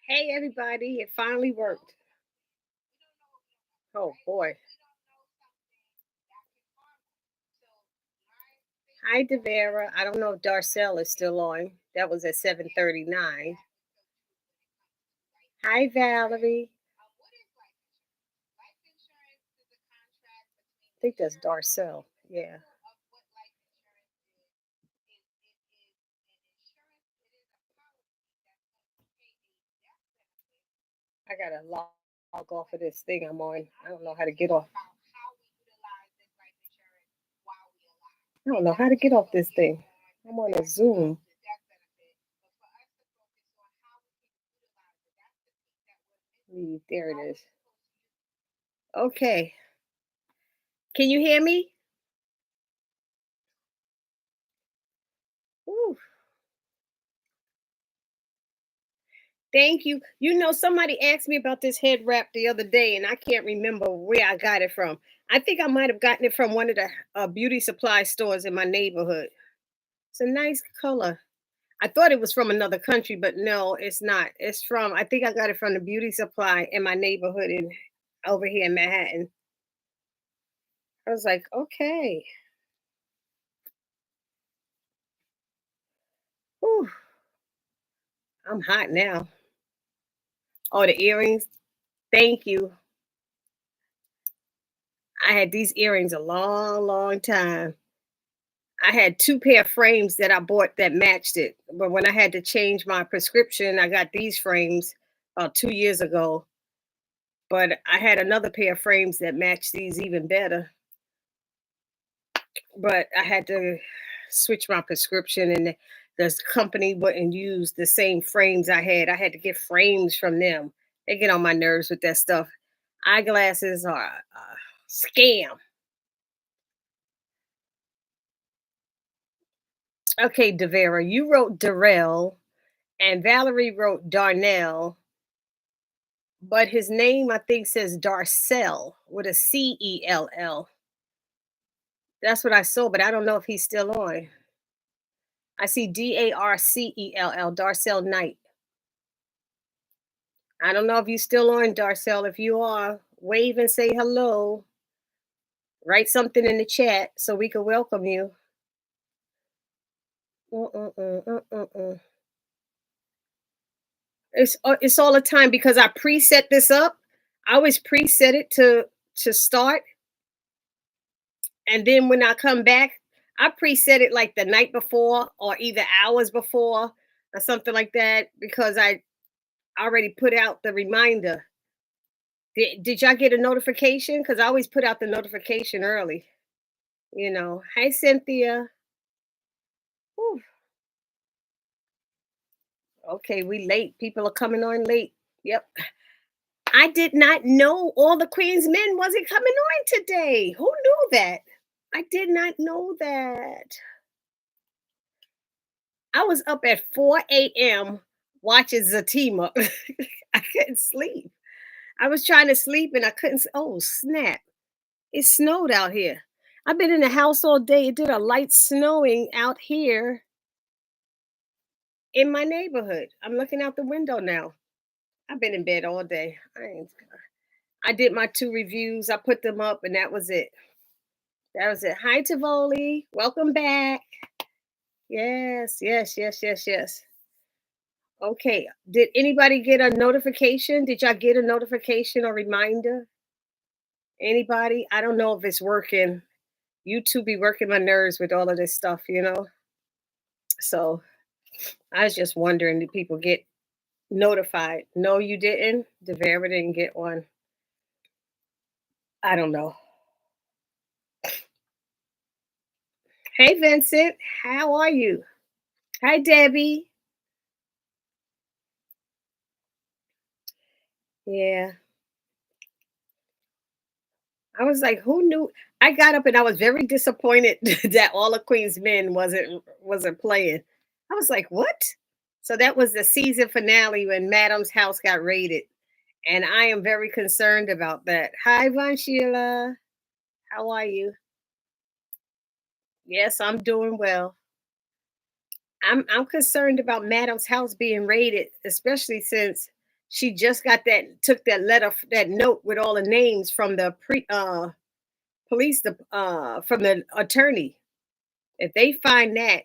Hey everybody, it finally worked. Oh boy. Hi Devera. I don't know if Darcel is still on. That was at 7:39. Hi Valerie. I think that's Darcel. Yeah. I gotta log off of this thing I'm on. I don't know how to get off. I don't know how to get off this thing. I'm on a Zoom. Leave. There it is. Okay. Can you hear me? Woo. Thank you. Somebody asked me about this head wrap the other day, and I can't remember where I got it from. I think I might have gotten it from one of the beauty supply stores in my neighborhood. It's a nice color. I thought it was from another country, but no, it's not. I think I got it from the beauty supply in my neighborhood in over here in Manhattan. I was like, okay. Whew, I'm hot now. Oh, the earrings. Thank you. I had these earrings a long, long time. I had 2 pair of frames that I bought that matched it, but when I had to change my prescription, I got these frames about 2 years ago, but I had another pair of frames that matched these even better, but I had to switch my prescription and this company wouldn't use the same frames I had. I had to get frames from them. They get on my nerves with that stuff. Eyeglasses are a scam. Okay, Devera, you wrote Darrell and Valerie wrote Darnell. But his name, I think, says Darcel with a Cell. That's what I saw, but I don't know if he's still on. I see Darcell, Darcel Knight. I don't know if you're still on, Darcel. If you are, wave and say hello. Write something in the chat so we can welcome you. Mm-mm-mm, mm-mm-mm. It's all the time because I preset this up. I always preset it to start, and then when I come back, I preset it like the night before or either hours before or something like that because I already put out the reminder. Did y'all get a notification? Because I always put out the notification early. Hi Cynthia. Whew. Okay, we late. People are coming on late. Yep. I did not know all the Queen's men wasn't coming on today. Who knew that? I did not know that. I was up at 4 a.m. watching Zatima. I couldn't sleep. I was trying to sleep and I couldn't. Oh, snap. It snowed out here. I've been in the house all day. It did a light snowing out here in my neighborhood. I'm looking out the window now. I've been in bed all day. I did my 2 reviews. I put them up and that was it. That was it. Hi, Tivoli. Welcome back. Yes, yes, yes, yes, yes. Okay. Did anybody get a notification? Did y'all get a notification or reminder? Anybody? I don't know if it's working. YouTube be working my nerves with all of this stuff. So I was just wondering, did people get notified? No, you didn't. Devera didn't get one. I don't know. Hey, Vincent. How are you? Hi, Debbie. Yeah. I was like, who knew? I got up and I was very disappointed that all the Queen's Men wasn't playing. I was like, what? So that was the season finale when Madam's house got raided. And I am very concerned about that. Hi, Von Sheila. How are you? Yes, I'm doing well. I'm concerned about Madam's house being raided, especially since She just got that took that letter, that note with all the names from the police, from the attorney. If they find that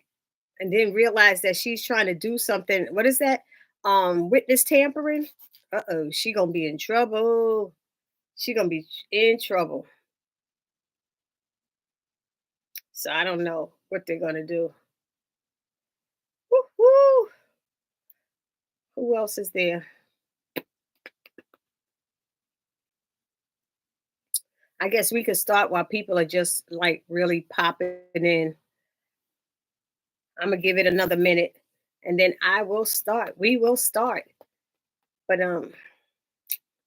and then realize that she's trying to do something, what is that? Witness tampering. Uh-oh, she gonna be in trouble. She gonna be in trouble. So I don't know what they're gonna do. Woo-hoo. Who else is there? I guess we could start while people are just like really popping in. I'm gonna give it another minute and then I will start. We will start. But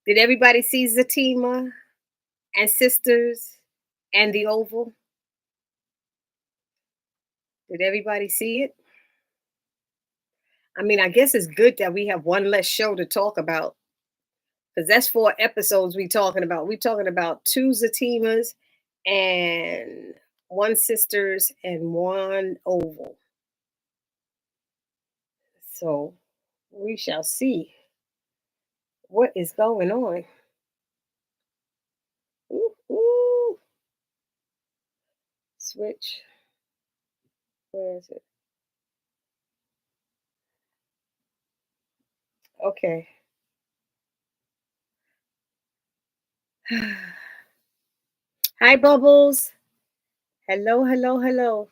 did everybody see Zatima and Sisters and the Oval? Did everybody see it? I mean, I guess it's good that we have one less show to talk about because that's 4 episodes we talking about. We talking about 2 Zatimas and 1 Sisters and 1 Oval. So we shall see what is going on. Ooh, ooh. Switch. Where is it? Okay. Hi, Bubbles. Hello, hello, hello.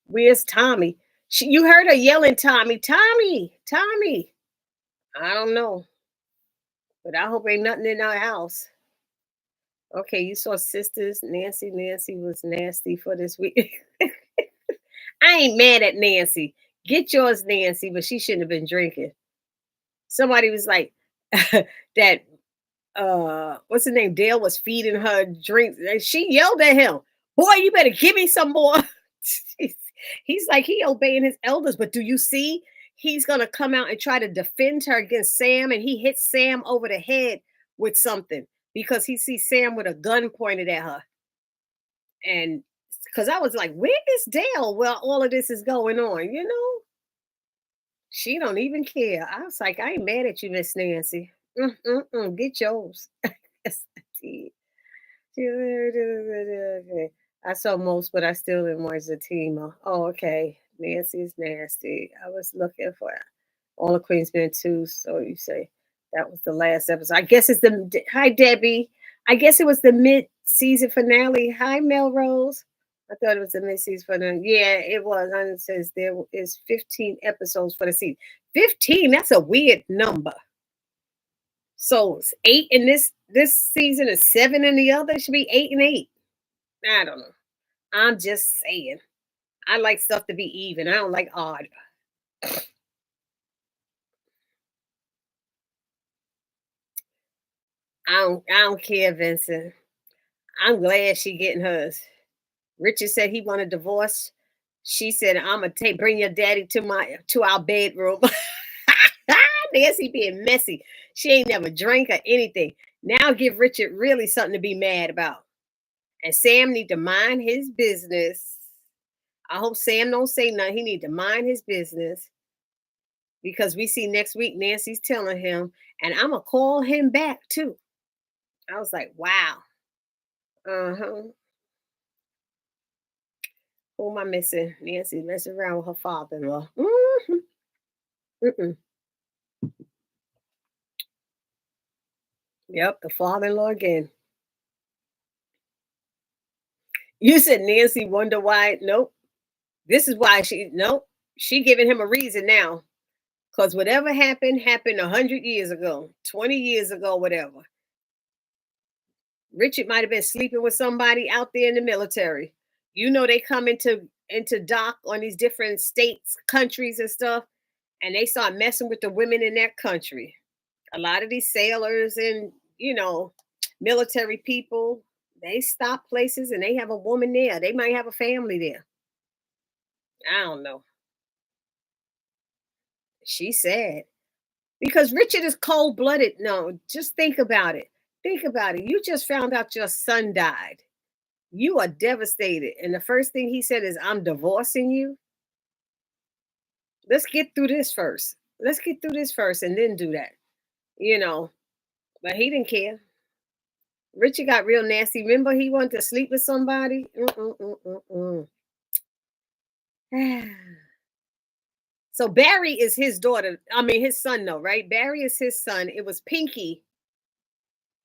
Where's Tommy? You heard her yelling, Tommy, Tommy, Tommy. I don't know, but I hope ain't nothing in our house. Okay, you saw Sisters. Nancy. Nancy was nasty for this week. I ain't mad at Nancy. Get yours, Nancy, but she shouldn't have been drinking. Somebody was like, that what's the name? Dale was feeding her drinks. And she yelled at him, boy, you better give me some more. He's like, he obeying his elders, but do you see? He's gonna come out and try to defend her against Sam, and he hits Sam over the head with something because he sees Sam with a gun pointed at her. And because I was like, where is Dale? Well, all of this is going on, you know? She don't even care. I was like, I ain't mad at you, Miss Nancy. Get yours. Yes, I did. Okay. I saw most, but I still didn't watch Zatima. Oh, okay. Nancy's nasty. I was looking for all the Queens Men too. So you say that was the last episode. I guess it's the hi Debbie. I guess it was the mid-season finale. Hi Melrose. I thought it was the mid-season finale. Yeah, it was. And it says there is 15 episodes for the season. 15. That's a weird number. So it's 8 in this season and 7 in the other. It should be 8 and 8. I don't know. I'm just saying. I like stuff to be even. I don't like odd. I don't care, Vincent. I'm glad she getting hers. Richard said he want a divorce. She said, I'm gonna bring your daddy to our bedroom. Nancy being messy. She ain't never drank or anything. Now give Richard really something to be mad about. And Sam need to mind his business. I hope Sam don't say nothing. He need to mind his business because we see next week Nancy's telling him, and I'm gonna call him back too. I was like, wow. Uh-huh. Who am I missing? Nancy messing around with her father-in-law. Mm-mm. Yep, the father-in-law again. You said Nancy wonder why. Nope. This is why nope. She giving him a reason now. Because whatever happened 100 years ago, 20 years ago, whatever. Richard might have been sleeping with somebody out there in the military. You know, they come into dock on these different states, countries, and stuff, and they start messing with the women in that country. A lot of these sailors and military people, they stop places and they have a woman there. They might have a family there. I don't know. She said because Richard is cold blooded. No, just think about it. Think about it. You just found out your son died. You are devastated. And the first thing he said is, I'm divorcing you. Let's get through this first. Let's get through this first and then do that. you know, but he didn't care. Richard got real nasty. Remember, he wanted to sleep with somebody. So Barry is his daughter. I mean, his son, though, right? Barry is his son. It was Pinky.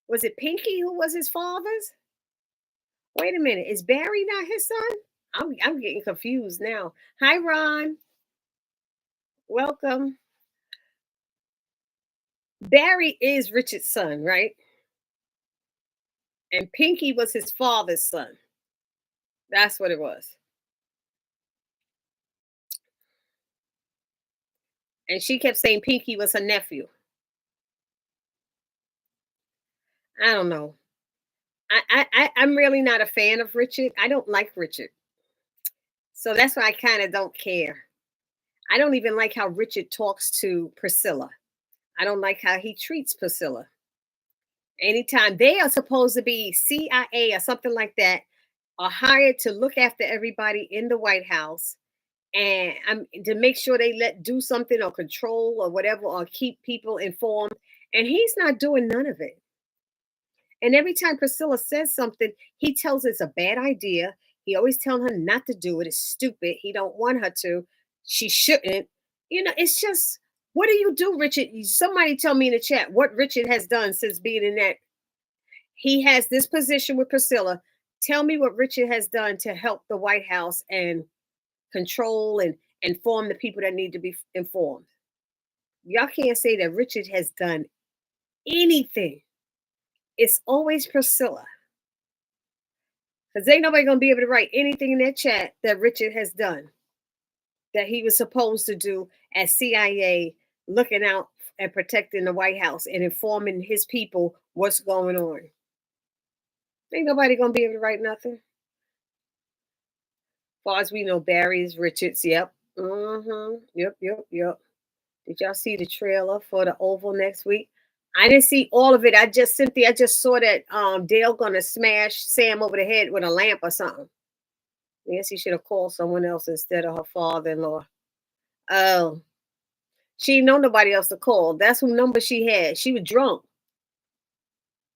Was it Pinky who was his father's? Wait a minute. Is Barry not his son? I'm getting confused now. Hi, Ron. Welcome. Barry is Richard's son, right? And Pinky was his father's son. That's what it was. And she kept saying Pinky was her nephew. I don't know. I'm really not a fan of Richard. I don't like Richard. So that's why I kind of don't care. I don't even like how Richard talks to Priscilla. I don't like how he treats Priscilla. Anytime they are supposed to be CIA or something like that, are hired to look after everybody in the White House and to make sure they let do something or control or whatever or keep people informed. And he's not doing none of it. And every time Priscilla says something, he tells it's a bad idea. He always telling her not to do it. It's stupid. He don't want her to. She shouldn't. It's just what do you do, Richard? Somebody tell me in the chat what Richard has done since being in that. He has this position with Priscilla. Tell me what Richard has done to help the White House and control and inform the people that need to be informed. Y'all can't say that Richard has done anything. It's always Priscilla. Because ain't nobody gonna be able to write anything in that chat that Richard has done that he was supposed to do as CIA, looking out and protecting the White House and informing his people what's going on. Ain't nobody gonna be able to write nothing. Far as we know, Barry's Richards. Yep. Yep. Did y'all see the trailer for the Oval next week? I didn't see all of it. I just saw that Dale gonna smash Sam over the head with a lamp or something. Yes, he should have called someone else instead of her father-in-law. Oh, she didn't know nobody else to call. That's who number she had. She was drunk.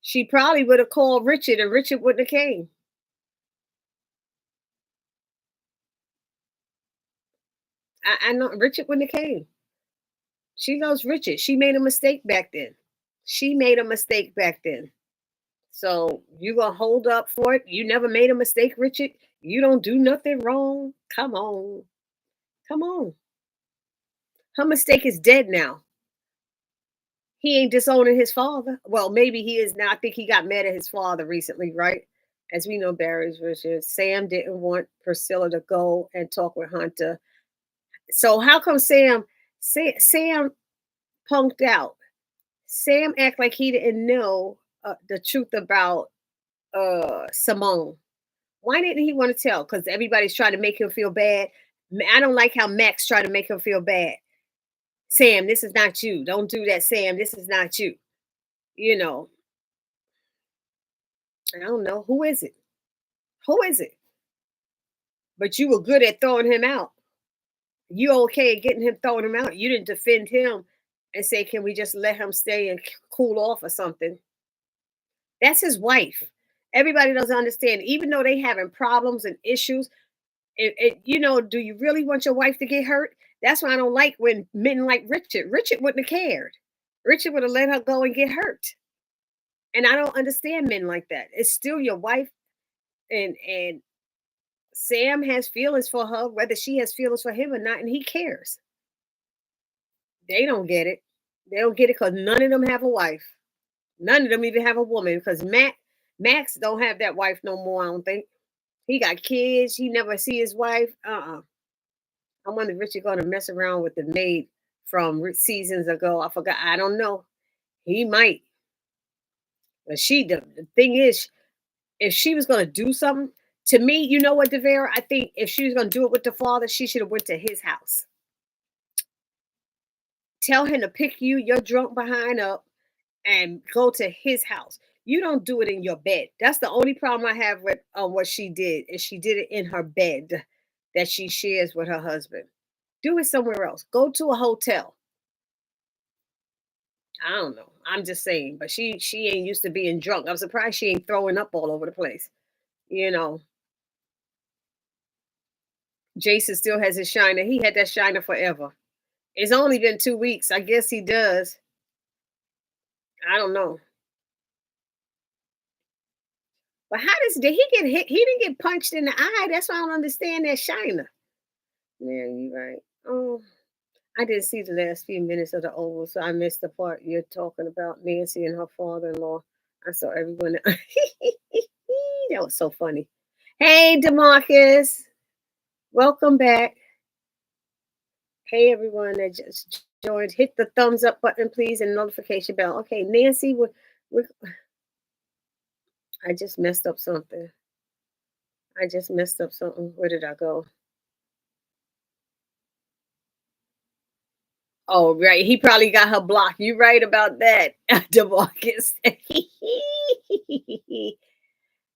She probably would have called Richard, and Richard wouldn't have came. I know Richard wouldn't have came. She loves Richard. She made a mistake back then. She made a mistake back then. So you gonna hold up for it? You never made a mistake, Richard. You don't do nothing wrong. Come on, come on. Her mistake is dead now. He ain't disowning his father. Well, maybe he is now. I think he got mad at his father recently, right? As we know, Barry's Richard. Sam didn't want Priscilla to go and talk with Hunter. So how come Sam punked out? Sam act like he didn't know the truth about Simone. Why didn't he want to tell? Because everybody's trying to make him feel bad. I don't like how Max tried to make him feel bad. Sam, this is not you. Don't do that, Sam. This is not you. You know, I don't know. Who is it? Who is it? But you were good at throwing him out. You okay at getting him throwing him out. You didn't defend him and say, can we just let him stay and cool off or something? That's his wife. Everybody doesn't understand. Even though they having problems and issues, do you really want your wife to get hurt? That's why I don't like when men like Richard. Richard wouldn't have cared. Richard would have let her go and get hurt. And I don't understand men like that. It's still your wife, and Sam has feelings for her, whether she has feelings for him or not, and he cares. They don't get it. They don't get it because none of them have a wife. None of them even have a woman. Because Max don't have that wife no more. I don't think he got kids. He never see his wife. I wonder if Richard gonna mess around with the maid from seasons ago. I forgot. I don't know. He might. But the thing is, if she was gonna do something to me, you know what, Devera? I think if she was gonna do it with the father, she should have went to his house. Tell him to pick your drunk behind up and go to his house. You don't do it in your bed. That's the only problem I have with what she did. Is she did it in her bed that she shares with her husband. Do it somewhere else. Go to a hotel. I don't know. I'm just saying, but she ain't used to being drunk. I'm surprised she ain't throwing up all over the place. You know, Jason still has his shiner. He had that shiner forever. It's only been 2 weeks. I guess he does. I don't know. But how did he get hit? He didn't get punched in the eye. That's why I don't understand that shiner. Yeah, you right. Oh, I didn't see the last few minutes of the Oval, so I missed the part you're talking about Nancy and her father-in-law. I saw everyone. That was so funny. Hey, Demarcus, welcome back. Hey, everyone that just joined. Hit the thumbs up button, please, and notification bell. Okay, Nancy, we I just messed up something. I just messed up something. Where did I go? Oh, right. He probably got her blocked. You right about that, Demarcus.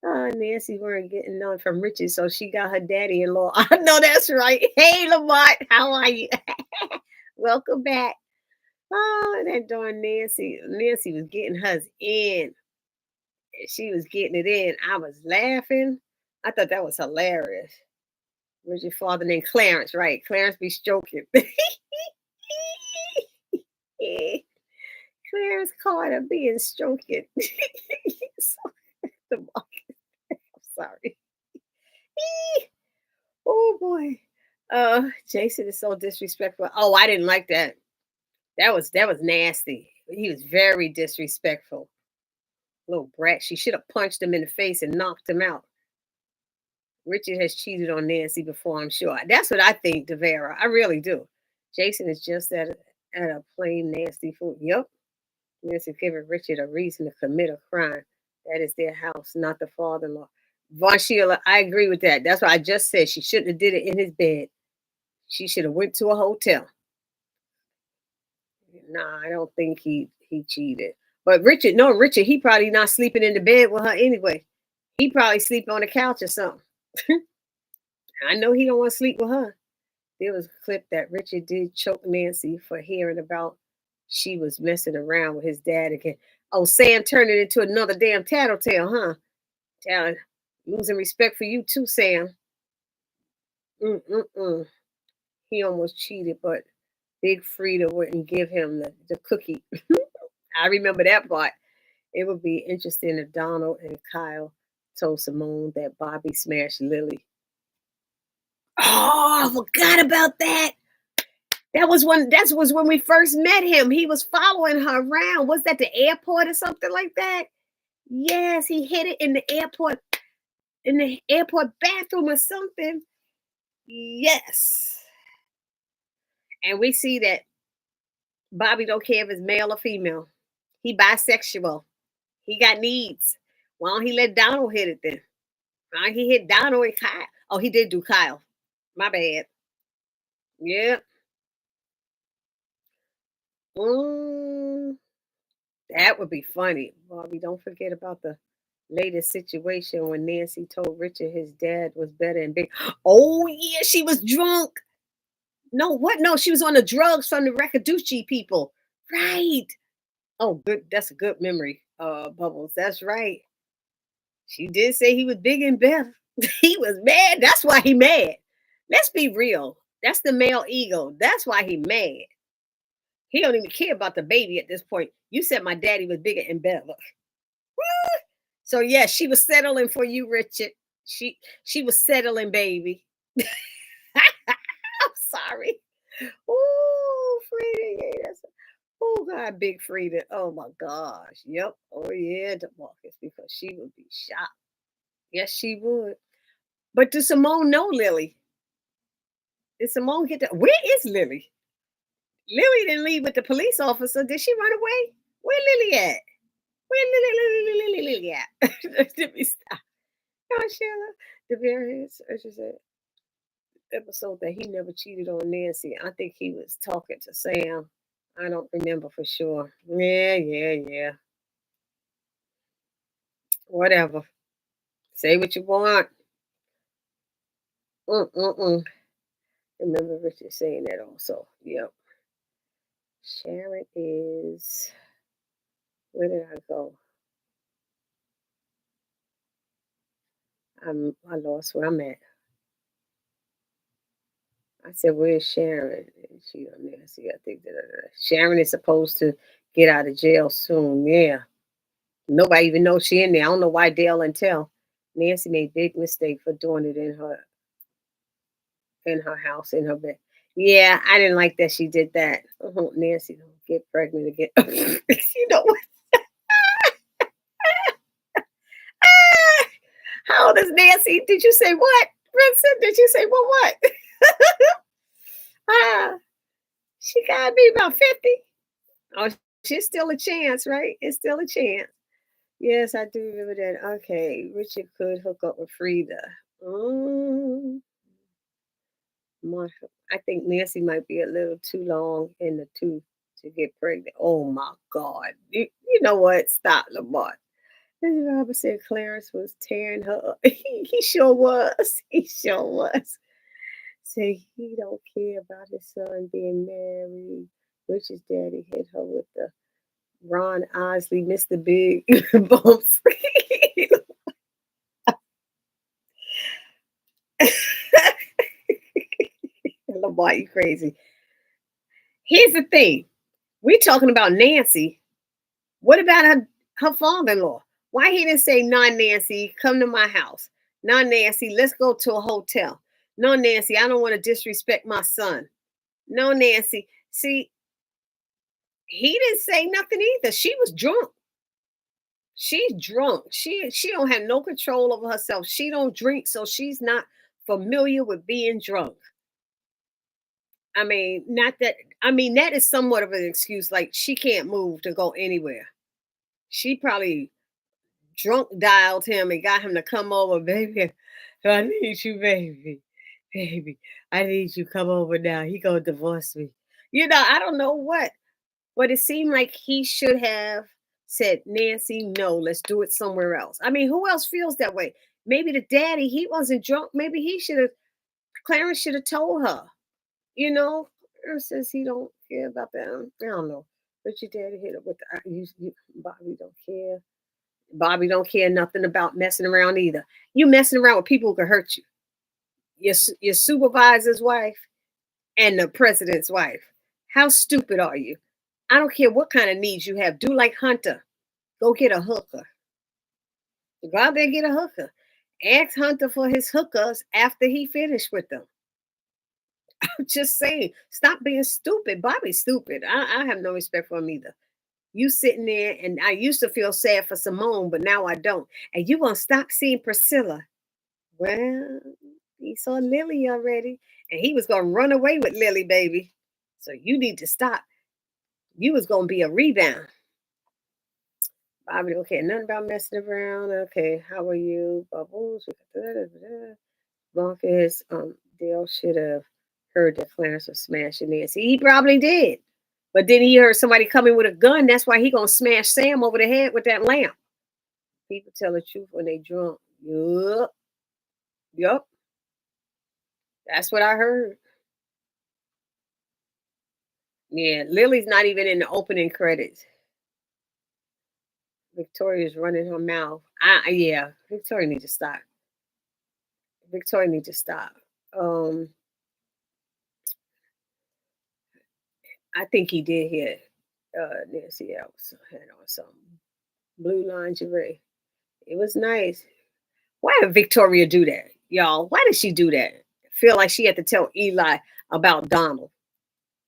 Oh, Nancy weren't getting none from Richard, so she got her daddy-in-law. I know that's right. Hey, Lamont, how are you? Welcome back. Oh, that darn Nancy. Nancy was getting hers in. She was getting it in. I was laughing. I thought that was hilarious. Where's your father named Clarence? Right. Clarence be stroking. Clarence Carter being stroking. So, I'm sorry. Oh boy. Jason is so disrespectful. Oh, I didn't like that. That was nasty. He was very disrespectful. Little brat. She should have punched him in the face and knocked him out. Richard has cheated on Nancy before, I'm sure. That's what I think, Devera. I really do. Jason is just at a plain nasty fool. Yep. Nancy giving Richard a reason to commit a crime. That is their house, not the father-in-law. Von Sheila, I agree with that. That's what I just said. She shouldn't have did it in his bed. She should have went to a hotel. Nah, I don't think he cheated. But Richard, no, Richard, he probably not sleeping in the bed with her anyway. He probably sleep on the couch or something. I know he don't want to sleep with her. There was a clip that Richard did choke Nancy for hearing about she was messing around with his dad again. Oh, Sam turned it into another damn tattletale, huh? Talent losing respect for you too, Sam. Mm-mm-mm. He almost cheated, but Big Frida wouldn't give him the cookie. I remember that part. It would be interesting if Donald and Kyle told Simone that Bobby smashed Lily. Oh, I forgot about that. That was when we first met him. He was following her around. Was that the airport or something like that? Yes, he hit it in the airport bathroom or something. Yes. And we see that Bobby don't care if it's male or female. He bisexual. He got needs. Why don't he let Donald hit it then? Why don't he hit Donald and Kyle? Oh, he did do Kyle. My bad. Yeah. Mm, that would be funny. Bobby, don't forget about the latest situation when Nancy told Richard his dad was better and big. Oh yeah, she was drunk. No, what? No, she was on the drugs from the Rakaduchi people. Right. Oh, good. That's a good memory, Bubbles. That's right. She did say he was big and better. He was mad. That's why he mad. Let's be real. That's the male ego. That's why he mad. He don't even care about the baby at this point. You said my daddy was bigger and better. So yeah, she was settling for you, Richard. She was settling, baby. I'm sorry. Oh, Frida, yeah, oh God, big Frida. Oh my gosh. Yep. Oh yeah, DeMarcus, because she would be shocked. Yes, she would. But does Simone know Lily? Did Simone get that? Where is Lily? Lily didn't leave with the police officer. Did she run away? Where Lily at? Where Lily at? Let me stop. Oh, Sheila. The very episode that he never cheated on Nancy. I think he was talking to Sam. I don't remember for sure. Yeah, yeah, yeah. Whatever. Say what you want. Mm-mm-mm. Remember Richard saying that also. Yep. Sharon is. Where did I go? I lost where I'm at. I said, "Where's Sharon?" And she on there. See, I think that Sharon is supposed to get out of jail soon. Yeah, nobody even knows she in there. I don't know why Dale and tell. Nancy made big mistake for doing it in her house in her bed. Yeah, I didn't like that she did that. Nancy don't get pregnant again. You know what? Ah, how old is Nancy? Did you say what? Vincent, did you say what? Ah, she gotta be about 50. Oh, she's still a chance, right? It's still a chance. Yes, I do remember that. Okay, Richard could hook up with Frida. Mm, I think Nancy might be a little too long in the tooth to get pregnant. Oh my God. You know what? Stop, Lamont. Mrs. Robert said Clarence was tearing her up. He sure was. He sure was. Say he don't care about his son being married. Richard's daddy hit her with the Ron Osley, Mr. Big bumps. Lamar, you crazy. Here's the thing. We talking about Nancy. What about her father-in-law? Why he didn't say, "Nah, Nancy, come to my house. Nah, Nancy, let's go to a hotel. No, Nancy, I don't want to disrespect my son. No, Nancy." See, he didn't say nothing either. She was drunk. She's drunk. She don't have no control over herself. She don't drink, so she's not familiar with being drunk. I mean, not that I mean that is somewhat of an excuse. Like she can't move to go anywhere. She probably drunk dialed him and got him to come over, baby. I need you, baby. Baby, I need you come over now. He gonna divorce me. I don't know what, but it seemed like he should have said, Nancy, no, let's do it somewhere else. I mean, who else feels that way? Maybe the daddy, he wasn't drunk. Maybe he should have, Clarence should have told her, Clarence says he don't care about that. I don't know. But your daddy hit it with Bobby don't care. Bobby don't care nothing about messing around either. You messing around with people who can hurt you. Your supervisor's wife and the president's wife. How stupid are you? I don't care what kind of needs you have. Do like Hunter. Go get a hooker. Go out there and get a hooker. Ask Hunter for his hookers after he finished with them. I'm just saying, stop being stupid. Bobby's stupid. I have no respect for him either. You sitting there, and I used to feel sad for Simone, but now I don't. And you gonna stop seeing Priscilla. Well, he saw Lily already, and he was gonna run away with Lily, baby. So you need to stop. You was gonna be a rebound. Bobby, okay, nothing about messing around. Okay, how are you? Bubbles. Bonkers. Dale should have heard that Clarence was smashing Nancy. He probably did. But then he heard somebody coming with a gun. That's why he gonna smash Sam over the head with that lamp. People tell the truth when they drunk. Yup. Yup. That's what I heard. Yeah, Lily's not even in the opening credits. Victoria's running her mouth. Yeah, Victoria needs to stop. Victoria needs to stop. Um, I think he did hit Nancy else had on some blue lingerie. It was nice. Why did Victoria do that, y'all? Why did she do that? Feel like she had to tell Eli about Donald.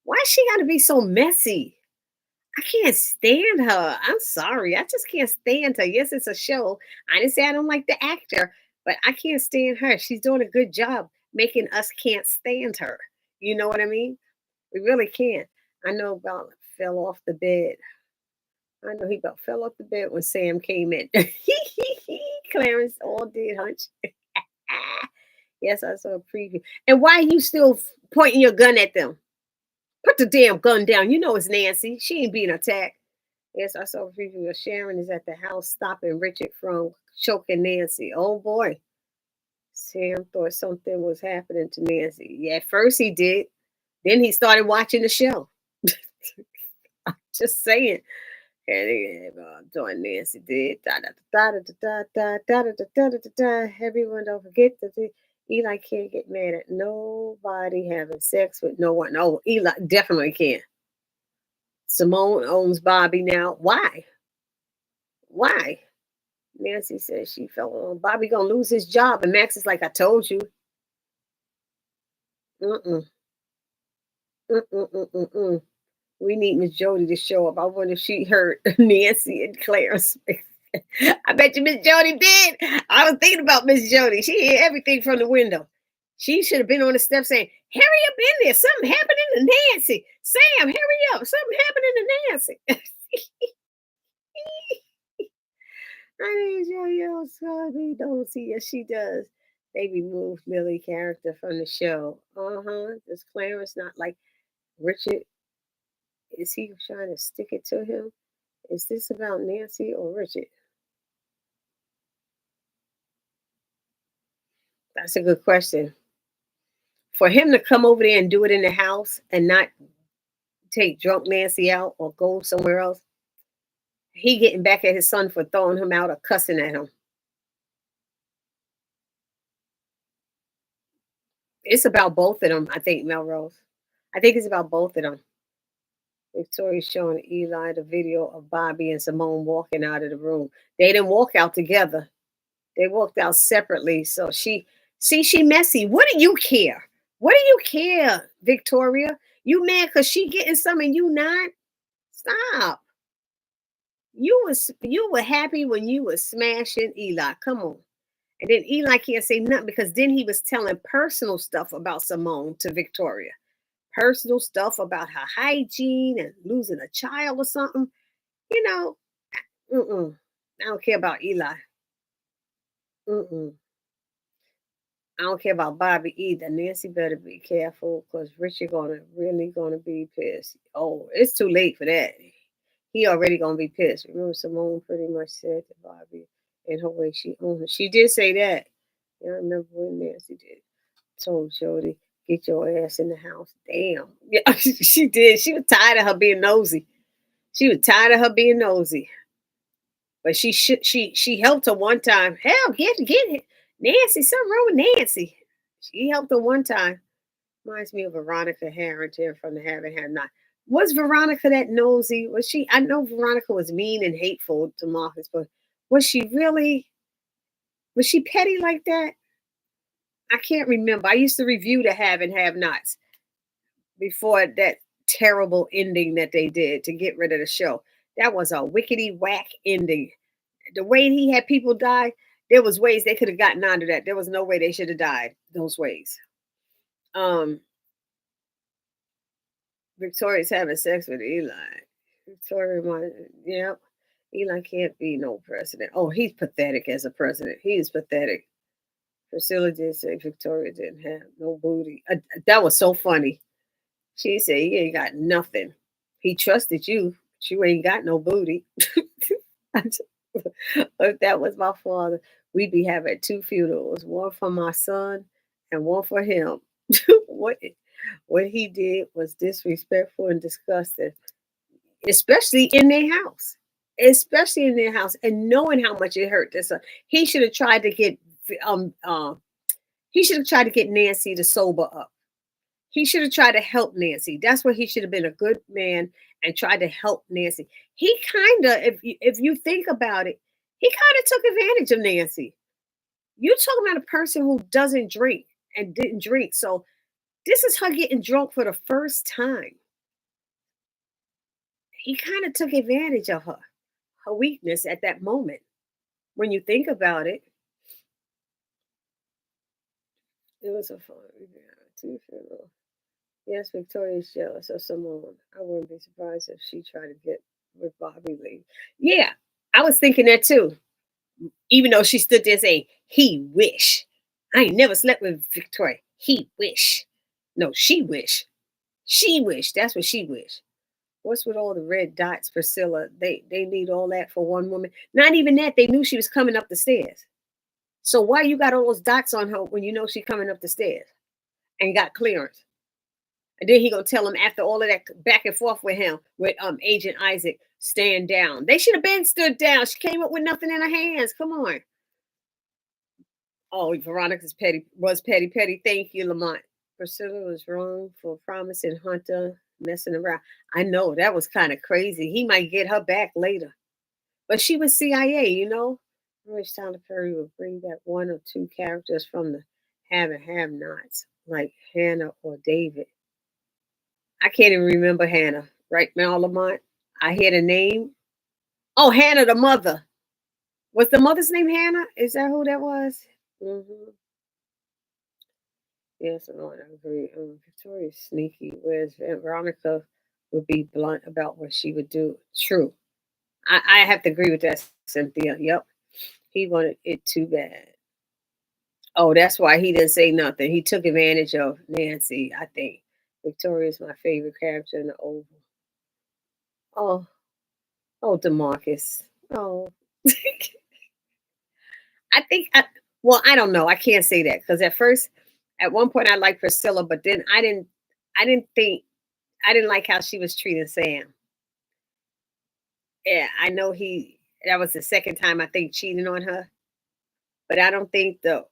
Why she got to be so messy? I can't stand her. I'm sorry. I just can't stand her. Yes, it's a show. I didn't say I don't like the actor, but I can't stand her. She's doing a good job making us can't stand her. You know what I mean? We really can't. I know about fell off the bed. I know he about fell off the bed when Sam came in. Clarence all did hunch. Yes, I saw a preview. And why are you still pointing your gun at them? Put the damn gun down. You know it's Nancy. She ain't being attacked. Yes, I saw a preview of Sharon is at the house stopping Richard from choking Nancy. Oh boy. Sam thought something was happening to Nancy. Yeah, at first he did. Then he started watching the show. Just saying. And doing Nancy did da da da da da da da da da da da da da. Everyone don't forget that Eli can't get mad at nobody having sex with no one. Oh, Eli definitely can't. Simone owns Bobby now. Why? Why? Nancy says she felt Bobby gonna lose his job, and Max is like, I told you. Mm-mm. Mm-mm-mm-mm-mm. We need Miss Jody to show up. I wonder if she heard Nancy and Claire's. I bet you Miss Jody did. I was thinking about Miss Jody. She heard everything from the window. She should have been on the steps saying, hurry up in there. Something happening to Nancy. Sam, hurry up. Something happening to Nancy. I need Yo Scotty. Don't see as she does. They removed Millie character from the show. Uh-huh. Does Clarence not like Richard? Is he trying to stick it to him? Is this about Nancy or Richard? That's a good question. For him to come over there and do it in the house and not take drunk Nancy out or go somewhere else, he getting back at his son for throwing him out or cussing at him. It's about both of them, I think, Melrose. I think it's about both of them. Victoria's showing Eli the video of Bobby and Simone walking out of the room. They didn't walk out together. They walked out separately. So she messy. What do you care? What do you care, Victoria? You mad because she getting some and you not? Stop. You were happy when you were smashing Eli. Come on. And then Eli can't say nothing because then he was telling personal stuff about Simone to Victoria. Personal stuff about her hygiene and losing a child or something. You know, mm-mm. I don't care about Eli. Mm-mm. I don't care about Bobby either. Nancy better be careful because Richard really gonna be pissed. Oh, it's too late for that. He already gonna be pissed. Remember, Simone pretty much said to Bobby in her way she owned her. She did say that. Yeah, I remember when Nancy did. Told Jody, get your ass in the house. Damn. Yeah, she did. She was tired of her being nosy. She was tired of her being nosy. But she helped her one time. Hell, get it. Nancy, something wrong with Nancy. She helped her one time. Reminds me of Veronica Harrington from the Have and Have Not. Was Veronica that nosy? Was she? I know Veronica was mean and hateful to Marcus, but was she really? Was she petty like that? I can't remember. I used to review the Have and Have Nots before that terrible ending that they did to get rid of the show. That was a wickety whack ending. The way he had people die, there was ways they could have gotten out of that. There was no way they should have died those ways. Um, Victoria's having sex with Eli. Victoria reminded, yep, Eli can't be no president. Oh, he's pathetic as a president. He is pathetic. Priscilla did say Victoria didn't have no booty. That was so funny. She said he ain't got nothing. He trusted you, but you ain't got no booty. If that was my father, we'd be having two funerals, one for my son and one for him. what what he did was disrespectful and disgusting, especially in their house. Especially in their house, and knowing how much it hurt this. He should have tried to get um uh, he should have tried to get Nancy to sober up. He should have tried to help Nancy. That's what he should have been, a good man and tried to help Nancy. He kind of, if you think about it, he kind of took advantage of Nancy. You're talking about a person who doesn't drink and didn't drink. So this is her getting drunk for the first time. He kind of took advantage of her weakness at that moment. When you think about it, it was a fun. Yeah, two funeral. Yes, Victoria's jealous of Simone. I wouldn't be surprised if she tried to get with Bobby Lee. Yeah, I was thinking that too. Even though she stood there saying, he wish. I ain't never slept with Victoria. He wish. No, she wish. She wish. That's what she wish. What's with all the red dots, Priscilla? They need all that for one woman. Not even that. They knew she was coming up the stairs. So why you got all those dots on her when you know she's coming up the stairs and got clearance? And then he gonna tell him after all of that back and forth with him, with Agent Isaac, stand down. They should have been stood down. She came up with nothing in her hands. Come on. Oh, Veronica's petty was petty, petty. Thank you, Lamont. Priscilla was wrong for promising Hunter messing around. I know that was kind of crazy. He might get her back later. But she was CIA, you know. I wish Tyler Perry would bring back one or two characters from the have and have nots, like Hannah or David. I can't even remember Hannah, right now, Lamont? I hear the name. Oh, Hannah, the mother. Was the mother's name Hannah? Is that who that was? Mm-hmm. Yes, Lord, I agree. Victoria's sneaky, whereas Veronica would be blunt about what she would do. True. I have to agree with that, Cynthia. Yep. He wanted it too bad. Oh, that's why he didn't say nothing. He took advantage of Nancy, I think. Victoria's my favorite character in the Oval. Oh, oh, Demarcus. Oh, I think. Well, I don't know. I can't say that because at first, at one point, I liked Priscilla, but then I didn't. I didn't think. I didn't like how she was treating Sam. Yeah, I know he. That was the second time I think cheating on her, but I don't think the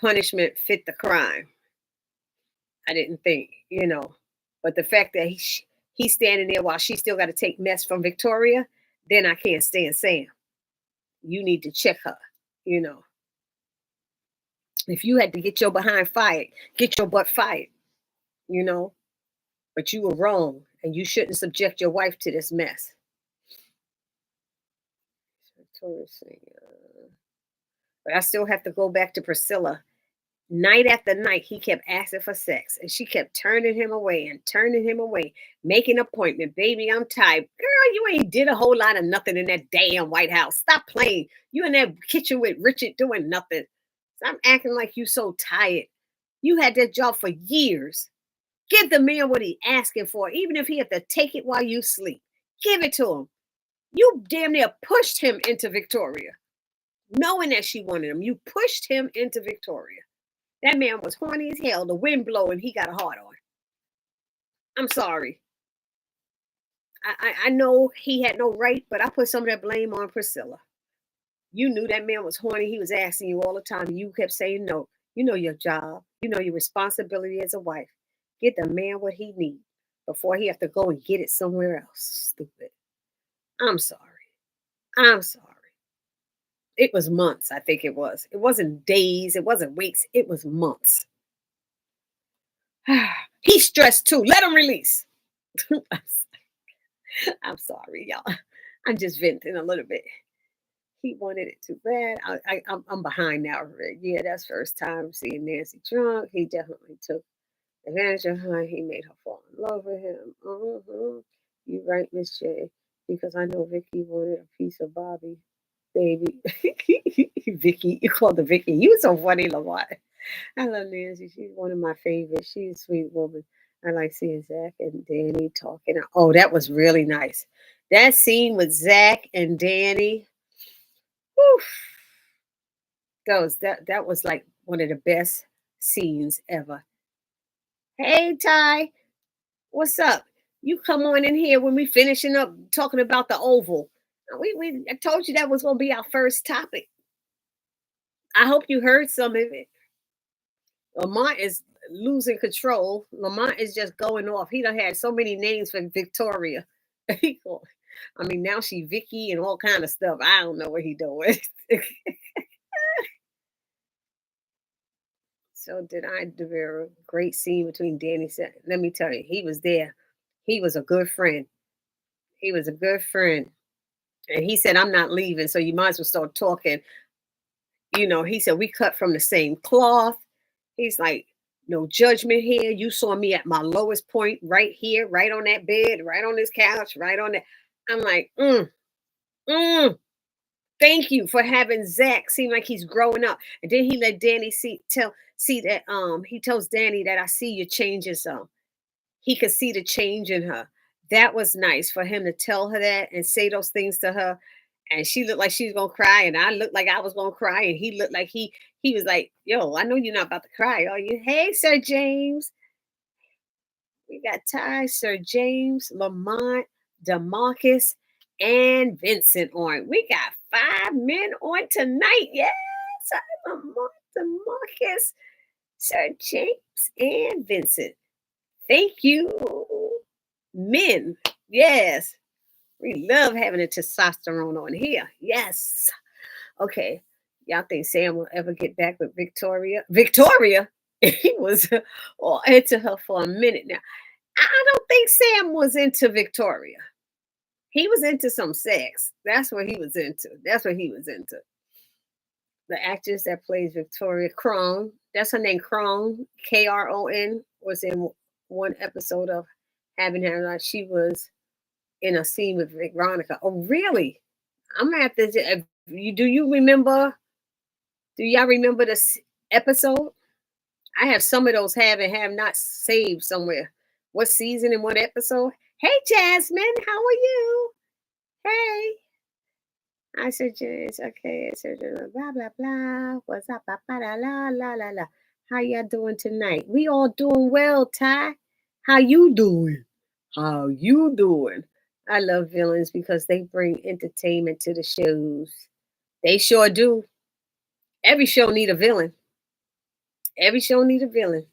punishment fit the crime. I didn't think, but the fact that he's standing there while she still got to take mess from Victoria, then I can't stand Sam. You need to check her. You know, if you had to get your behind fired, get your butt fired. You know, but you were wrong, and you shouldn't subject your wife to this mess. Victoria saying, but I still have to go back to Priscilla. Night after night, he kept asking for sex, and she kept turning him away and turning him away, making appointment. Baby, I'm tired. Girl, you ain't did a whole lot of nothing in that damn White House. Stop playing. You in that kitchen with Richard doing nothing. Stop acting like you so tired. You had that job for years. Give the man what he asking for, even if he have to take it while you sleep. Give it to him. You damn near pushed him into Victoria, knowing that she wanted him. You pushed him into Victoria. That man was horny as hell. The wind blowing, he got a heart on. I'm sorry. I know he had no right, but I put some of that blame on Priscilla. You knew that man was horny. He was asking you all the time. And you kept saying no. You know your job. You know your responsibility as a wife. Get the man what he needs before he have to go and get it somewhere else. Stupid. I'm sorry. I'm sorry. It was months, I think it was. It wasn't days. It wasn't weeks. It was months. He's stressed too. Let him release. I'm sorry, y'all. I'm just venting a little bit. He wanted it too bad. I'm behind now. Rick. Yeah, that's first time seeing Nancy drunk. He definitely took advantage of her. He made her fall in love with him. You right, Miss J. Because I know Vicky wanted a piece of Bobby, baby. Vicky, you called her Vicky. You so funny, Lamont. I love Nancy. She's one of my favorites. She's a sweet woman. I like seeing Zach and Danny talking. Oh, that was really nice. That scene with Zach and Danny, whew, that was like one of the best scenes ever. Hey Ty, what's up? You come on in here when we finishing up talking about the Oval. We I told you that was gonna be our first topic. I hope you heard some of it. Lamont is losing control. Lamont is just going off. He done had so many names for Victoria. I mean, now she Vicky and all kind of stuff. I don't know what he doing. So did I deliver a great scene between Danny said. Let me tell you, he was there. He was a good friend. He was a good friend. And he said, I'm not leaving. So you might as well start talking. He said, we cut from the same cloth. He's like, no judgment here. You saw me at my lowest point right here, right on that bed, right on this couch, right on that. I'm like, mm, thank you for having Zach seem like he's growing up. And then he let Danny see that he tells Danny that I see you changing some. He could see the change in her. That was nice for him to tell her that and say those things to her. And she looked like she was gonna cry, and I looked like I was gonna cry, and he looked like he was like, "Yo, I know you're not about to cry, are you?" Hey, Sir James, we got Ty, Sir James, Lamont, DeMarcus, and Vincent on. We got 5 men on tonight. Yes, I'm DeMarcus, Sir James, and Vincent. Thank you, men. Yes, we love having the testosterone on here. Yes. Okay. Y'all think Sam will ever get back with Victoria? Victoria? He was all into her for a minute now. I don't think Sam was into Victoria. He was into some sex. That's what he was into. That's what he was into. The actress that plays Victoria Crone, that's her name, Crone, Kron, was in one episode of Having Her Life. She was in a scene with Veronica. Oh, really? I'm gonna have to. Do you remember? Do y'all remember this episode? I have some of those have and have not saved somewhere. What season and what episode? Hey, Jasmine, how are you? Hey. I said, yes, okay. I said, blah, blah, blah. What's up? Blah, blah, la, la, la, la. How y'all doing tonight? We all doing well, Ty. How you doing? How you doing? I love villains because they bring entertainment to the shows. They sure do. Every show need a villain. Every show need a villain.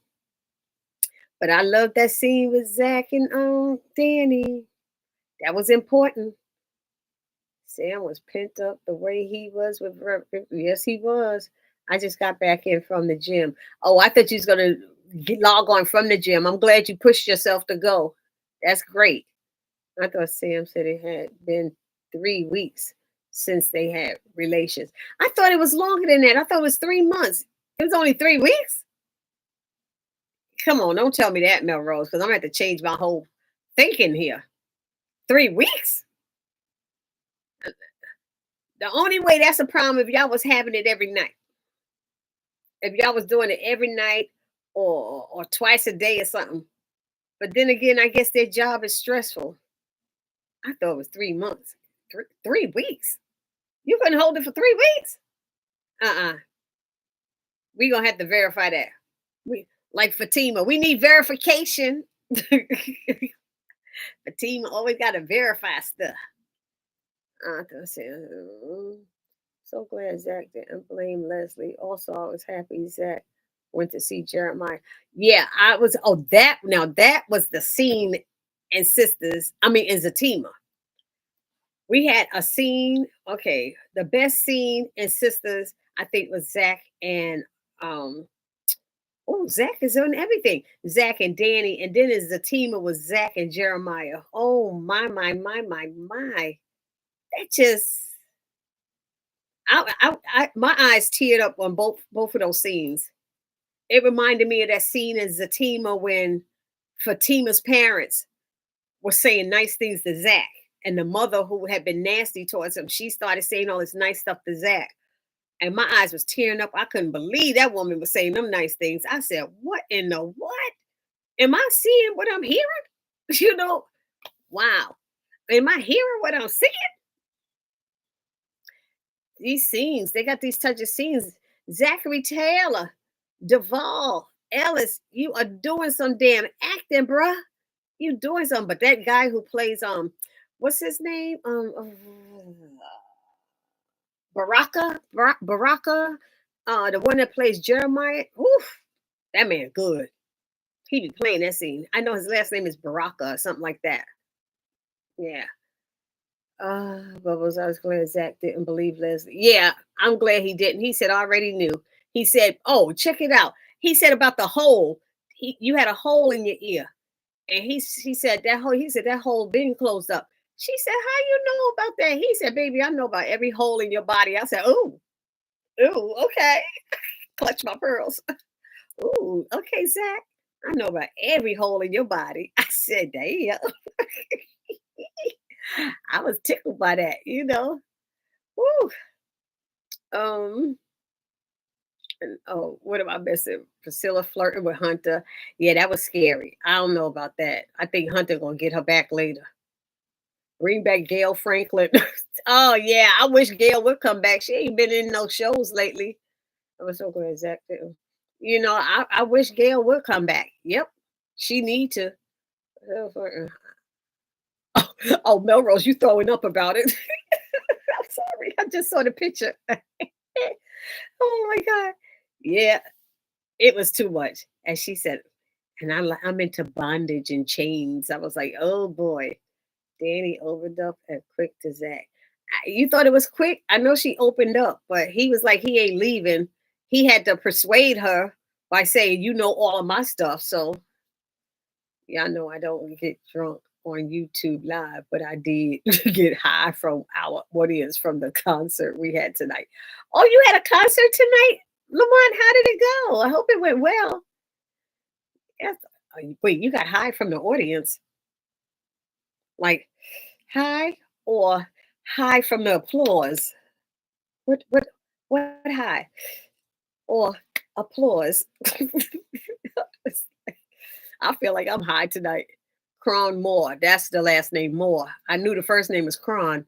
But I love that scene with Zach and Danny. That was important. Sam was pent up the way he was with her. Yes, he was. I just got back in from the gym. Oh, I thought you was gonna log on from the gym. I'm glad you pushed yourself to go. That's great. I thought Sam said it had been 3 weeks since they had relations. I thought it was longer than that. I thought it was 3 months. It was only 3 weeks. Come on, don't tell me that, Melrose, because I'm gonna have to change my whole thinking here. 3 weeks? The only way that's a problem if y'all was having it every night. If y'all was doing it every night or twice a day or something. But then again, I guess their job is stressful. I thought it was 3 months. 3 weeks. You couldn't hold it for 3 weeks? Uh-uh. We gonna have to verify that. We like Fatima. We need verification. Fatima always gotta verify stuff. I said, so glad Zach didn't blame Leslie. Also, I was happy Zach went to see Jeremiah. Yeah, I was. Oh, that was the scene in Sistas. I mean, in Zatima. We had a scene. Okay, the best scene in Sistas, I think, was Zach and Zach is on everything. Zach and Danny, and then as Zatima was Zach and Jeremiah. Oh my. That just my eyes teared up on both of those scenes. It reminded me of that scene in Zatima when Fatima's parents were saying nice things to Zach, and the mother who had been nasty towards him, she started saying all this nice stuff to Zach, and my eyes was tearing up. I couldn't believe that woman was saying them nice things. I said, "What in the what? Am I seeing what I'm hearing?" You know, wow. Am I hearing what I'm seeing? These scenes, they got these touch of scenes. Zachary Taylor, Duvall, Ellis, you are doing some damn acting, bruh. You doing something. But that guy who plays what's his name? Baraka, the one that plays Jeremiah. Oof, that man good. He be playing that scene. I know his last name is Baraka or something like that. Yeah. Bubbles, I was glad Zach didn't believe Leslie. Yeah, I'm glad he didn't. He said, I already knew. He said, oh, check it out. He said about the hole. You had a hole in your ear. And he said that hole been closed up. She said, how you know about that? He said, baby, I know about every hole in your body. I said, ooh, okay. Clutch my pearls. Ooh, okay, Zach. I know about every hole in your body. I said, damn. I was tickled by that, you know. Woo. Um, and, oh, what am I missing? Priscilla flirting with Hunter. Yeah, that was scary. I don't know about that. I think Hunter gonna get her back later. Bring back Gail Franklin. Oh yeah, I wish Gail would come back. She ain't been in no shows lately. I was so glad Zach did. You know, I wish Gail would come back. Yep, she need to. Oh, Oh, Melrose, you throwing up about it. I'm sorry. I just saw the picture. Oh my God. Yeah, it was too much. And she said, and I'm into bondage and chains. I was like, oh boy, Danny opened up and quick to Zach. You thought it was quick? I know she opened up, but he was like, he ain't leaving. He had to persuade her by saying, you know, all of my stuff. So y'all know I don't get drunk on YouTube Live, but I did get high from our audience from the concert we had tonight. Oh, you had a concert tonight? Lamont, how did it go? I hope it went well. Yes. Wait, you got high from the audience? Like high or high from the applause? What high? Or applause? I feel like I'm high tonight. Cron Moore. That's the last name Moore. I knew the first name was Cron.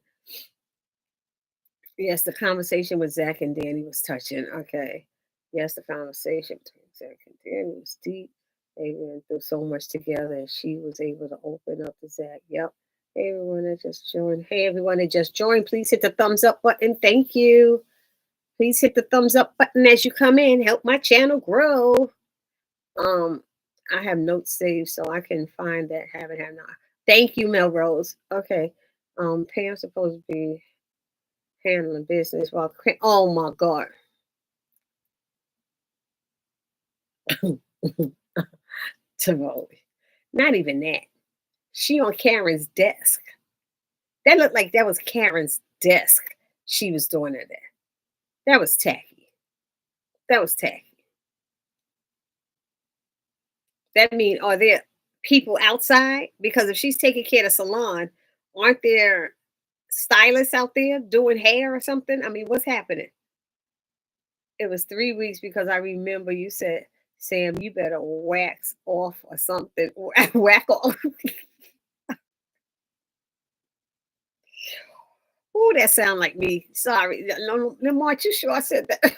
Yes, the conversation with Zach and Danny was touching. Okay. Yes, the conversation between Zach and Danny was deep. They went through so much together, and she was able to open up to Zach. Yep. Hey, everyone that just joined. Hey, everyone that just joined. Please hit the thumbs up button. Thank you. Please hit the thumbs up button as you come in. Help my channel grow. Um, I have notes saved so I can find that have not. Thank you, Melrose. Okay. Pam's supposed to be handling business while oh my God. Tivoli. Not even that. She on Karen's desk. That looked like that was Karen's desk. She was doing it there. That was tacky. That was tacky. That mean are there people outside? Because if she's taking care of the salon, aren't there stylists out there doing hair or something? I mean, what's happening? It was 3 weeks because I remember you said, Sam, you better wax off or something. Whack off. Oh, that sound like me. Sorry. No, March, you sure I said that?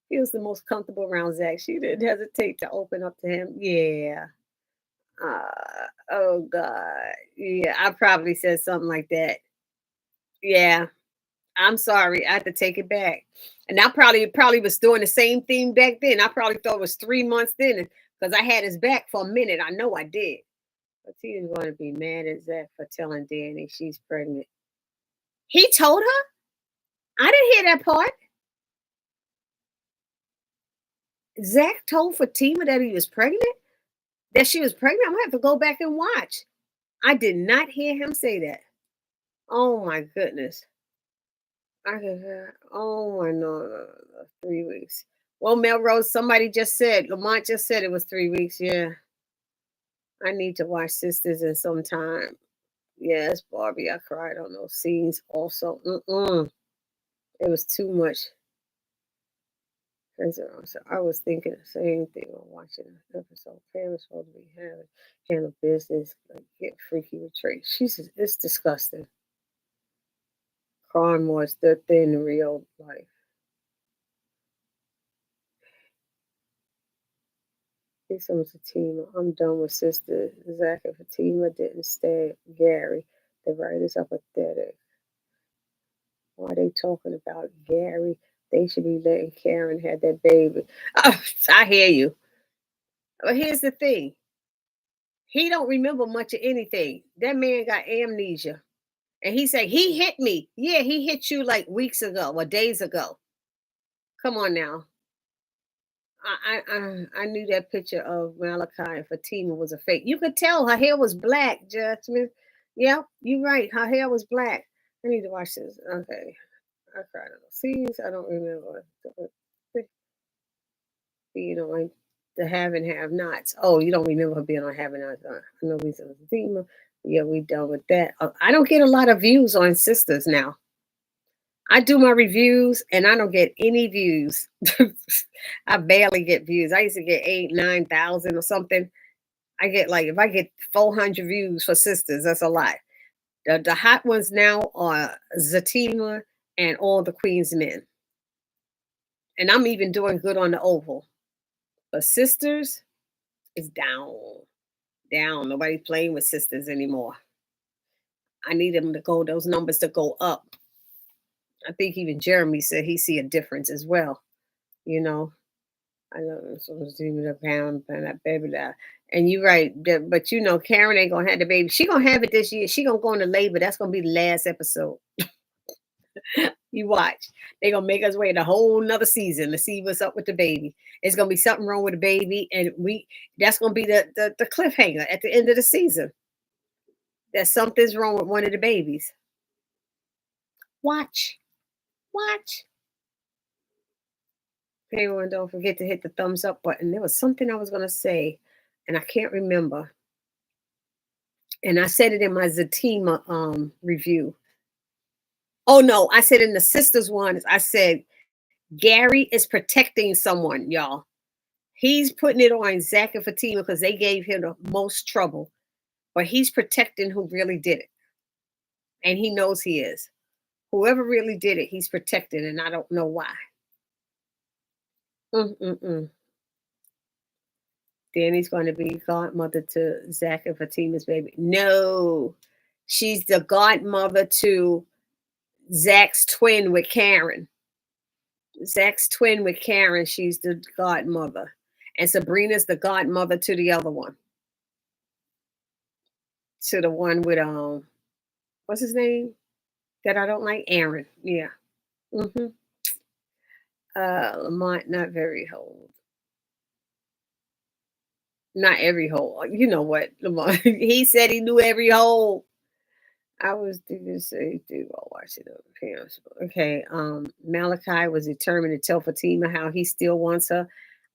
He was the most comfortable around Zach. She didn't hesitate to open up to him. Yeah. Oh God. Yeah, I probably said something like that. Yeah. I'm sorry. I had to take it back. And I probably was doing the same thing back then. I probably thought it was 3 months then because I had his back for a minute. I know I did. But he didn't want to be mad at Zach for telling Danny she's pregnant. He told her? I didn't hear that part. Zach told Fatima that he was pregnant? That she was pregnant? I'm gonna have to go back and watch. I did not hear him say that. Oh my goodness. I could hear. Oh my no, 3 weeks. Well, Melrose, somebody just said, Lamont just said it was 3 weeks. Yeah. I need to watch Sisters in some time. Yes, Barbie, I cried on those scenes also. It was too much. So I was thinking the same thing while watching the episode. Pam was supposed to be having handle business, like get freaky with Trace. It's disgusting. Crime was the thing in real life. He's some Fatima. I'm done with Sister Zach and Fatima didn't stay. Gary, the writers are pathetic. Why are they talking about Gary? They should be letting Karen have that baby. Oh, I hear you. But here's the thing. He don't remember much of anything. That man got amnesia. And he said, he hit me. Yeah, he hit you like weeks ago or days ago. Come on now. I knew that picture of Malachi and Fatima was a fake. You could tell her hair was black, Judgment. Yeah, you're right. Her hair was black. I need to watch this. Okay. I cried on the scenes. I don't remember. You know, like the have and have nots. Oh, you don't remember her being on have and nots. I know we said Zatima. Yeah, we done with that. I don't get a lot of views on Sisters now. I do my reviews and I don't get any views. I barely get views. I used to get 8, 9,000 or something. I get like if I get 400 views for Sisters, that's a lot. The hot ones now are Zatima and all the Queen's men. And I'm even doing good on the Oval. But Sisters is down. down. Nobody's playing with sisters anymore. I need them to go, those numbers to go up. I think even Jeremy said he see a difference as well. You know, I know someone's even a pound and that baby that. And you're right, but Karen ain't gonna have the baby. She gonna have it this year. She gonna go into labor. That's gonna be the last episode. You watch. They gonna make us wait a whole nother season to see what's up with the baby. It's gonna be something wrong with the baby, and that's gonna be the cliffhanger at the end of the season. That something's wrong with one of the babies. Watch. Watch. Everyone, don't forget to hit the thumbs up button. There was something I was gonna say, and I can't remember. And I said it in my Zatima review. Oh no, I said in the sisters one, I said Gary is protecting someone, y'all. He's putting it on Zach and Fatima because they gave him the most trouble. But he's protecting who really did it. And he knows he is. Whoever really did it, he's protecting, and I don't know why. Danny's going to be godmother to Zach and Fatima's baby. No, she's the godmother to Zach's twin with Karen. Zach's twin with Karen, she's the godmother. And Sabrina's the godmother to the other one. To the one with what's his name? That I don't like? Aaron. Yeah. Lamont, not very old. Not every hole. You know what, Lamont? He said he knew every hole. I was thinking say do I'll watch it over. Okay. Malachi was determined to tell Fatima how he still wants her.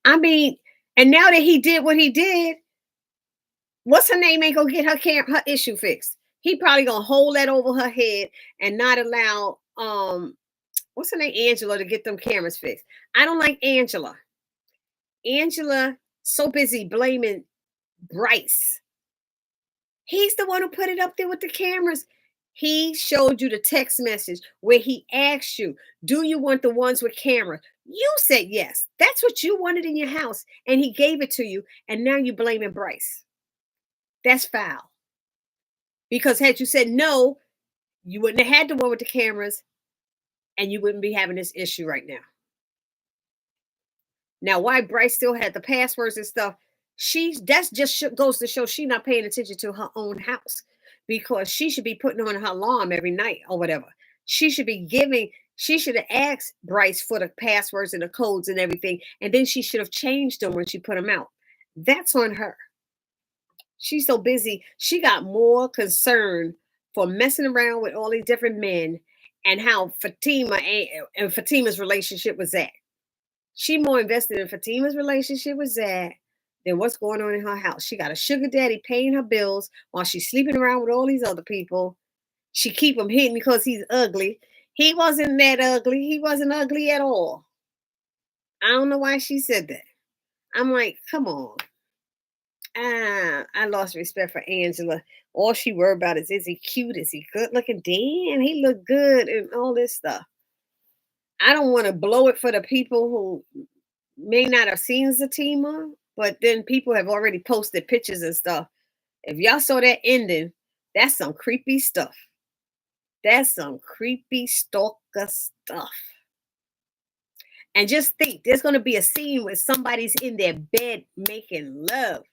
I mean, and now that he did what he did, what's her name ain't gonna get her issue fixed. He probably gonna hold that over her head and not allow what's her name, Angela, to get them cameras fixed. I don't like Angela. Angela so busy blaming Bryce. He's the one who put it up there with the cameras. He showed you the text message where he asked you, do you want the ones with camera? You said yes. That's what you wanted in your house. And he gave it to you. And now you're blaming Bryce. That's foul. Because had you said no, you wouldn't have had the one with the cameras and you wouldn't be having this issue right now. Now, why Bryce still had the passwords and stuff, that's just goes to show she's not paying attention to her own house, because she should be putting on her alarm every night or whatever. She should have asked Bryce for the passwords and the codes and everything, and then she should have changed them when she put them out. That's on her. She's so busy. She got more concern for messing around with all these different men and how Fatima and Fatima's relationship was at. She more invested in Fatima's relationship with Zach than what's going on in her house. She got a sugar daddy paying her bills while she's sleeping around with all these other people. She keep him hidden because he's ugly. He wasn't that ugly. He wasn't ugly at all. I don't know why she said that. I'm like, come on. I lost respect for Angela. All she worried about is he cute? Is he good looking? Damn, he look good and all this stuff. I don't want to blow it for the people who may not have seen Zatima, but then people have already posted pictures and stuff. If y'all saw that ending, that's some creepy stuff. That's some creepy stalker stuff. And just think, there's going to be a scene where somebody's in their bed making love.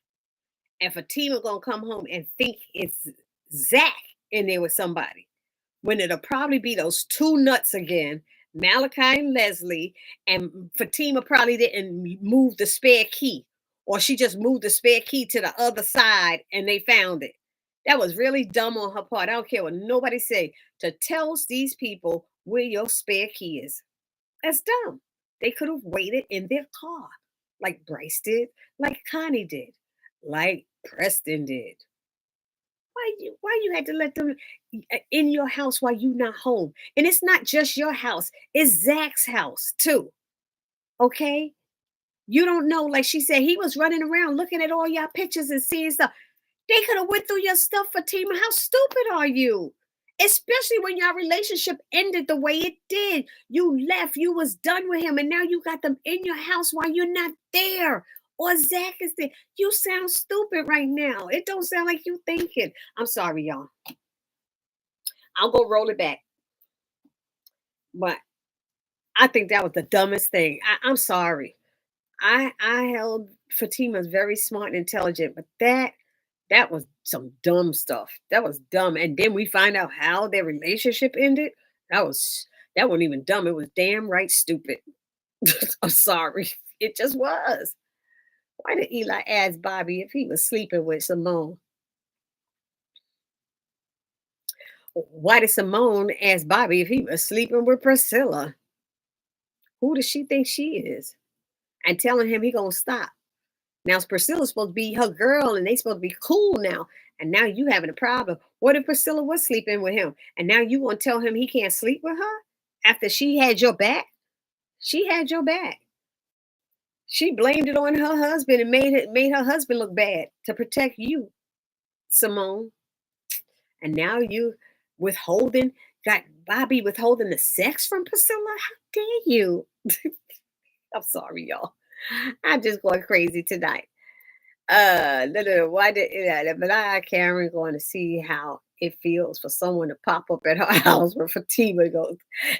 And Fatima going to come home and think it's Zach in there with somebody. When it'll probably be those two nuts again, Malachi and Leslie, and Fatima probably didn't move the spare key, or she just moved the spare key to the other side and they found it. That was really dumb on her part. I don't care what nobody say, to tell these people where your spare key is. That's dumb. They could have waited in their car, like Bryce did, like Connie did, like Preston did. Why you had to let them in your house while you not home? And it's not just your house, it's Zach's house too. Okay? You don't know, like she said, he was running around looking at all your pictures and seeing stuff. They could have went through your stuff, Fatima. How stupid are you? Especially when your relationship ended the way it did. You left, you was done with him, and now you got them in your house while you're not there. Or Zach is there. You sound stupid right now. It don't sound like you thinking. I'm sorry, y'all. I'll go roll it back. But I think that was the dumbest thing. I'm sorry. I held Fatima's very smart and intelligent, but that was some dumb stuff. That was dumb. And then we find out how their relationship ended. That was that wasn't even dumb. It was damn right stupid. I'm sorry. It just was. Why did Eli ask Bobby if he was sleeping with Simone? Why did Simone ask Bobby if he was sleeping with Priscilla? Who does she think she is? And telling him he gonna stop. Now Priscilla's supposed to be her girl and they supposed to be cool now. And now you having a problem. What if Priscilla was sleeping with him? And now you gonna tell him he can't sleep with her? After she had your back? She had your back. She blamed it on her husband and made her husband look bad to protect you, Simone. And now you withholding, got Bobby withholding the sex from Priscilla? How dare you? I'm sorry, y'all. I'm just going crazy tonight. No, why did but I Karen going to see how it feels for someone to pop up at her house where Fatima goes,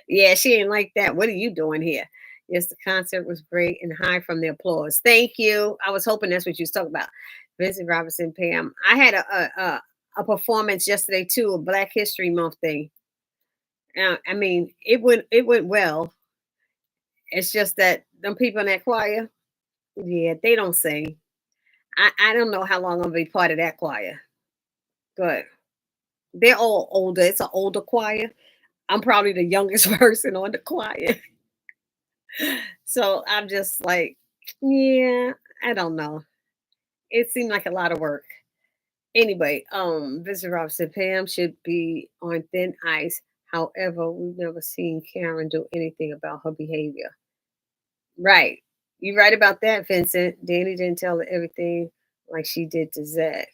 yeah, she ain't like that. What are you doing here? Yes, the concert was great and high from the applause. Thank you. I was hoping that's what you was talking about. Vincent Robinson, Pam. I had a performance yesterday too, a Black History Month thing. I mean, it went well. It's just that them people in that choir, yeah, they don't sing. I don't know how long I'm gonna be part of that choir, but they're all older. It's an older choir. I'm probably the youngest person on the choir. So I'm just like, yeah, I don't know. It seemed like a lot of work. Anyway, Visitor Robinson Pam should be on thin ice. However, we've never seen Karen do anything about her behavior. Right. You're right about that, Vincent. Danny didn't tell her everything like she did to Zach.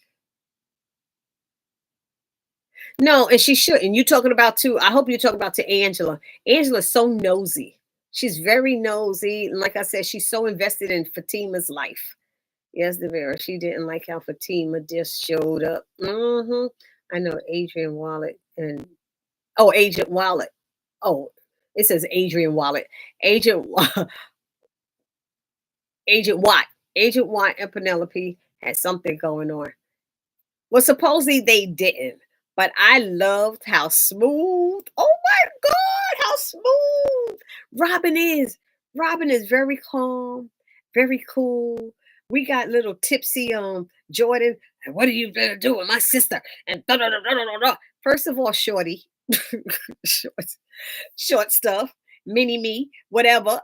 No, and she shouldn't. You talking about too. I hope you're talking about to Angela. Angela's so nosy. She's very nosy. And like I said, she's so invested in Fatima's life. Yes, the Vera. She didn't like how Fatima just showed up. I know Adrian Wallet and Agent Wallet. Oh, it says Adrian Wallet. Agent Agent Watt. Agent Watt and Penelope had something going on. Well, supposedly they didn't, but I loved how smooth. Oh my God, how smooth Robin is. Robin is very calm, very cool. We got little tipsy Jordan. And what are you gonna do with my sister? And da, da, da, da, da, da, da. First of all, shorty, short, short stuff, mini me, whatever,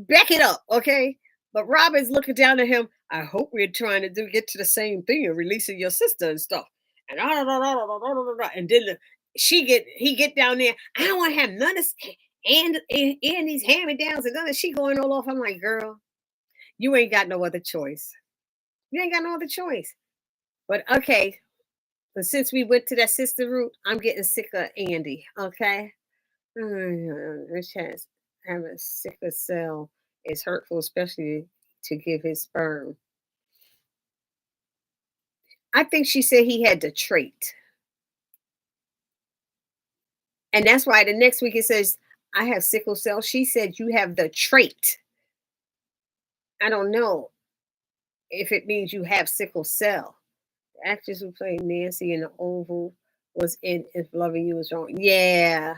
back it up, okay? But Robin's looking down at him. I hope we're trying to get to the same thing and releasing your sister and stuff. And and then he get down there. I don't want to have none of and these hand me downs and none of she going all off. I'm like, girl, you ain't got no other choice. You ain't got no other choice. But okay, but since we went to that sister route, I'm getting sick of Andy. Okay, this has having sickle cell is hurtful, especially to give his sperm. I think she said he had the trait. And that's why the next week it says, I have sickle cell. She said, you have the trait. I don't know if it means you have sickle cell. The actress who played Nancy in the Oval was in If Loving You Was Wrong. Yeah.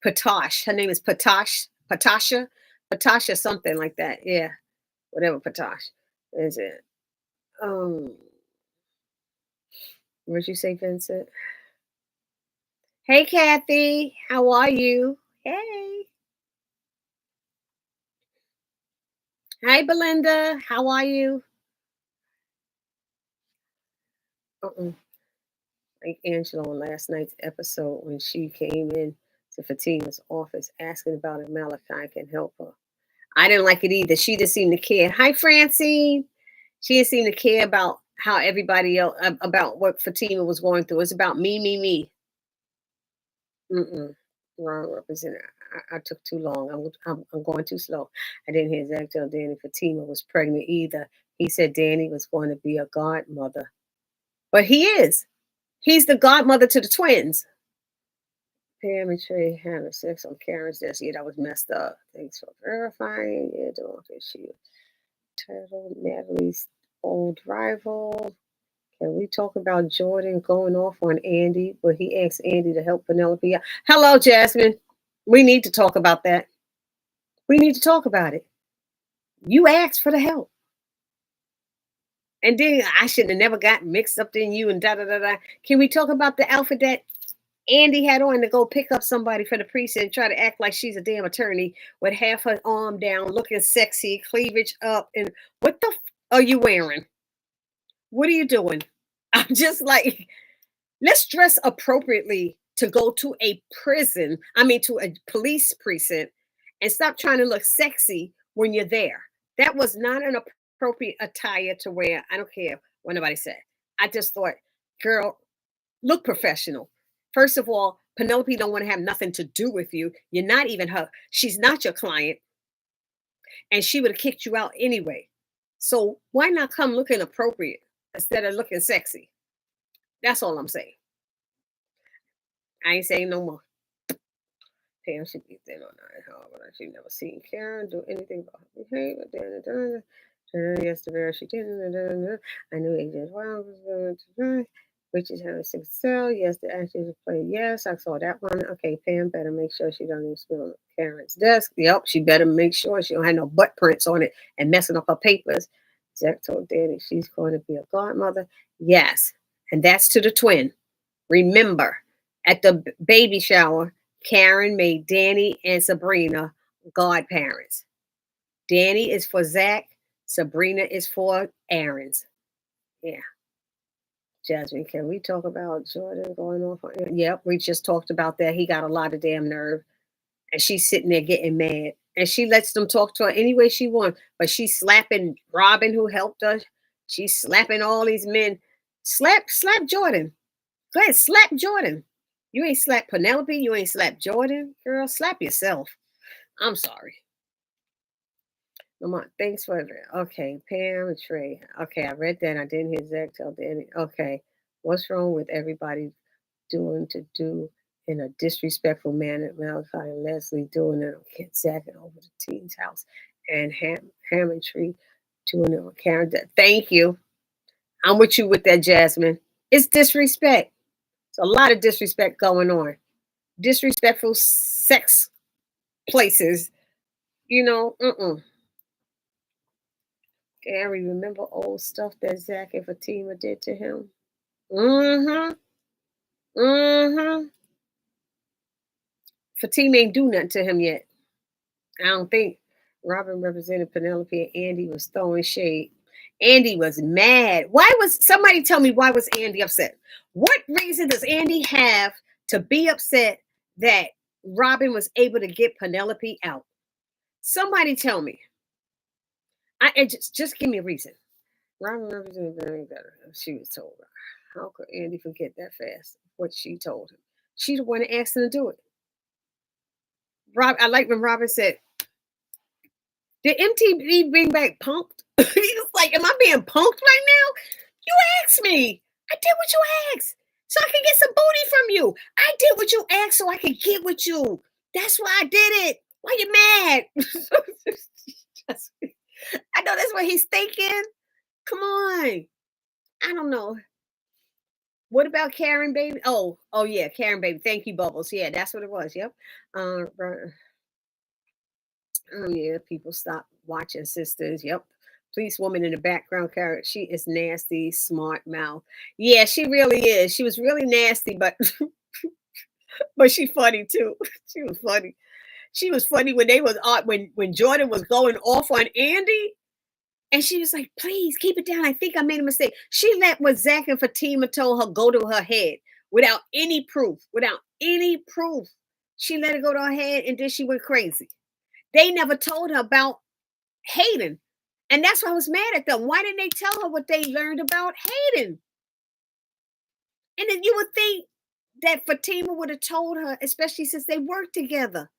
Patosh. Her name is Patosh. Patasha. Patasha, something like that. Yeah. Whatever Patosh is it. Um, what'd you say, Vincent? Hey, Kathy. How are you? Hey. Hi, Belinda. How are you? Uh-uh. Like Angela on last night's episode when she came in to Fatima's office asking about if Malachi can help her. I didn't like it either. She didn't seem to care. Hi, Francine. She didn't seem to care about how everybody else, about what Fatima was going through. It's about me, me, me. Mm-mm. Wrong representative. I took too long. I'm going too slow. I didn't hear Zach tell Danny Fatima was pregnant either. He said Danny was going to be a godmother, but he is. He's the godmother to the twins. Pam and Trey having sex on Karen's desk. Yeah, that was messed up. Thanks for verifying. Yeah, don't she title Natalie's old rival. Can we talk about Jordan going off on Andy? But he asked Andy to help Penelope out. Hello, Jasmine. We need to talk about that. We need to talk about it. You asked for the help. And then I should have never got mixed up in you and da da da da. Can we talk about the outfit that Andy had on to go pick up somebody for the precinct, try to act like she's a damn attorney with half her arm down, looking sexy, cleavage up, and what the are you wearing? What are you doing? I'm just like, let's dress appropriately to go to a prison. I mean, to a police precinct, and stop trying to look sexy when you're there. That was not an appropriate attire to wear. I don't care what nobody said. I just thought, girl, look professional. First of all, Penelope don't want to have nothing to do with you. You're not even her. She's not your client, and she would have kicked you out anyway. So why not come looking appropriate instead of looking sexy? That's all I'm saying. I ain't saying no more. Pam should be thin on her. However, she never seen Karen do anything about her behavior. Yes, the very she didn't. I knew Agent Wild was going to. Which is having six cell. Yes, the actors play. Yes, I saw that one. Okay, Pam better make sure she don't even spill on Karen's desk. Yep, she better make sure she don't have no butt prints on it and messing up her papers. Zach told Danny she's going to be a godmother. Yes, and that's to the twin. Remember, at the baby shower, Karen made Danny and Sabrina godparents. Danny is for Zach. Sabrina is for Aaron's. Yeah. Jasmine, can we talk about Jordan going off on? Yep, we just talked about that. He got a lot of damn nerve. And she's sitting there getting mad. And she lets them talk to her any way she wants. But she's slapping Robin, who helped her. She's slapping all these men. Slap Jordan. Go ahead, slap Jordan. You ain't slap Penelope. You ain't slap Jordan. Girl, slap yourself. I'm sorry. Lamont, thanks for it. Okay, Pam and Trey. Okay, I read that. I didn't hear Zach tell Danny. Okay, what's wrong with everybody doing to do in a disrespectful manner? Malachi and Leslie doing it on Kid Zach and over the teen's house, and Hammond Tree doing it on Karen. Thank you. I'm with you with that, Jasmine. It's disrespect. There's a lot of disrespect going on. Disrespectful sex places. Gary, remember old stuff that Zach and Fatima did to him? Mm-hmm. Mm-hmm. Fatima ain't do nothing to him yet. I don't think. Robin represented Penelope and Andy was throwing shade. Andy was mad. Why was somebody tell me why was Andy upset? What reason does Andy have to be upset that Robin was able to get Penelope out? Somebody tell me. Just give me a reason. Robin represented Penelope better. She was told. How could Andy forget that fast? What she told him. She the one that asked him to do it. I like when Robin said, did MTV bring back Punked? He was like, am I being punked right now? You asked me. I did what you asked. So I can get some booty from you. I did what you asked so I could get with you. That's why I did it. Why you mad? I know that's what he's thinking. Come on. I don't know. What about Karen Baby? Oh yeah, Karen Baby. Thank you, Bubbles. Yeah, that's what it was. Yep. Oh yeah, people stop watching Sisters. Yep. Police woman in the background character. She is nasty, smart mouth. Yeah, she really is. She was really nasty, but but she funny too. She was funny. She was funny when they was when Jordan was going off on Andy. And she was like, please keep it down. I think I made a mistake. She let what Zach and Fatima told her go to her head without any proof. Without any proof. She let it go to her head and then she went crazy. They never told her about Hayden. And that's why I was mad at them. Why didn't they tell her what they learned about Hayden? And then you would think that Fatima would have told her, especially since they worked together.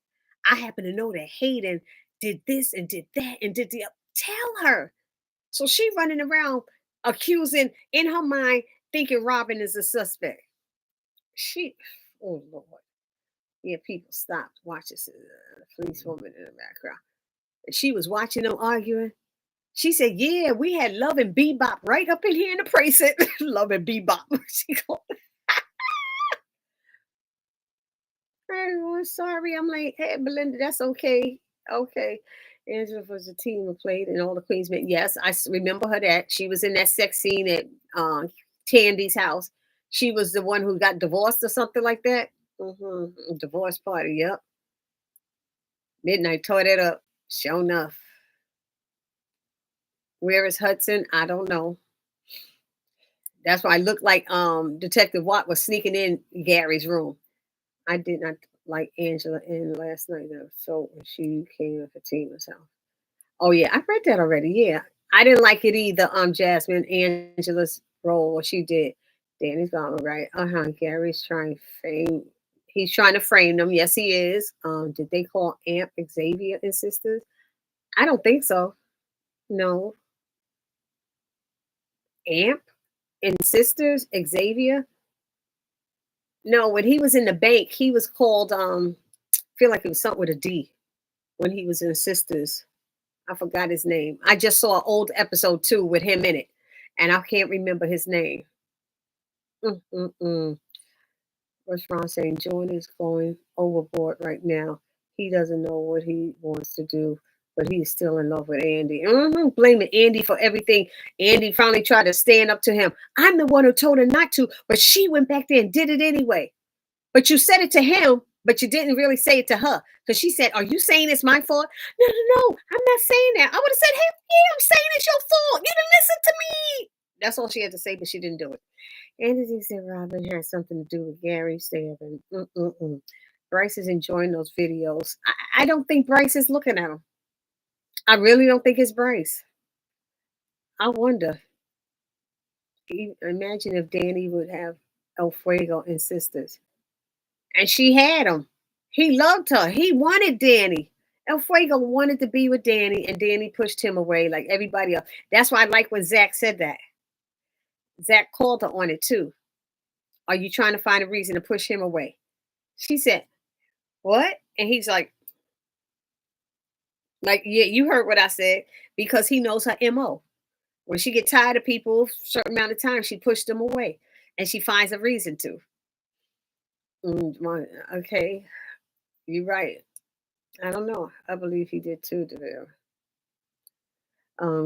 I happen to know that Hayden did this and did that and did the tell her. So she running around accusing in her mind, thinking Robin is a suspect. She, oh Lord. Yeah, people stopped. Watch this. Police woman in the background. And she was watching them arguing. She said, "Yeah, we had Love and Bebop right up in here in the precinct. Love and Bebop." She called. "Oh, sorry." I'm like, "Hey, Belinda, that's okay. Okay." Angela was a team who played in all the Queens men. Yes, remember her that. She was in that sex scene at Tandy's house. She was the one who got divorced or something like that. Divorce party. Yep. Midnight tore that up. Sure enough. Where is Hudson? I don't know. That's why I looked like Detective Watt was sneaking in Gary's room. I did not like Angela in last night though. So when she came to Fatima's house. Oh yeah, I read that already. Yeah. I didn't like it either. Jasmine, Angela's role, what she did. Danny's gone right. Gary's trying to frame. He's trying to frame them. Yes, he is. Did they call Amp Xavier and Sisters? I don't think so. No. Amp and Sisters, Xavier. No, when he was in the bank, he was called feel like it was something with a D when he was in Sisters. I forgot his name. I just saw an old episode too with him in it, and I can't remember his name. Mm-mm-mm. What's Ron saying? Jordan is going overboard right now. He doesn't know what he wants to do, but he's still in love with Andy. Blaming Andy for everything. Andy finally tried to stand up to him. I'm the one who told her not to, but she went back there and did it anyway. But you said it to him, but you didn't really say it to her. Because she said, "Are you saying it's my fault?" No, no, no. I'm not saying that. I would have said, "Hey, yeah, I'm saying it's your fault. You didn't listen to me." That's all she had to say, but she didn't do it. Andy said Robin had something to do with Gary stabbing. Bryce is enjoying those videos. I don't think Bryce is looking at them. I really don't think it's Bryce. I wonder. Imagine if Danny would have El Fuego and Sisters. And she had him. He loved her. He wanted Danny. El Fuego wanted to be with Danny, and Danny pushed him away like everybody else. That's why I like when Zach said that. Zach called her on it too. Are you trying to find a reason to push him away? She said, "What?" And he's like, "Yeah, you heard what I said," because he knows her MO. When she get tired of people a certain amount of time, she pushed them away, and she finds a reason to. Okay, you're right. I don't know. I believe he did too, Deville.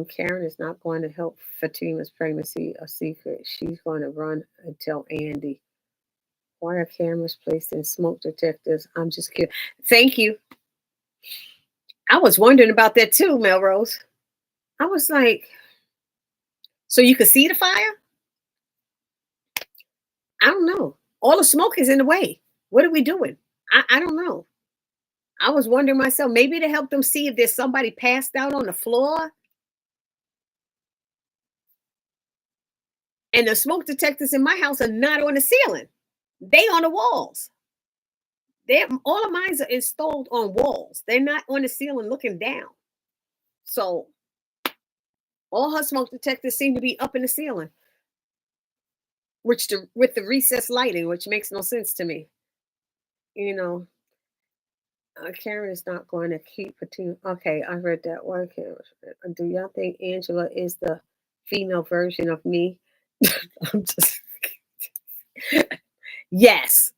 Karen is not going to help Fatima's pregnancy a secret. She's going to run and tell Andy. Why are cameras placed in smoke detectors? I'm just kidding. Thank you. I was wondering about that too, Melrose. I was like, so you could see the fire? I don't know. All the smoke is in the way. What are we doing? I don't know. I was wondering myself, maybe to help them see if there's somebody passed out on the floor. And the smoke detectors in my house are not on the ceiling. They on the walls. All of mine are installed on walls. They're not on the ceiling looking down. So all her smoke detectors seem to be up in the ceiling, with the recessed lighting, which makes no sense to me. You know, Karen is not going to keep a team. Okay, I read that one. Do y'all think Angela is the female version of me? I'm just yes.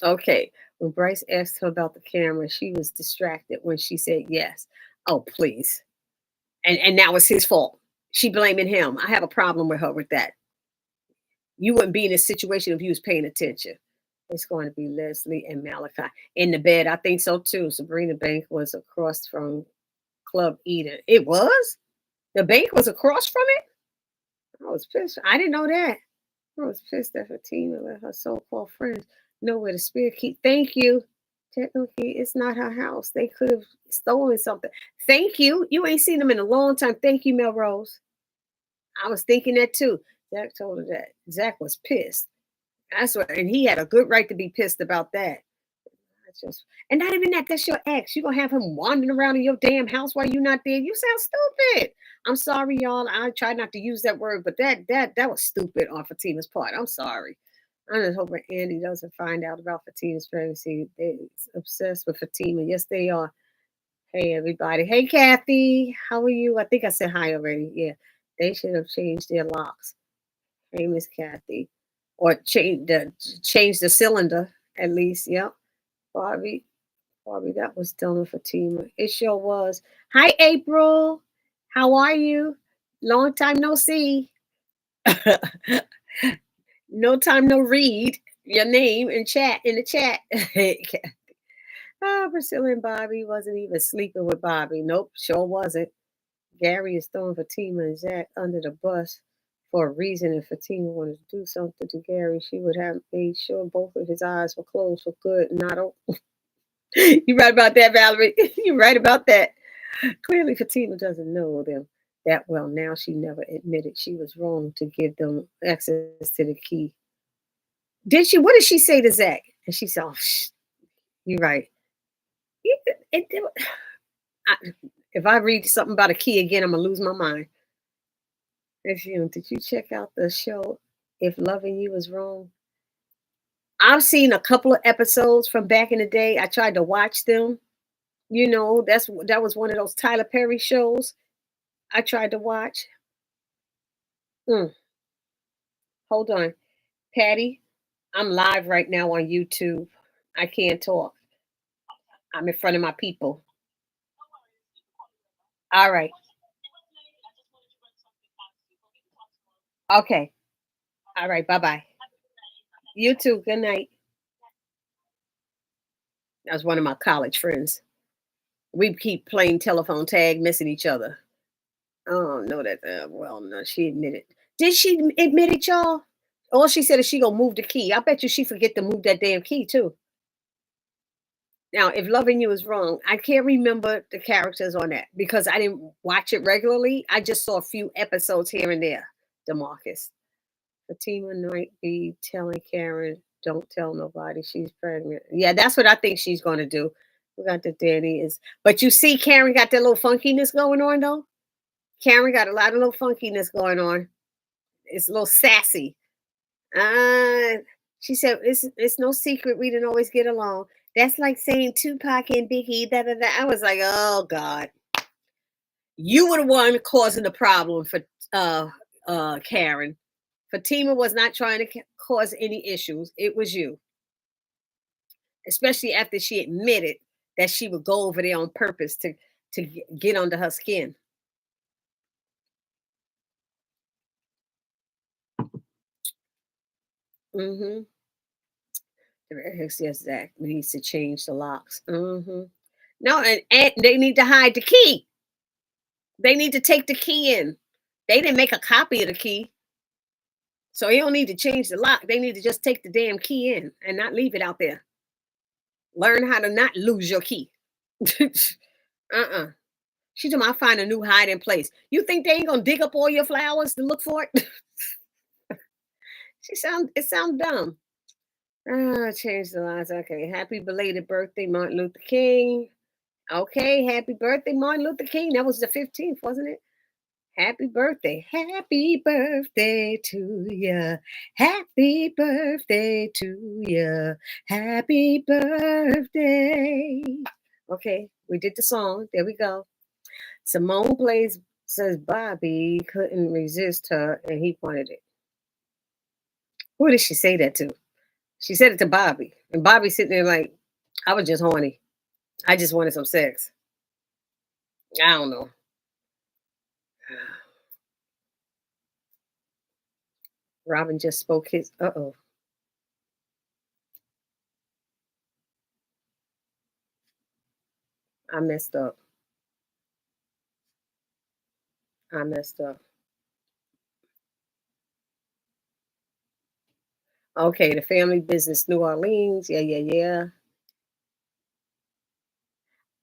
Okay. When Bryce asked her about the camera, she was distracted when she said yes. Oh, please. And now it's his fault. She blaming him. I have a problem with her with that. You wouldn't be in this situation if you was paying attention. It's going to be Leslie and Malachi in the bed. I think so too. Sabrina Bank was across from Club Eden. It was? The bank was across from it? I was pissed. I didn't know that. I was pissed at her team and let her so-called friends know where the spirit keep. Thank you. Technically, it's not her house. They could have stolen something. Thank you. You ain't seen them in a long time. Thank you, Melrose. I was thinking that too. Zach told her that. Zach was pissed. That's what, and he had a good right to be pissed about that. just and not even that. That's your ex. You gonna have him wandering around in your damn house while you're not there. You sound stupid. I'm sorry, y'all. I try not to use that word, but that was stupid on Fatima's part. I'm sorry. I'm just hoping Andy doesn't find out about Fatima's pregnancy. They're obsessed with Fatima. Yes, they are. Hey, everybody. Hey, Kathy. How are you? I think I said hi already. Yeah. They should have changed their locks. Hey, Miss Kathy. Or change the cylinder, at least. Yep. Barbie. Barbie, that was done with Fatima. It sure was. Hi, April. How are you? Long time no see. No time no read your name in the chat. Priscilla and Bobby wasn't even sleeping with Bobby. Nope, sure wasn't. Gary is throwing Fatima and Zach under the bus for a reason. If Fatima wanted to do something to Gary, she would have made sure both of his eyes were closed for good. Not you right about that, Valerie. You're right about that. Clearly, Fatima doesn't know them that well. Now she never admitted she was wrong to give them access to the key. Did she? What did she say to Zach? And she said, "Oh, you're right." I, if I read something about a key again, I'm gonna lose my mind. Did you check out the show? If loving you is wrong, I've seen a couple of episodes from back in the day. I tried to watch them. That was one of those Tyler Perry shows I tried to watch. Mm, hold on, Patty. I'm live right now on YouTube. I can't talk. I'm in front of my people. All right. Okay. All right. Bye bye. You too. Good night. That was one of my college friends. We keep playing telephone tag, missing each other. Oh no, that well, no, she admitted. Did she admit it, y'all? All she said is she gonna move the key. I bet you she forget to move that damn key too. Now, if loving you is wrong, I can't remember the characters on that because I didn't watch it regularly. I just saw a few episodes here and there. Demarcus. Fatima might be telling Karen, don't tell nobody she's pregnant. Yeah, that's what I think she's going to do. We got the daddy is, but you see, Karen got that little funkiness going on though. Karen got a lot of little funkiness going on. It's a little sassy. Uh, she said, it's no secret we didn't always get along. That's like saying Tupac and Biggie. Da, da, da. I was like, oh God, you were the one causing the problem for uh Karen. Fatima was not trying to cause any issues. It was you, especially after she admitted that she would go over there on purpose to get under her skin. Mm-hmm. Yes, Zach needs to change the locks. Mm-hmm. No, and they need to hide the key. They need to take the key in. They didn't make a copy of the key. So you don't need to change the lock. They need to just take the damn key in and not leave it out there. Learn how to not lose your key. uh-uh. She told me I find a new hiding place. You think they ain't gonna dig up all your flowers to look for it? It sounds dumb. Change the lines. Okay. Happy belated birthday, Martin Luther King. Okay, happy birthday, Martin Luther King. That was the 15th, wasn't it? Happy birthday. Happy birthday to ya. Happy birthday to ya. Happy birthday. Okay, we did the song. There we go. Simone plays says Bobby couldn't resist her and he wanted it. Who did she say that to? She said it to Bobby. And Bobby sitting there like, I was just horny. I just wanted some sex. I don't know. Robin just spoke his uh-oh. I messed up. I messed up. Okay, the family business, New Orleans. Yeah, yeah, yeah.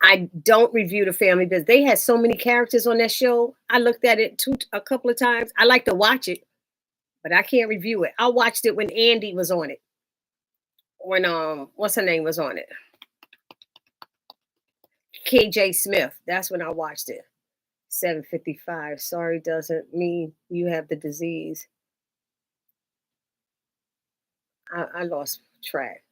I don't review the family business. They had so many characters on that show. I looked at it a couple of times. I like to watch it, but I can't review it. I watched it when Andy was on it. When what's her name was on it? KJ Smith. That's when I watched it. 7:55. Sorry doesn't mean you have the disease. I lost track.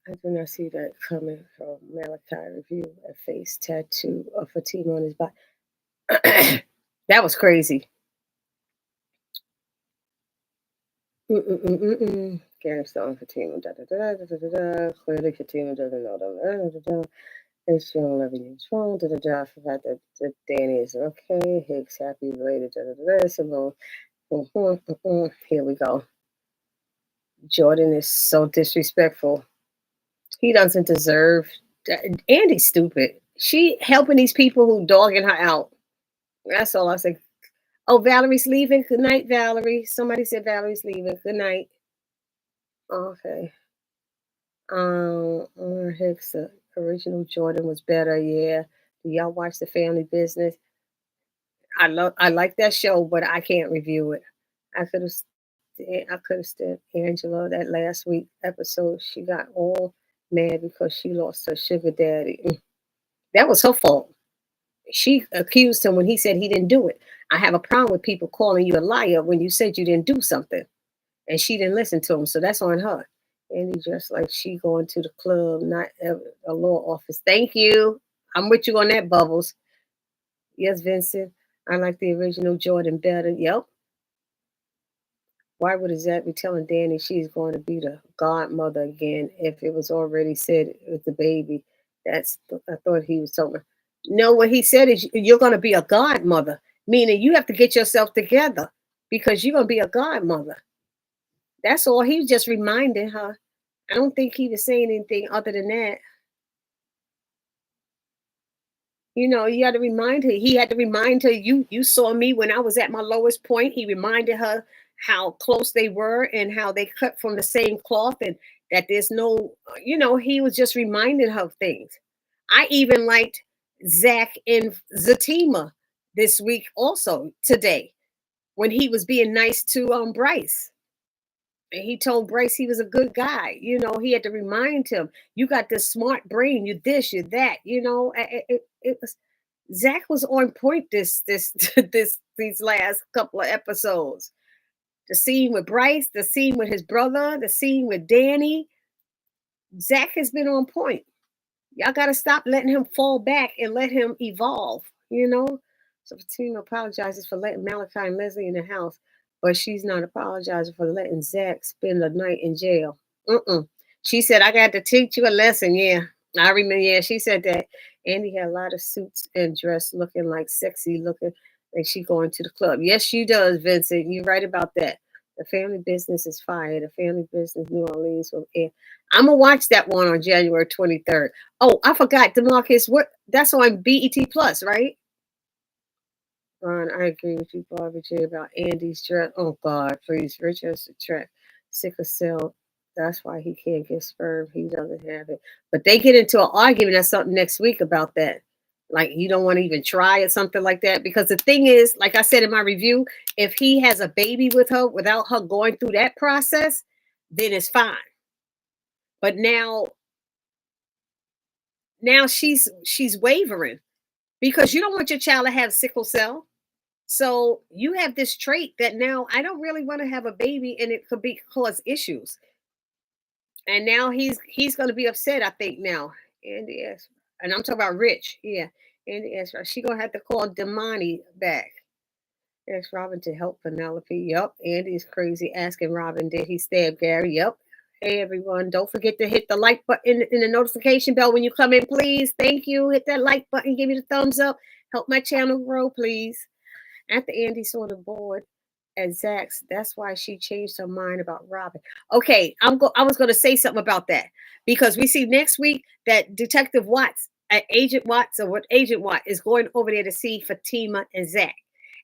I do not see that coming from Malachi review. A face tattoo of Fatima on his body. That was crazy. Mm-mm-mm-mm-mm. Gary Stone, Fatima, da da da da da da da. Clearly, Fatima doesn't know them. Da, da, da, da. It's young 11 years old. Da da da. I forgot that Danny is okay. Hicks happy related. Da da da da. Simone. Here we go. Jordan is so disrespectful. He doesn't deserve. Andy's stupid. She helping these people who dogging her out. That's all I say. Oh, Valerie's leaving. Good night, Valerie. Somebody said Valerie's leaving. Good night. Okay. Hicks, the original Jordan was better. Yeah. Do y'all watch the Family Business? I like that show, but I can't review it. I could have I could have stood Angela that last week episode. She got all mad because she lost her sugar daddy. That was her fault. She accused him when he said he didn't do it. I have a problem with people calling you a liar when you said you didn't do something, and she didn't listen to him. So that's on her. And he just like she going to the club, not a law office. Thank you. I'm with you on that, Bubbles. Yes, Vincent. I like the original Jordan better. Yep. Why would Zach be telling Danny she's going to be the godmother again if it was already said with the baby? I thought he was talking. No, what he said is you're going to be a godmother, meaning you have to get yourself together because you're going to be a godmother. That's all. He was just reminding her. I don't think he was saying anything other than that. You had to remind her. He had to remind her, you saw me when I was at my lowest point. He reminded her how close they were and how they cut from the same cloth and that there's no, he was just reminding her of things. I even liked Zach and Zatima this week also today when he was being nice to Bryce. And he told Bryce he was a good guy. He had to remind him, you got this smart brain, you this, you that. It was Zach was on point these last couple of episodes. The scene with Bryce, the scene with his brother, the scene with Danny. Zach has been on point. Y'all got to stop letting him fall back and let him evolve. So the team apologizes for letting Malachi and Leslie in the house, but she's not apologizing for letting Zach spend the night in jail. She said, I got to teach you a lesson. Yeah, I remember. Yeah, she said that. Andy had a lot of suits and dress looking like sexy looking, like she going to the club. Yes, she does, Vincent. You're right about that. The Family Business is fire. The Family Business New Orleans will air. I'm gonna watch that one on January 23rd. Oh, I forgot, Demarcus. What? That's on BET Plus, right? Ron, I agree with you, Barbie J, about Andy's dress. Oh God, please, Rich has to track sickle cell. That's why he can't get sperm. He doesn't have it. But they get into an argument or something next week about that. Like you don't want to even try or something like that. Because the thing is, like I said in my review, if he has a baby with her without her going through that process, then it's fine. But now she's wavering because you don't want your child to have sickle cell. So you have this trait that now I don't really want to have a baby and it could be cause issues. And now he's gonna be upset, I think now. Andy asked, and I'm talking about Rich. Yeah. Andy asked her, she gonna have to call Damani back. Ask Robin to help Penelope. Yup. Andy's crazy asking Robin, did he stab Gary? Yup. Hey everyone, don't forget to hit the like button and the notification bell when you come in, please. Thank you. Hit that like button, give me the thumbs up. Help my channel grow, please. After Andy saw the board at Zach's, that's why she changed her mind about Robin. Okay, I was going to say something about that because we see next week that Detective Watts, Agent Watts, or what Agent Watt is going over there to see Fatima and Zach,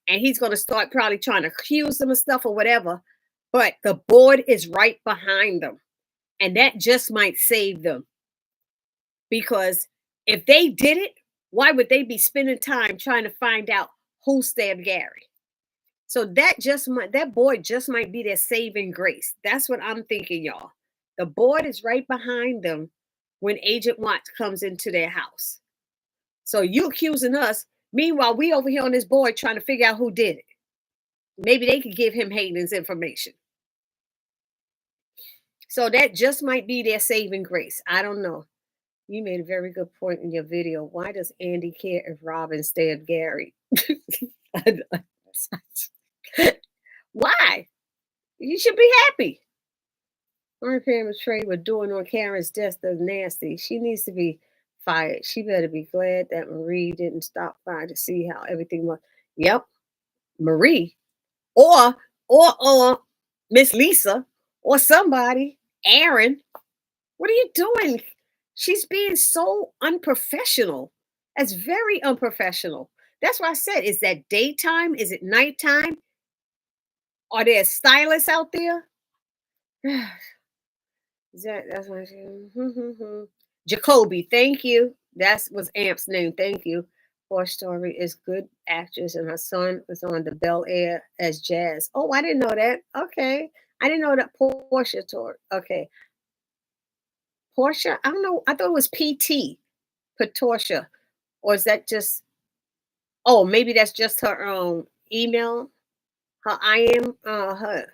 and he's going to start probably trying to accuse them of stuff or whatever. But the board is right behind them, and that just might save them because if they did it, why would they be spending time trying to find out who stabbed Gary? So that board just might be their saving grace. That's what I'm thinking, y'all. The board is right behind them when Agent Watts comes into their house. So you accusing us. Meanwhile, we over here on this board trying to figure out who did it. Maybe they could give him Hayden's information. So that just might be their saving grace. I don't know. You made a very good point in your video. Why does Andy care if Robin stabbed Gary? Why? You should be happy. Our parents trade with doing on Karen's desk is nasty. She needs to be fired. She better be glad that Marie didn't stop by to see how everything was. Yep, Marie, or or Miss Lisa, or somebody. Aaron, what are you doing? She's being so unprofessional. That's very unprofessional. That's why I said, is that daytime? Is it nighttime? Are there stylists out there? That's what Jacoby, thank you. That was Amp's name. Thank you. Horse Story is good actress, and her son was on the Bel Air as Jazz. Oh, I didn't know that. Okay. I didn't know that Portia tour. Okay. Portia, I don't know. I thought it was PT, Patorcia. Or is that just, oh, maybe that's just her email, her her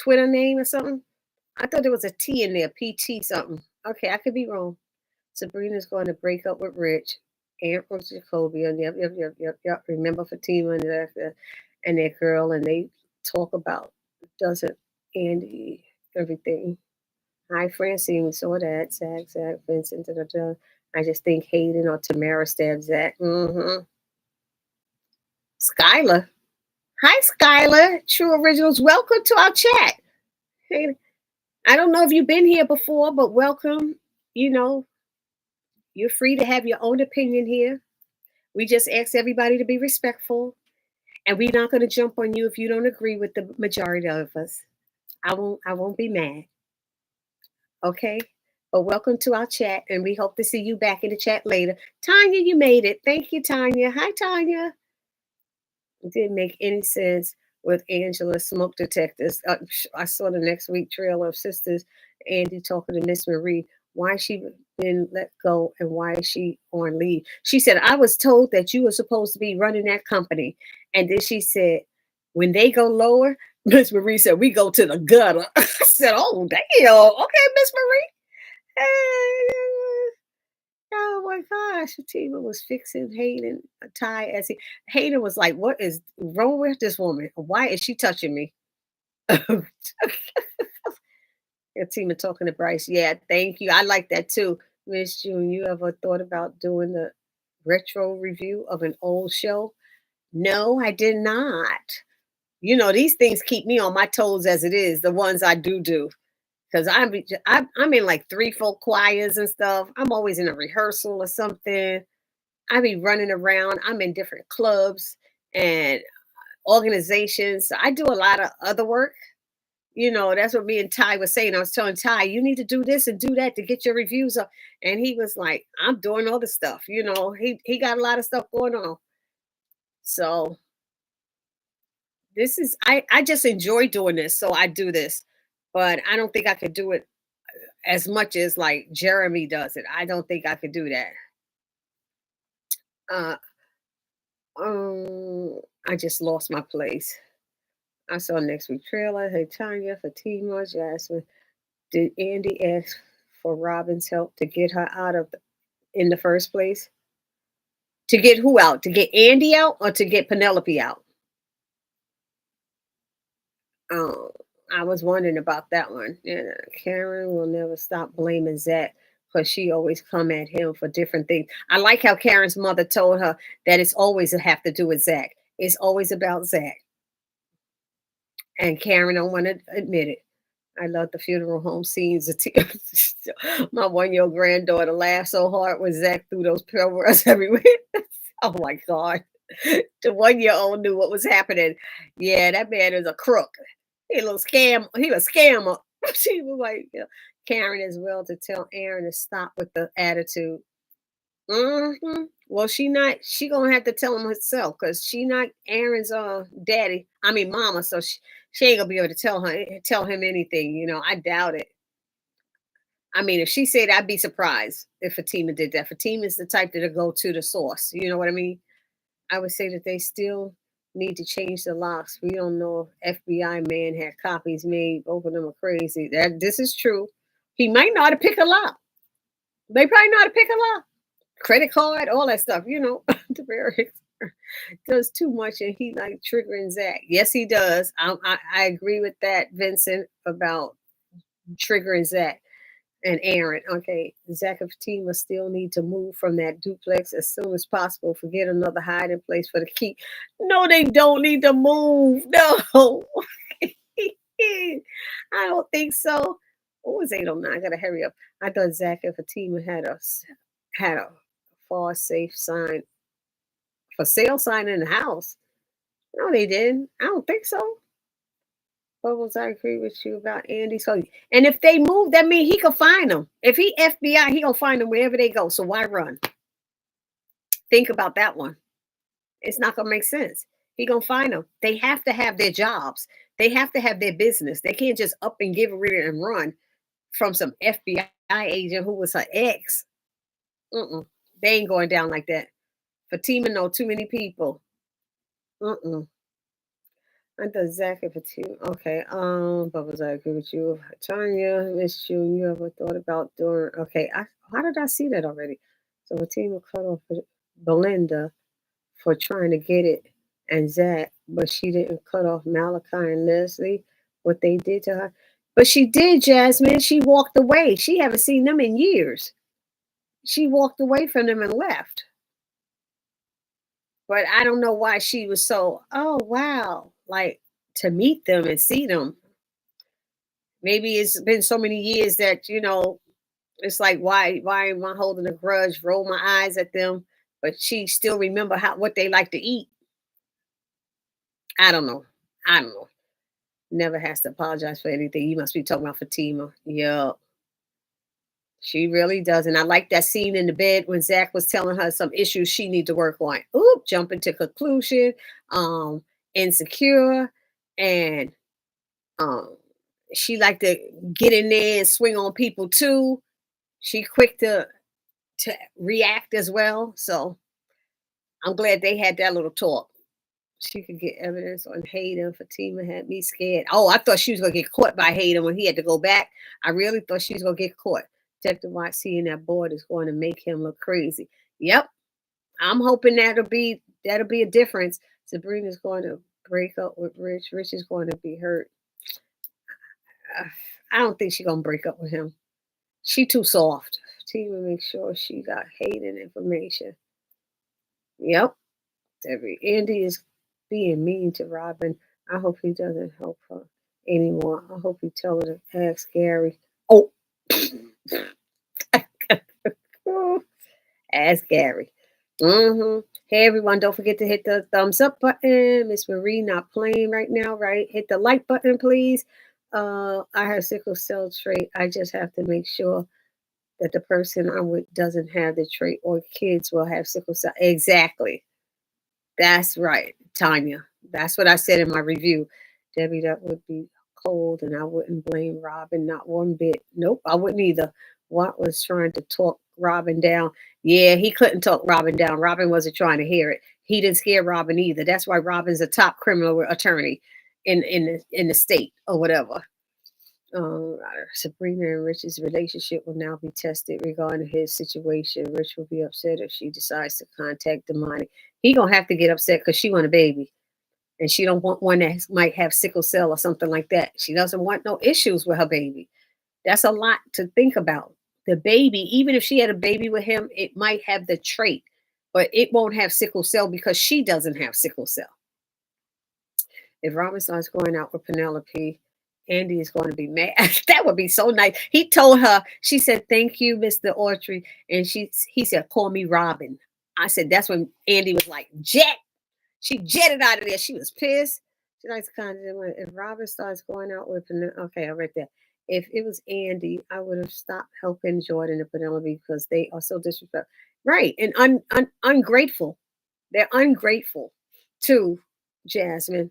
Twitter name or something. I thought there was a T in there, PT something. Okay, I could be wrong. Sabrina's going to break up with Rich. Aunt was Jacoby. And yep. Remember Fatima and their girl, and they talk about, doesn't Andy, everything. Hi, Francine. We saw that. Zach, Vincent. Da, da, da. I just think Hayden or Tamara stabbed Zach. Mm-hmm. Skylar. Hi, Skylar. True Originals. Welcome to our chat. Hey, I don't know if you've been here before, but welcome. You know, you're free to have your own opinion here. We just ask everybody to be respectful, and we're not going to jump on you if you don't agree with the majority of us. I won't be mad. Okay? But welcome to our chat, and we hope to see you back in the chat later. Tanya, you made it. Thank you, Tanya. Hi, Tanya. It didn't make any sense with Angela's smoke detectors. I saw the next week trailer of Sistas, Andy talking to Miss Marie. Why she been let go and why is she on leave? She said, I was told that you were supposed to be running that company. And then she said, when they go lower, Miss Marie said, we go to the gutter. I said, oh, damn. Okay, Miss Marie. Hey. Oh my gosh, Fatima was fixing Hayden a tie as Hayden was like, what is wrong with this woman? Why is she touching me? Fatima talking to Bryce. Yeah, thank you. I like that too. Miss June, you ever thought about doing the retro review of an old show? No, I did not. You know, these things keep me on my toes as it is, the ones I do. Because I'm in like 3 folk choirs and stuff. I'm always in a rehearsal or something. I be running around. I'm in different clubs and organizations. So I do a lot of other work. You know, that's what me and Ty was saying. I was telling Ty, you need to do this and do that to get your reviews up. And he was like, I'm doing all the stuff. You know, he got a lot of stuff going on. So this is I just enjoy doing this. So I do this. But I don't think I could do it as much as like Jeremy does it. I don't think I could do that. Uh, I just lost my place. I saw next week trailer. Hey Tanya, Fatima, Jasmine. Did Andy ask for Robin's help to get her out of in the first place? To get who out? To get Andy out or to get Penelope out? Um, I was wondering about that one. Yeah, Karen will never stop blaming Zach because she always come at him for different things. I like how Karen's mother told her that it's always have to do with Zach. It's always about Zach. And Karen don't want to admit it. I love the funeral home scenes. My 1-year-old granddaughter laughed so hard when Zach threw those pilbars everywhere. Oh my God. The 1-year-old knew what was happening. Yeah, that man is a crook. He a little scam. He a scammer. She was like, Karen as well to tell Aaron to stop with the attitude. Well, she gonna have to tell him herself because she not Aaron's daddy. I mean mama, so she ain't gonna be able to tell him anything, you know. I doubt it. I mean, if she said, I'd be surprised if Fatima did that. Fatima is the type that'll go to the source. You know what I mean? I would say that they still need to change the locks. We don't know if FBI man had copies made. Both of them are crazy. That this is true. He might know how to pick a lock. They probably know how to pick a lock. Credit card, all that stuff. The very does too much, and he like triggering Zach. Yes, he does. I agree with that, Vincent, about triggering Zach. And Aaron, okay, Zach and Fatima still need to move from that duplex as soon as possible. Forget another hiding place for the key. No, they don't need to move. No, I don't think so. What was 809? I gotta hurry up. I thought Zach and Fatima had a far safe sign for sale sign in the house. No, they didn't. I don't think so. Bubbles, I agree with you about Andy. So, and if they move, that means he could find them. If he FBI, he gonna find them wherever they go. So why run? Think about that one. It's not gonna make sense. He gonna find them. They have to have their jobs. They have to have their business. They can't just up and give rid of and run from some FBI agent who was her ex. Mm-mm. They ain't going down like that. Fatima know too many people. Mm-mm. I thought Zach and Fatima. Okay. Bubbles, I agree with you. Tanya, Miss you. You ever thought about doing? Okay. How did I see that already? So Fatima cut off Belinda for trying to get it, and Zach, but she didn't cut off Malachi and Leslie. What they did to her, but she did. Jasmine. She walked away. She haven't seen them in years. She walked away from them and left. But I don't know why she was so. Oh wow! Like to meet them and see them. Maybe it's been so many years that it's like why am I holding a grudge? Roll my eyes at them, but she still remember what they like to eat. I don't know. I don't know. Never has to apologize for anything. You must be talking about Fatima. Yeah, she really does. And I like that scene in the bed when Zach was telling her some issues she need to work on. Oop, jumping to conclusion, um, insecure, and um, she like to get in there and swing on people too. She quick to react as well. So I'm glad they had that little talk. She could get evidence on Hayden. Fatima had me scared. Oh, I thought she was gonna get caught by Hayden when he had to go back. I really thought she was gonna get caught. Detective Watch seeing that board is going to make him look crazy. Yep. I'm hoping that'll be a difference. Sabrina's going to break up with Rich. Rich is going to be hurt. Uh, I don't think she's gonna break up with him. She too soft. Tina make sure she got Hayden information. Yep. Every Andy is being mean to Robin. I hope he doesn't help her anymore. I hope he tell her to ask Gary. Oh, ask Gary. Hey everyone, don't forget to hit the thumbs up button. Miss Marie not playing right now, right? Hit the like button, please. I have sickle cell trait. I just have to make sure that the person I'm with doesn't have the trait, or kids will have sickle cell. Exactly. That's right, Tanya. That's what I said in my review. Debbie, that would be cold, and I wouldn't blame Robin, not one bit. Nope, I wouldn't either. Watt was trying to talk Robin down. Yeah, he couldn't talk Robin down. Robin wasn't trying to hear it. He didn't scare Robin either. That's why Robin's a top criminal attorney in the state or whatever. Um, Sabrina and Rich's relationship will now be tested regarding his situation. Rich will be upset if she decides to contact Damani. He gonna have to get upset because she want a baby, and she don't want one that might have sickle cell or something like that. She doesn't want no issues with her baby. That's a lot to think about. The baby, even if she had a baby with him, it might have the trait, but it won't have sickle cell because she doesn't have sickle cell. If Robin starts going out with Penelope, Andy is going to be mad. That would be so nice. He told her, she said, "Thank you, Mr. Autry." And he said, "Call me Robin." I said, that's when Andy was like, jet. She jetted out of there. She was pissed. She likes content. If Robin starts going out with Penelope, okay, I read that. If it was Andy, I would have stopped helping Jordan and Penelope because they are so disrespectful. Right. And ungrateful. They're ungrateful too, Jasmine.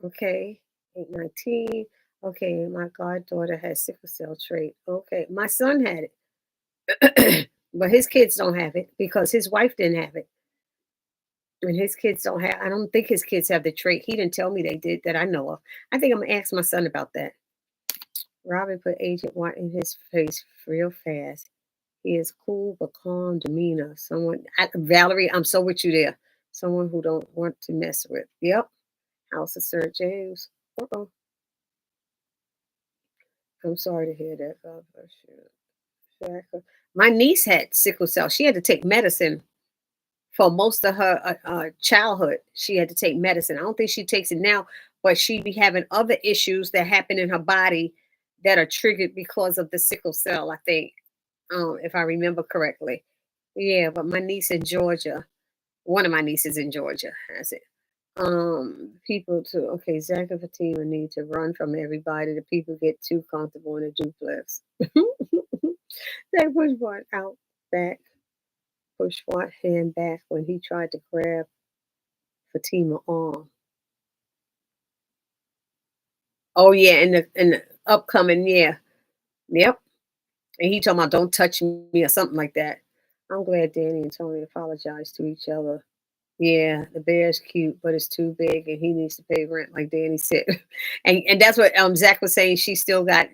Okay, 819. Okay, my goddaughter has sickle cell trait. Okay, my son had it, but his kids don't have it because his wife didn't have it, and his kids don't have. I don't think his kids have the trait. He didn't tell me they did that I know of. I think I'm gonna ask my son about that. Robin put Agent White in his face real fast. He is cool but calm demeanor. Valerie, I'm so with you there. Someone who don't want to mess with. Yep. House of Sir James. Uh-oh. I'm sorry to hear that. God bless you. Exactly. My niece had sickle cell. She had to take medicine for most of her childhood. She had to take medicine. I don't think she takes it now, but she be having other issues that happen in her body that are triggered because of the sickle cell. I think, if I remember correctly. Yeah, but my niece in Georgia, one of my nieces in Georgia has it. People to okay, Zach and Fatima need to run from everybody. The people get too comfortable in a duplex. They push one out back, push one hand back when he tried to grab Fatima arm. Oh yeah, in the upcoming year. Yep. And he told me don't touch me or something like that. I'm glad Danny and Tony apologized to each other. Yeah, the bear's cute, but it's too big and he needs to pay rent, like Danny said. And that's what Zach was saying. She still got,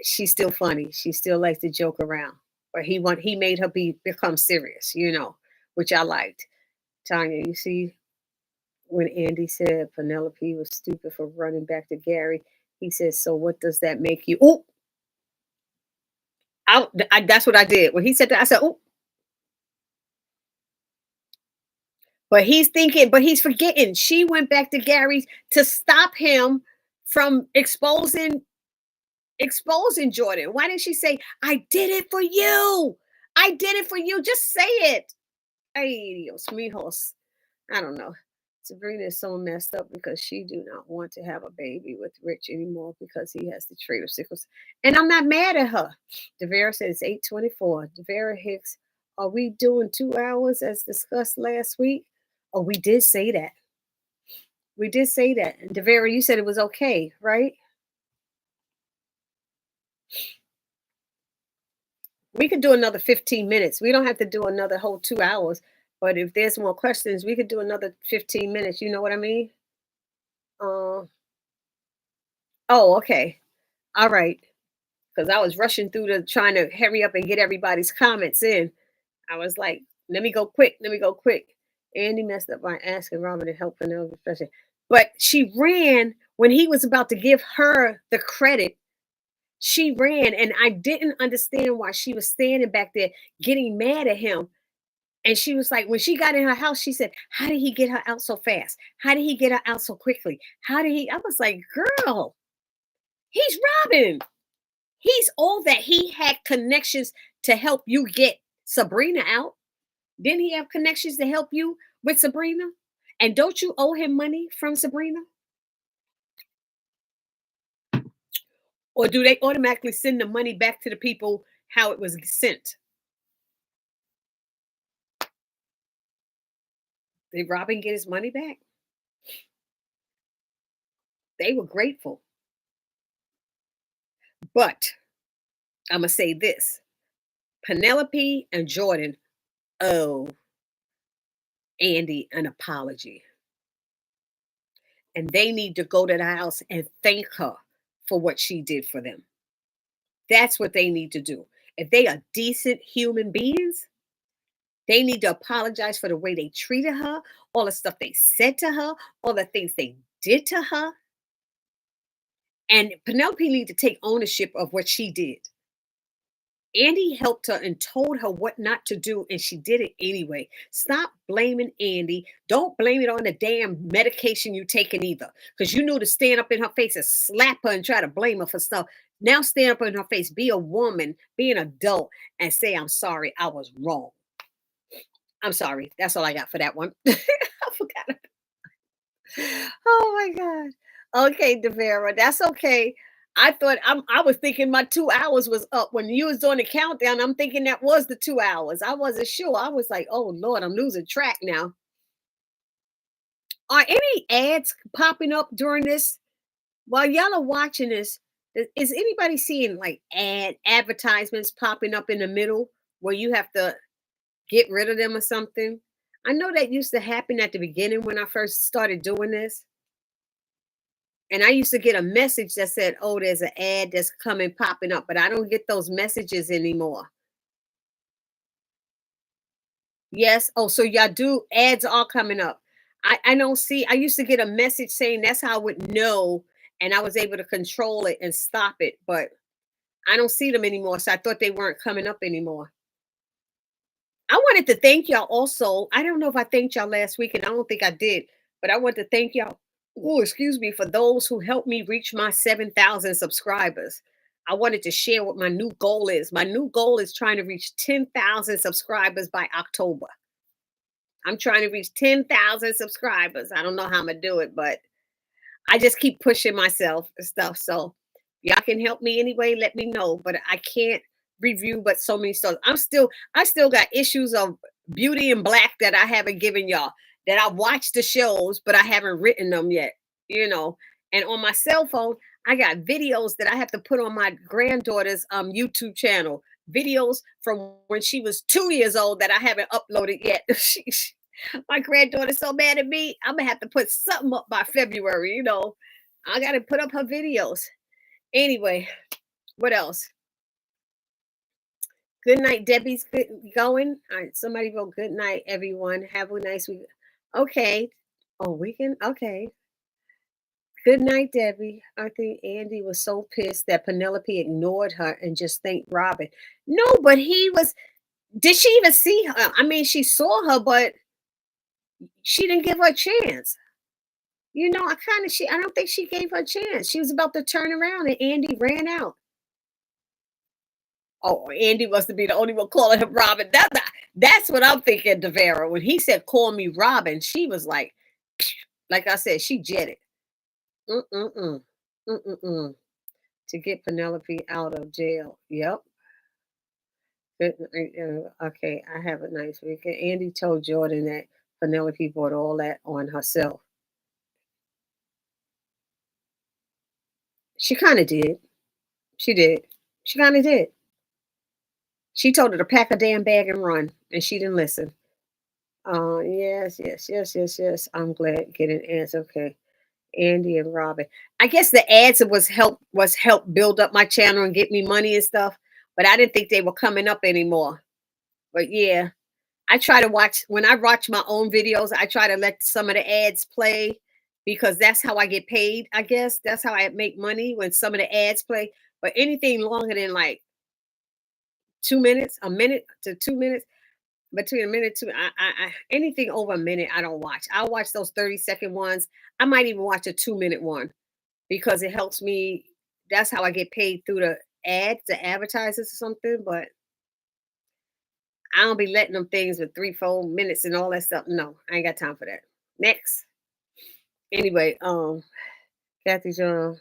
she's still funny. She still likes to joke around. But he made her become serious, which I liked. Tanya, you see when Andy said Penelope was stupid for running back to Gary, he said, so what does that make you? Oh, that's what I did. When he said that, I said, oh, but he's forgetting. She went back to Gary's to stop him from exposing Jordan. Why didn't she say, I did it for you? I did it for you. Just say it. Ay, Dios mijos. I don't know. Sabrina is so messed up because she do not want to have a baby with Rich anymore because he has the trait of sickles. And I'm not mad at her. Devera says 8:24. Devera Hicks, are we doing 2 hours as discussed last week? Oh, we did say that. We did say that. And Devera, you said it was okay, right? We could do another 15 minutes. We don't have to do another whole 2 hours. But if there's more questions, we could do another 15 minutes. You know what I mean? Uh, oh, okay. All right. Because I was rushing through the trying to hurry up and get everybody's comments in. I was like, let me go quick. Let me go quick. Andy messed up by asking Robin to help Penelope, especially. But she ran when he was about to give her the credit. She ran, and I didn't understand why she was standing back there getting mad at him. And she was like, when she got in her house, she said, how did he get her out so fast? How did he get her out so quickly? How did he? I was like, girl, he's Robin. He's all that. He had connections to help you get Sabrina out. Didn't he have connections to help you with Sabrina? And don't you owe him money from Sabrina? Or do they automatically send the money back to the people how it was sent? Did Robin get his money back? They were grateful. But I'm going to say this Penelope and Jordan owe Andy an apology. And they need to go to the house and thank her for what she did for them. That's what they need to do. If they are decent human beings, they need to apologize for the way they treated her, all the stuff they said to her, all the things they did to her. And Penelope needs to take ownership of what she did. Andy helped her and told her what not to do, and she did it anyway. Stop blaming Andy. Don't blame it on the damn medication you taking either, because you knew to stand up in her face and slap her and try to blame her for stuff. Now stand up in her face, be a woman, be an adult, and say, I'm sorry, I was wrong. I'm sorry. That's all I got for that one. I forgot. Oh my God. Okay, Devera, that's okay. I was thinking my 2 hours was up when you was doing the countdown. I'm thinking that was the 2 hours. I wasn't sure. I was like, oh Lord, I'm losing track now. Are any ads popping up during this? while y'all are watching this, is anybody seeing like advertisements popping up in the middle where you have to get rid of them or something? I know that used to happen at the beginning when I first started doing this. And I used to get a message that said, "Oh, there's an ad that's coming popping up," but I don't get those messages anymore. Yes. Oh, so y'all do ads all coming up. I don't see. I used to get a message saying that's how I would know, and I was able to control it and stop it, but I don't see them anymore. So I thought they weren't coming up anymore. I wanted to thank y'all also. I don't know if I thanked y'all last week, and I don't think I did, but I want to thank y'all. Oh, excuse me, for those who helped me reach my 7,000 subscribers. I wanted to share what my new goal is. My new goal is trying to reach 10,000 subscribers by October. I'm trying to reach 10,000 subscribers. I don't know how I'm going to do it, but I just keep pushing myself and stuff. So y'all can help me anyway. Let me know. But I can't review but so many stores. I still got issues of Beauty and Black that I haven't given y'all. That I watched the shows, but I haven't written them yet. You know, and on my cell phone, I got videos that I have to put on my granddaughter's YouTube channel. Videos from when she was 2 years old that I haven't uploaded yet. My granddaughter's so mad at me. I'm gonna have to put something up by February. I gotta put up her videos. Anyway, what else? Good night, Debbie's going. All right, somebody vote good night, everyone. Have a nice week. Okay. Oh, weekend. Okay. Good night, Debbie. I think Andy was so pissed that Penelope ignored her and just thanked Robin. No, but he was. Did she even see her? I mean, she saw her, but she didn't give her a chance. I don't think she gave her a chance. She was about to turn around and Andy ran out. Oh, Andy must have been the only one calling him Robin. That's what I'm thinking, Devera. When he said call me Robin, she was like I said, she jetted. Mm-mm-mm. Mm-mm-mm. To get Penelope out of jail. Yep. Okay, I have a nice weekend. Andy told Jordan that Penelope bought all that on herself. She kind of did. She did. She kind of did. She told her to pack a damn bag and run, and she didn't listen. Yes, yes, yes, yes, yes. I'm glad getting ads. Okay, Andy and Robin. I guess the ads was help build up my channel and get me money and stuff. But I didn't think they were coming up anymore. But yeah, I try to watch when I watch my own videos. I try to let some of the ads play because that's how I get paid. I guess that's how I make money when some of the ads play. But anything longer than like 2 minutes, a minute to 2 minutes, between a minute to anything over a minute, I don't watch. I'll watch those 30-second ones. I might even watch a 2-minute one because it helps me. That's how I get paid through the ads, the advertisers or something. But I don't be letting them things with 3, 4 minutes and all that stuff. No, I ain't got time for that. Next. Anyway, Kathy John,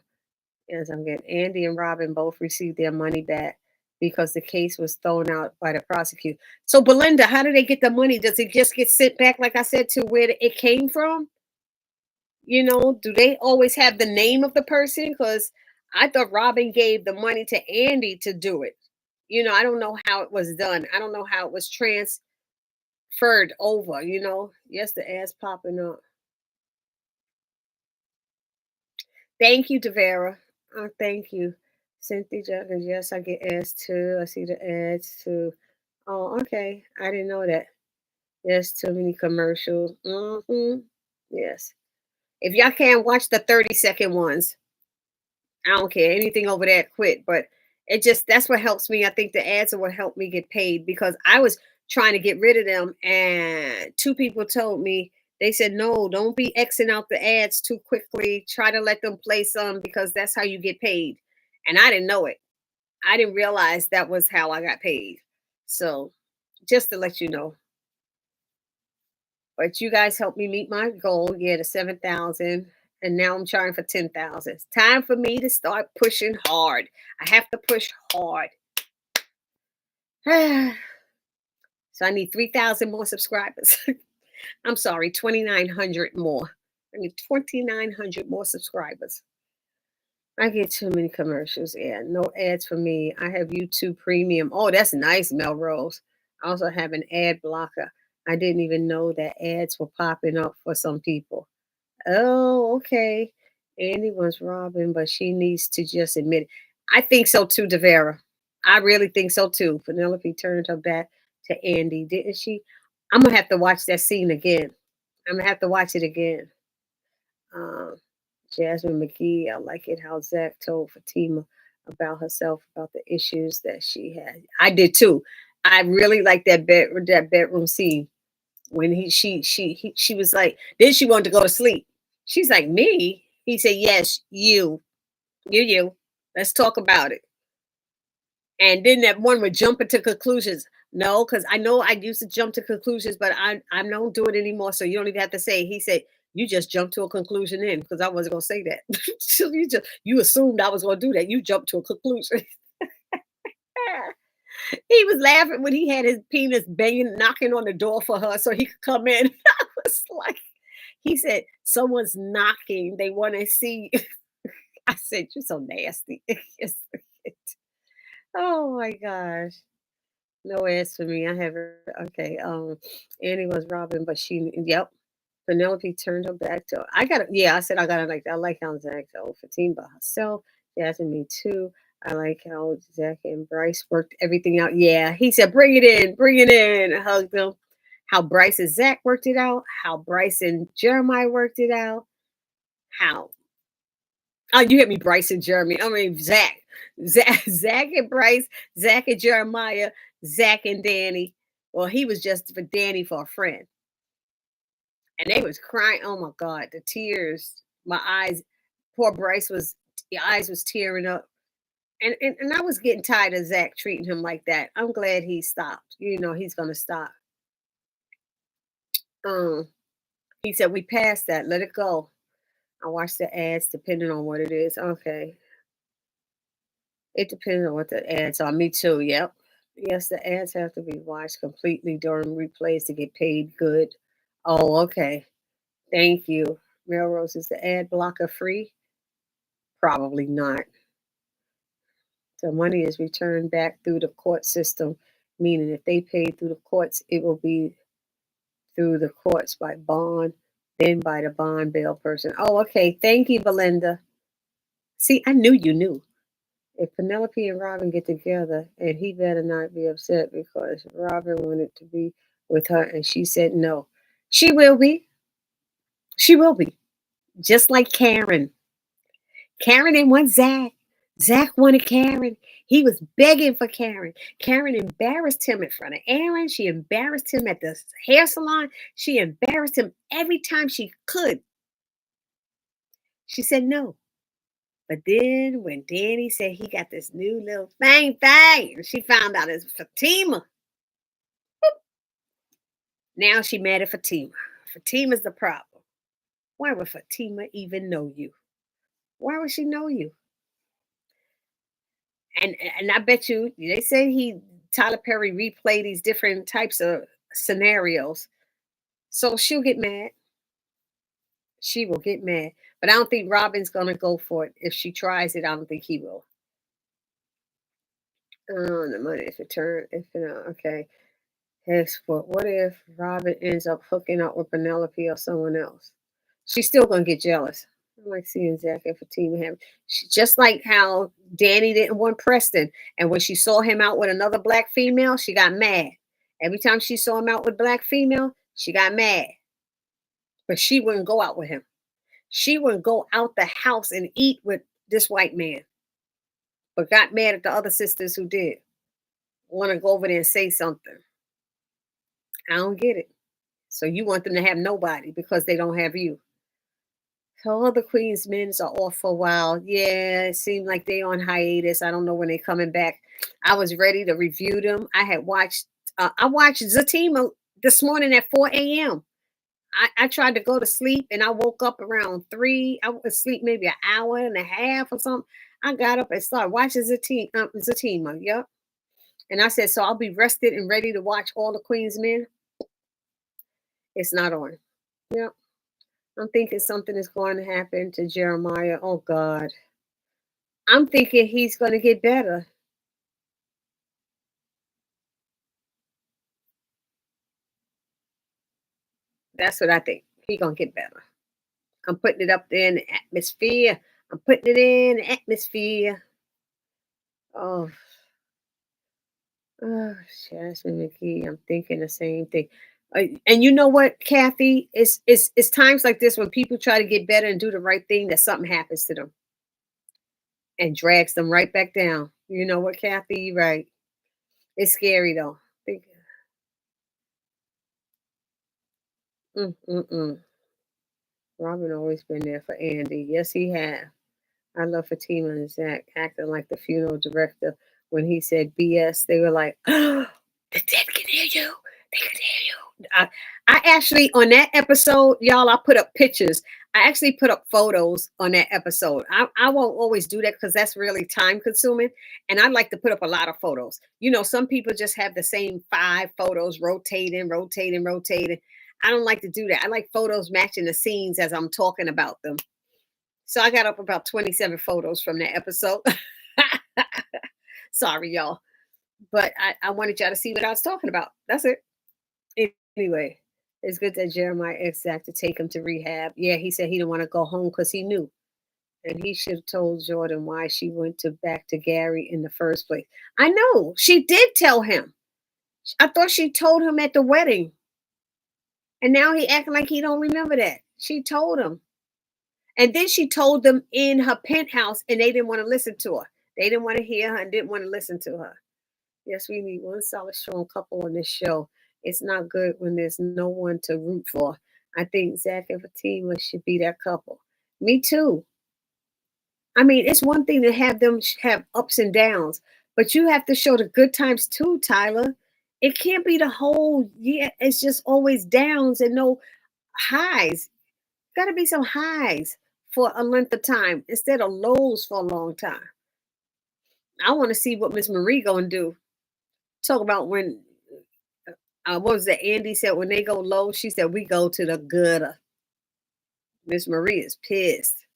yes, I'm getting Andy and Robin both received their money back because the case was thrown out by the prosecutor. So, Belinda, how do they get the money? Does it just get sent back, like I said, to where it came from? Do they always have the name of the person? Because I thought Robin gave the money to Andy to do it. I don't know how it was done. I don't know how it was transferred over. Yes, the ass popping up. Thank you, Devera. Thank you. Cynthia Juggins. Yes, I get ads too. I see the ads too. Oh, okay. I didn't know that. Yes, too many commercials. Yes. If y'all can't watch the 30-second ones, I don't care. Anything over that, quit. But that's what helps me. I think the ads are what helped me get paid because I was trying to get rid of them. And two people told me, they said, no, don't be Xing out the ads too quickly. Try to let them play some because that's how you get paid. And I didn't know it. I didn't realize that was how I got paid. So just to let you know. But you guys helped me meet my goal. Yeah, the 7,000. And now I'm trying for 10,000. It's time for me to start pushing hard. I have to push hard. So I need 3,000 more subscribers. I'm sorry, 2,900 more. I need 2,900 more subscribers. I get too many commercials. Yeah, no ads for me. I have YouTube Premium. Oh, that's nice, Melrose. I also have an ad blocker. I didn't even know that ads were popping up for some people. Oh, okay. Andy was robbing, but she needs to just admit it. I think so too, Devera. I really think so too. Penelope turned her back to Andy, didn't she? I'm gonna have to watch that scene again. I'm gonna have to watch it again. Um, Jasmine McGee, I like it how Zach told Fatima about herself, about the issues that she had. I did too. I really like that bedroom scene when she was like, then she wanted to go to sleep. She's like, me? He said, yes, you. Let's talk about it. And then that one would jump into conclusions. No, because I know I used to jump to conclusions, but I don't do it anymore. So you don't even have to say. He said, you just jumped to a conclusion in because I wasn't gonna say that. So you assumed I was gonna do that. You jumped to a conclusion. He was laughing when he had his penis banging, knocking on the door for her so he could come in. I was like, he said, someone's knocking. They want to see. I said, you're so nasty. Yes. Oh my gosh. No ads for me. I have okay. Annie was robbing, but yep. Penelope turned her back to I got yeah, I said I gotta like I like how Zach told Fatima by herself. Jasmine, me too. I like how Zach and Bryce worked everything out. Yeah, he said, bring it in, hugged them. How Bryce and Zach worked it out, how Bryce and Jeremiah worked it out, how oh, you hit me, Bryce and Jeremy. I mean Zach. Zach and Bryce, Zach and Jeremiah, Zach and Danny. Well, he was just for Danny for a friend. And they was crying. Oh my God, the tears. My eyes. Poor Bryce was. The eyes was tearing up, and I was getting tired of Zach treating him like that. I'm glad he stopped. You know he's gonna stop. Um, he said we passed that. Let it go. I watch the ads depending on what it is. Okay, it depends on what the ads are. Me too. Yep. Yes, the ads have to be watched completely during replays to get paid good. Oh, okay. Thank you. Melrose, is the ad blocker free? Probably not. The money is returned back through the court system, meaning if they pay through the courts, it will be through the courts by bond, then by the bond bail person. Oh, okay. Thank you, Belinda. See, I knew you knew. If Penelope and Robin get together, and he better not be upset because Robin wanted to be with her and she said no. She will be. She will be. Just like Karen. Karen didn't want Zach. Zach wanted Karen. He was begging for Karen. Karen embarrassed him in front of Aaron. She embarrassed him at the hair salon. She embarrassed him every time she could. She said no. But then when Danny said he got this new little thing, and she found out it's Fatima. Now she mad at Fatima. Fatima's the problem. Why would Fatima even know you? Why would she know you? And I bet you they say he Tyler Perry replay these different types of scenarios. So she'll get mad. She will get mad. But I don't think Robin's gonna go for it. If she tries it, I don't think he will. Oh, the money is returned. If okay. Export. What if Robin ends up hooking up with Penelope or someone else? She's still gonna get jealous. I like seeing Zach and Fatima have just like how Danny didn't want Preston, and when she saw him out with another black female, she got mad. Every time she saw him out with black female, she got mad, but she wouldn't go out with him. She wouldn't go out the house and eat with this white man, but got mad at the other sisters who did. Want to go over there and say something. I don't get it. So you want them to have nobody because they don't have you. So all the Queen's men's are off for a while. Yeah, it seemed like they on hiatus. I don't know when they're coming back. I was ready to review them. I watched Zatima this morning at 4 a.m. I tried to go to sleep and I woke up around 3. I was asleep maybe an hour and a half or something. I got up and started watching Zatima. Yep. And I said, so I'll be rested and ready to watch all the Queen's men. It's not on. Yep. I'm thinking something is going to happen to Jeremiah. Oh God. I'm thinking he's gonna get better. That's what I think. He gonna get better. I'm putting it up there in the atmosphere. I'm putting it in the atmosphere. Oh, oh, Jasmine McGee. I'm thinking the same thing. And you know what, Kathy? It's times like this when people try to get better and do the right thing that something happens to them and drags them right back down. You know what, Kathy? You're right. It's scary though. Think, mm. Robin always been there for Andy. Yes, he has. I love Fatima and Zach acting like the funeral director when he said BS. They were like, "Oh, the dead can hear you. They can hear you." I actually on that episode, y'all, I put up pictures. I actually put up photos on that episode. I won't always do that because that's really time consuming, and I like to put up a lot of photos. You know, some people just have the same 5 photos rotating, rotating, rotating. I don't like to do that. I like photos matching the scenes as I'm talking about them. So I got up about 27 photos from that episode. Sorry, y'all. But I wanted y'all to see what I was talking about. That's it. Anyway, it's good that Jeremiah asked to take him to rehab. Yeah, he said he didn't want to go home because he knew. And he should have told Jordan why she went to back to Gary in the first place. I know. She did tell him. I thought she told him at the wedding. And now he acting like he don't remember that. She told him. And then she told them in her penthouse, and they didn't want to listen to her. They didn't want to hear her and didn't want to listen to her. Yes, we need one solid, strong couple on this show. It's not good when there's no one to root for. I think Zach and Fatima should be that couple. Me too. I mean, it's one thing to have them have ups and downs, but you have to show the good times too, Tyler. It can't be the whole year. It's just always downs and no highs. Got to be some highs for a length of time instead of lows for a long time. I want to see what Miss Marie gonna do. Talk about when what was that? Andy said when they go low, she said we go to the gutter. Miss Marie is pissed.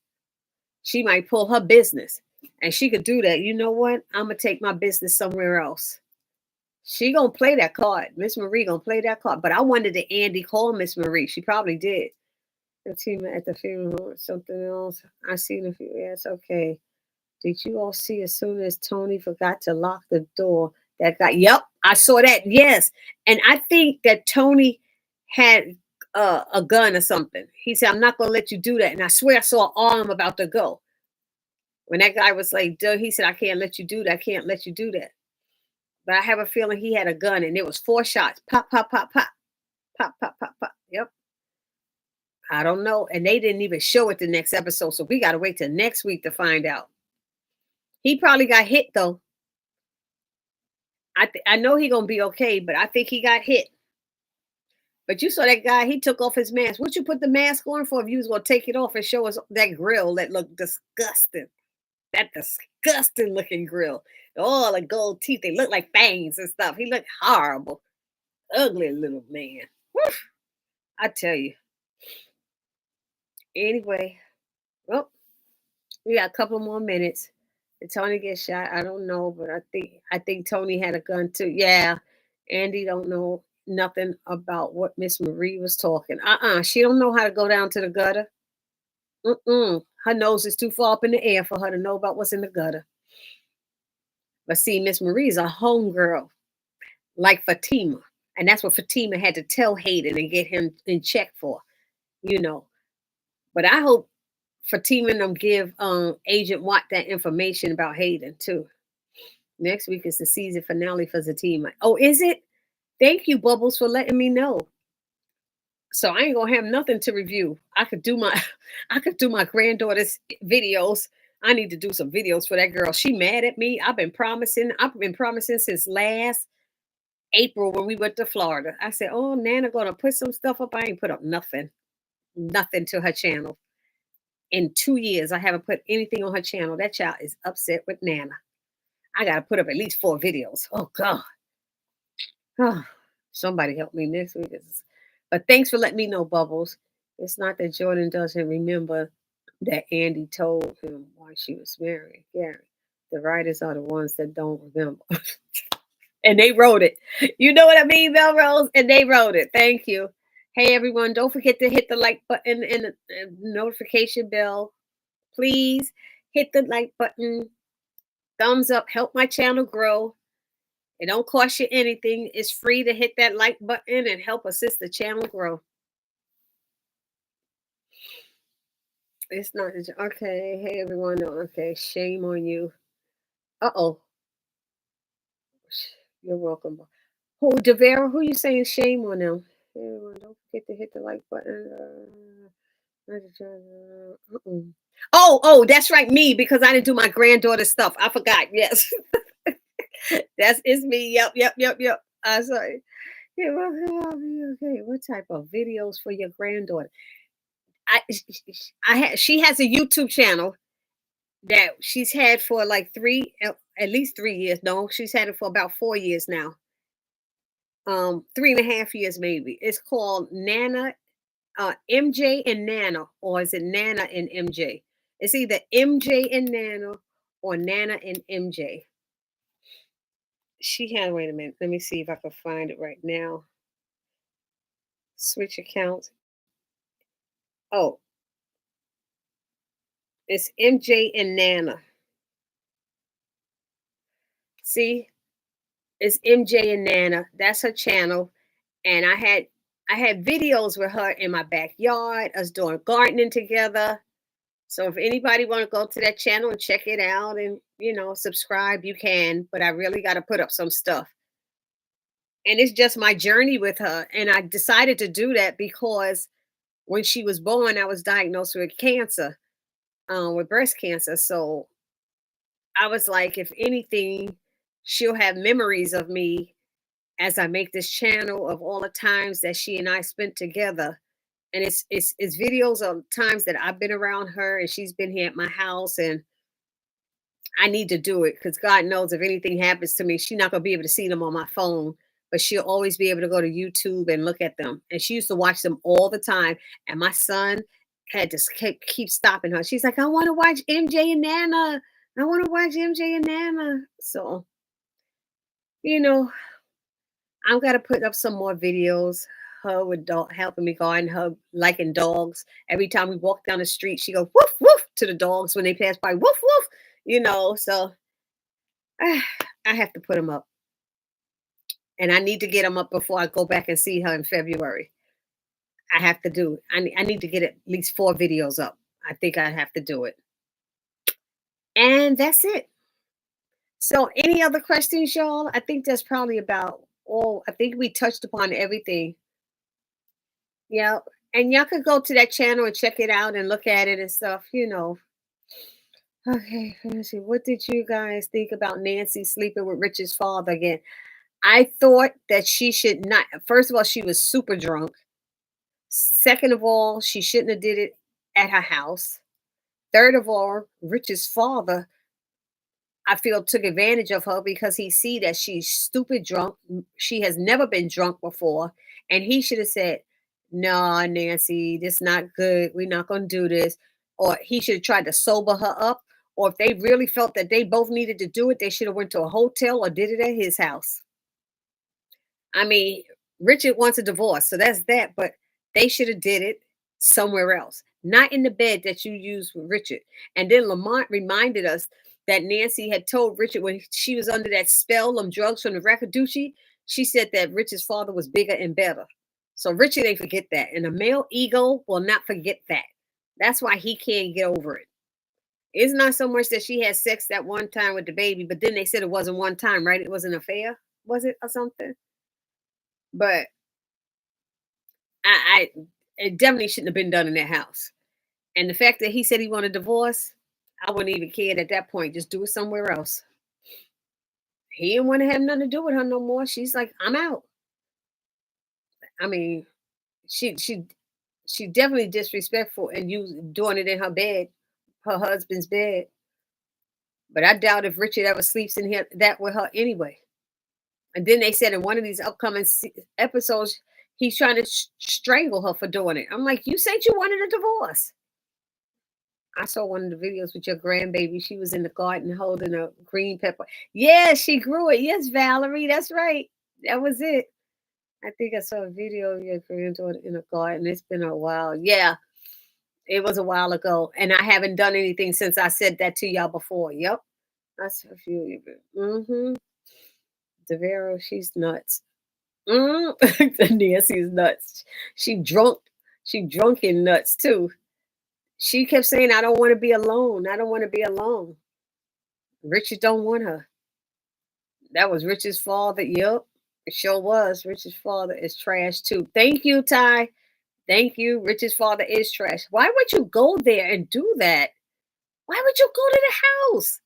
She might pull her business, and she could do that. You know what? I'm gonna take my business somewhere else. She gonna play that card. Miss Marie gonna play that card. But I wondered did Andy call Miss Marie? She probably did. The team at the funeral or something else. I seen a few. Yeah, it's okay. Did you all see as soon as Tony forgot to lock the door? That guy. Yep, I saw that. Yes, and I think that Tony had a gun or something. He said, "I'm not gonna let you do that." And I swear I saw an arm about to go. When that guy was like, "Duh," he said, "I can't let you do that. I can't let you do that." But I have a feeling he had a gun, and it was 4 shots. Pop, pop, pop, pop, pop, pop, pop, pop. Yep. I don't know, and they didn't even show it the next episode, so we got to wait till next week to find out. He probably got hit though. I know he gonna be okay, but I think he got hit. But you saw that guy, he took off his mask. What you put the mask on for if you was gonna take it off and show us that grill that looked disgusting? That disgusting looking grill. All the gold teeth, they look like fangs and stuff. He looked horrible. Ugly little man. Whew, I tell you. Anyway, well, we got a couple more minutes. Did Tony get shot? I don't know, but I think Tony had a gun too. Yeah. Andy don't know nothing about what Miss Marie was talking. She don't know how to go down to the gutter. Her nose is too far up in the air for her to know about what's in the gutter. But see, Miss Marie's a homegirl, like Fatima. And that's what Fatima had to tell Hayden and get him in check for, you know. But I hope Fatima and them give Agent Watt that information about Hayden too. Next week is the season finale for Zatima. Oh, is it? Thank you, Bubbles, for letting me know. So I ain't gonna have nothing to review. I could do my I could do my granddaughter's videos. I need to do some videos for that girl. She mad at me. I've been promising since last April when we went to Florida. I said, oh, Nana gonna put some stuff up. I ain't put up nothing. Nothing to her channel. In 2 years, I haven't put anything on her channel. That child is upset with Nana. I gotta put up at least 4 videos. Oh God. Oh, somebody help me next week. But thanks for letting me know, Bubbles. It's not that Jordan doesn't remember. that Andy told him why she was married Gary. The writers are the ones that don't remember. And they wrote it. You know what I mean, Melrose? And they wrote it. Thank you. Hey, everyone, don't forget to hit the like button and the notification bell. Please hit the like button. Thumbs up. Help my channel grow. It don't cost you anything. It's free to hit that like button and help assist the channel grow. It's not okay. Hey everyone. Okay, shame on you. Uh-oh. You're welcome. Who Devera? Who you saying shame on them? Hey, everyone, don't forget to hit the like button. Oh, that's right, me, because I didn't do my granddaughter stuff. I forgot. Yes. It's me. Yep. I'm sorry. Yeah, okay. What type of videos for your granddaughter? She has a YouTube channel that she's had for like at least 3 years. No, she's had it for about 4 years now. 3.5 years maybe. It's called Nana, MJ and Nana, or is it Nana and MJ? It's either MJ and Nana or Nana and MJ. She had, wait a minute, let me see if I can find it right now. Switch accounts. Oh, it's MJ and Nana. See, it's MJ and Nana. That's her channel. And I had videos with her in my backyard, us doing gardening together. So if anybody want to go to that channel and check it out and subscribe, you can. But I really got to put up some stuff. And it's just my journey with her. And I decided to do that because when she was born, I was diagnosed with cancer, with breast cancer. So I was like, if anything, she'll have memories of me as I make this channel of all the times that she and I spent together. And it's videos of times that I've been around her and she's been here at my house, and I need to do it because God knows if anything happens to me, she's not gonna be able to see them on my phone, but she'll always be able to go to YouTube and look at them. And she used to watch them all the time. And my son had to keep stopping her. She's like, I want to watch MJ and Nana. I want to watch MJ and Nana. So, you know, I'm gonna put up some more videos. Her with helping me garden, her liking dogs. Every time we walk down the street, she go woof woof to the dogs when they pass by. Woof woof. So I have to put them up, and I need to get them up before I go back and see her in February. I have to do it. I need to get at least 4 videos up. I think I have to do it, and that's it. So, any other questions, y'all? I think that's probably about all. I think we touched upon everything. Yeah. And y'all could go to that channel and check it out and look at it and stuff. Okay, let me see. What did you guys think about Nancy sleeping with Richard's father again? I thought that she should not. First of all, she was super drunk. Second of all, she shouldn't have did it at her house. Third of all, Richard's father, I feel, took advantage of her because he see that she's stupid drunk. She has never been drunk before. And he should have said, no, Nancy, this not good. We're not going to do this. Or he should have tried to sober her up. Or if they really felt that they both needed to do it, they should have went to a hotel or did it at his house. I mean, Richard wants a divorce, so that's that. But they should have did it somewhere else, not in the bed that you used with Richard. And then Lamont reminded us that Nancy had told Richard when she was under that spell of drugs from the Rakaduchi, she said that Richard's father was bigger and better. So Richard ain't forget that. And a male ego will not forget that. That's why he can't get over it. It's not so much that she had sex that one time with the baby, but then they said it wasn't one time, right? It was an affair, was it, or something? But I it definitely shouldn't have been done in that house. And the fact that he said he wanted a divorce, I wouldn't even care at that point. Just do it somewhere else. He didn't want to have nothing to do with her no more. She's like, I'm out. I mean, she definitely disrespectful and you doing it in her bed, her husband's bed. But I doubt if Richard ever sleeps in here that with her anyway. And then they said in one of these upcoming episodes, he's trying to strangle her for doing it. I'm like, you said you wanted a divorce. I saw one of the videos with your grandbaby. She was in the garden holding a green pepper. Yeah, she grew it. Yes, Valerie, that's right. That was it. I think I saw a video of your granddaughter in a garden. It's been a while. Yeah, it was a while ago, and I haven't done anything since I said that to y'all before. Yep, I saw a few. Mm-hmm. Devero, she's nuts. Mm. Nancy's nuts. She drunk. She drunk in nuts too. She kept saying, "I don't want to be alone. I don't want to be alone." Richard don't want her. That was Richard's father. Yep, it sure was. Richard's father is trash too. Thank you, Ty. Thank you. Richard's father is trash. Why would you go there and do that? Why would you go to the house?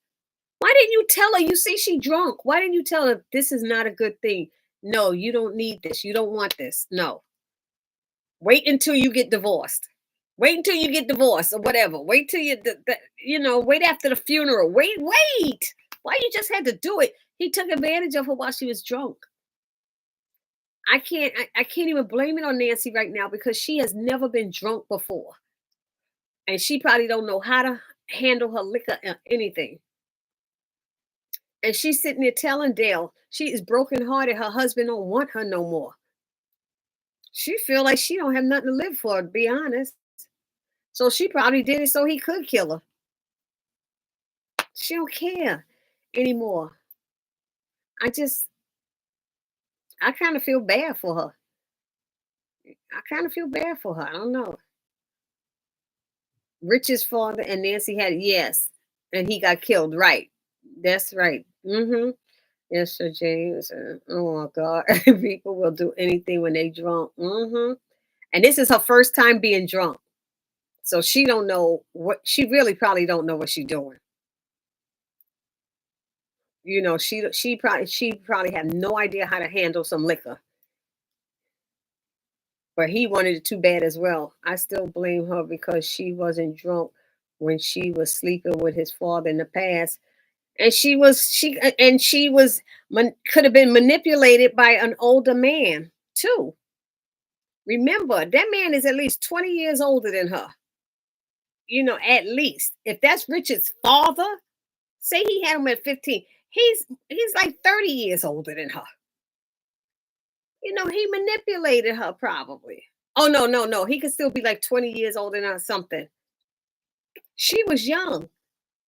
Why didn't you tell her? You see, she drunk. Why didn't you tell her this is not a good thing? No, you don't need this. You don't want this. No. Wait until you get divorced. Wait until you get divorced or whatever. Wait till wait after the funeral. Wait. Why you just had to do it? He took advantage of her while she was drunk. I can't even blame it on Nancy right now because she has never been drunk before. And she probably don't know how to handle her liquor or anything. And she's sitting there telling Dale she is brokenhearted. Her husband don't want her no more. She feel like she don't have nothing to live for, to be honest. So she probably did it so he could kill her. She don't care anymore. I kind of feel bad for her. I kind of feel bad for her. I don't know. Rich's father and Nancy had yes, and he got killed. Right. That's right. Mm-hmm. Yes, Sir James. Oh my God. People will do anything when they drunk. Mm-hmm. And this is her first time being drunk. So she don't know what she really probably don't know what she's doing. She probably had no idea how to handle some liquor. But he wanted it too bad as well. I still blame her because she wasn't drunk when she was sleeping with his father in the past. And she could have been manipulated by an older man too. Remember, that man is at least 20 years older than her. At least. If that's Richard's father, say he had him at 15. He's like 30 years older than her. He manipulated her probably. Oh no, no, no. He could still be like 20 years older than her or something. She was young.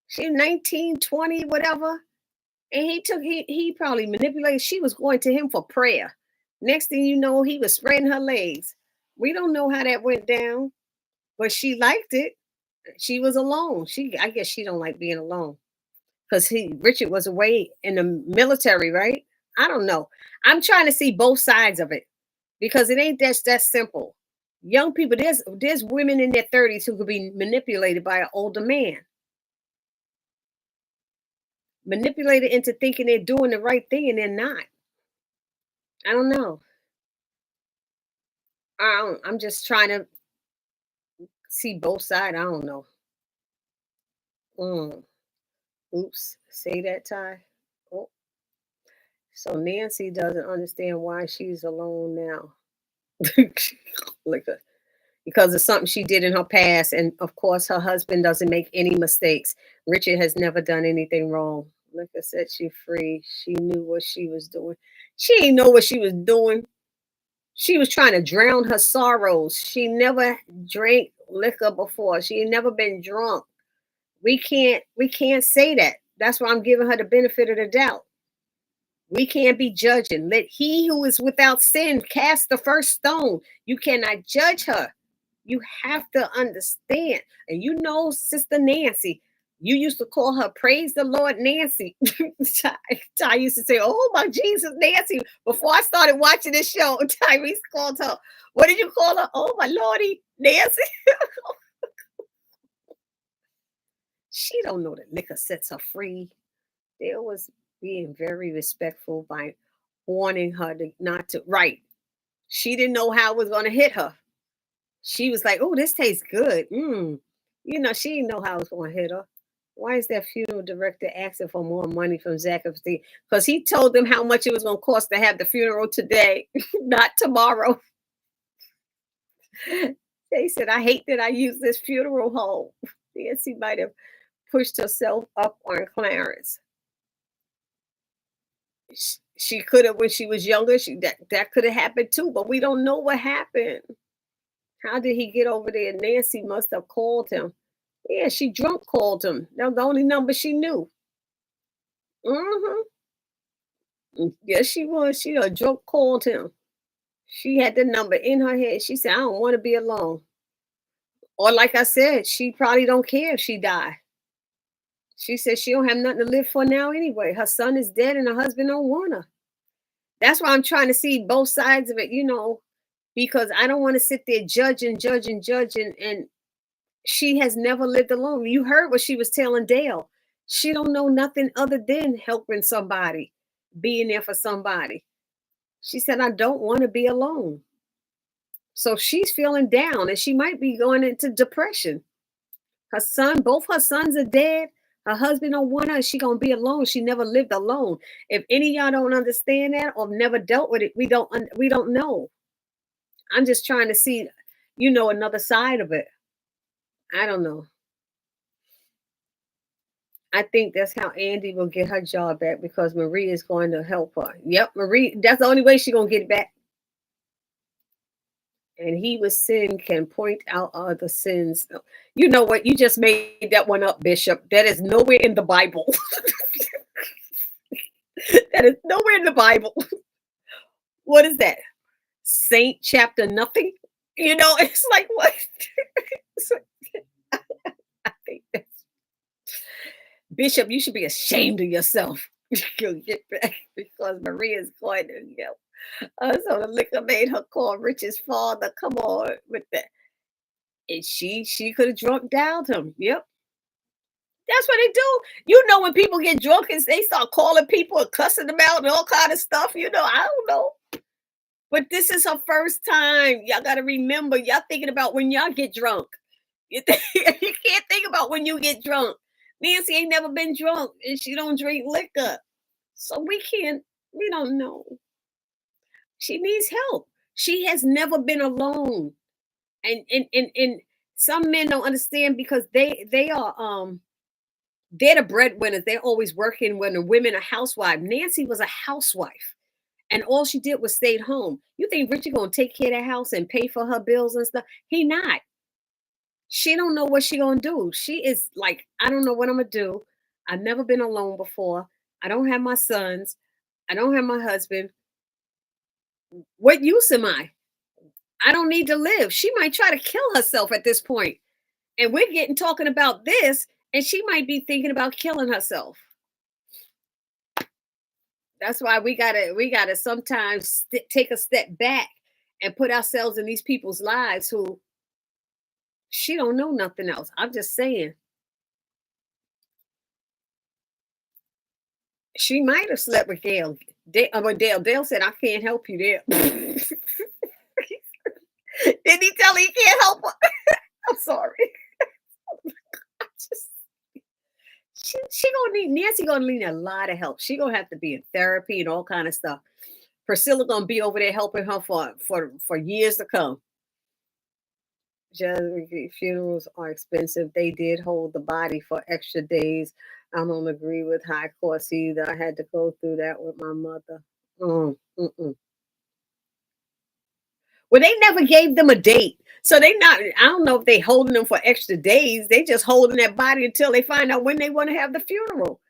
She 19, 20, whatever. And he probably manipulated. She was going to him for prayer. Next thing you know, he was spreading her legs. We don't know how that went down, but she liked it. She was alone. I guess she don't like being alone because Richard was away in the military, right? I don't know. I'm trying to see both sides of it because it ain't that simple. Young people, there's women in their 30s who could be manipulated by an older man, manipulated into thinking they're doing the right thing and they're not. I don't know. I'm just trying to see both sides. I don't know. Mm. Oops. Say that, Ty. Oh. So Nancy doesn't understand why she's alone now. Like because of something she did in her past. And of course, her husband doesn't make any mistakes. Richard has never done anything wrong. Like I said, she's free. She knew what she was doing. She didn't know what she was doing. She was trying to drown her sorrows. She never drank liquor before. She had never been drunk. We can't say that. That's why I'm giving her the benefit of the doubt. We can't be judging. Let he who is without sin cast the first stone. You cannot judge her. You have to understand. And Sister Nancy, you used to call her Praise the Lord Nancy. Ty used to say, Oh my Jesus, Nancy. Before I started watching this show, Tyrese called her. What did you call her? Oh my Lordy, Nancy. She don't know that liquor sets her free. There was being very respectful by warning her not to. Right. She didn't know how it was going to hit her. She was like, "Oh, this tastes good." She didn't know how it was going to hit her. Why is that funeral director asking for more money from Zach Epstein? Because he told them how much it was going to cost to have the funeral today, not tomorrow. They said, "I hate that I used this funeral home." Nancy might have pushed herself up on Clarence. She could have when she was younger. That could have happened too, but we don't know what happened. How did he get over there? Nancy must have called him. Yeah, she drunk called him. That was the only number she knew. Hmm. Yes, she was. She a drunk called him. She had the number in her head. She said, "I don't want to be alone." Or like I said, she probably don't care if she die. She said she don't have nothing to live for now anyway. Her son is dead and her husband don't want her. That's why I'm trying to see both sides of it, because I don't want to sit there judge and she has never lived alone. You heard what she was telling Dale. She don't know nothing other than helping somebody, being there for somebody. She said, I don't want to be alone. So she's feeling down and she might be going into depression. Both her sons are dead. Her husband don't want her. She gonna be alone. She never lived alone. If any of y'all don't understand that or never dealt with it, we don't know. I'm just trying to see, another side of it. I don't know. I think that's how Andy will get her job back because Marie is going to help her. Yep, Marie. That's the only way she's gonna get it back. And he with sin can point out other sins. You know what? You just made that one up, Bishop. That is nowhere in the Bible. That is nowhere in the Bible. What is that? Saint chapter nothing? It's like what? I think Bishop, you should be ashamed of yourself. You'll get back because Maria's going to yell. So the liquor made her call Rich's father. Come on with that. And she could have drunk downed him. Yep. That's what they do. When people get drunk and they start calling people and cussing them out and all kind of stuff, I don't know. But this is her first time. Y'all got to remember, y'all thinking about when y'all get drunk. You can't think about when you get drunk. Nancy ain't never been drunk and she don't drink liquor. So we don't know. She needs help. She has never been alone. And some men don't understand because they are they're the breadwinners. They're always working when the women are housewives. Nancy was a housewife. And all she did was stayed home. You think Richie gonna take care of the house and pay for her bills and stuff? He not. She don't know what she gonna do. She is like, I don't know what I'm gonna do. I've never been alone before. I don't have my sons. I don't have my husband. What use am I? I don't need to live. She might try to kill herself at this point. And we're getting talking about this, and she might be thinking about killing herself. That's why we gotta sometimes take a step back and put ourselves in these people's lives who she don't know nothing else. I'm just saying. She might have slept with Dale. Dale said, I can't help you there. Didn't he tell her he can't help her? I'm sorry. Just, she gonna need Nancy gonna need a lot of help. She gonna have to be in therapy and all kind of stuff. Priscilla gonna be over there helping her for years to come. Generally, funerals are expensive. They did hold the body for extra days. I don't agree with high costs either. I had to go through that with my mother. Mm-mm. Well, they never gave them a date. So they not, I don't know if they holding them for extra days. They just holding that body until they find out when they want to have the funeral.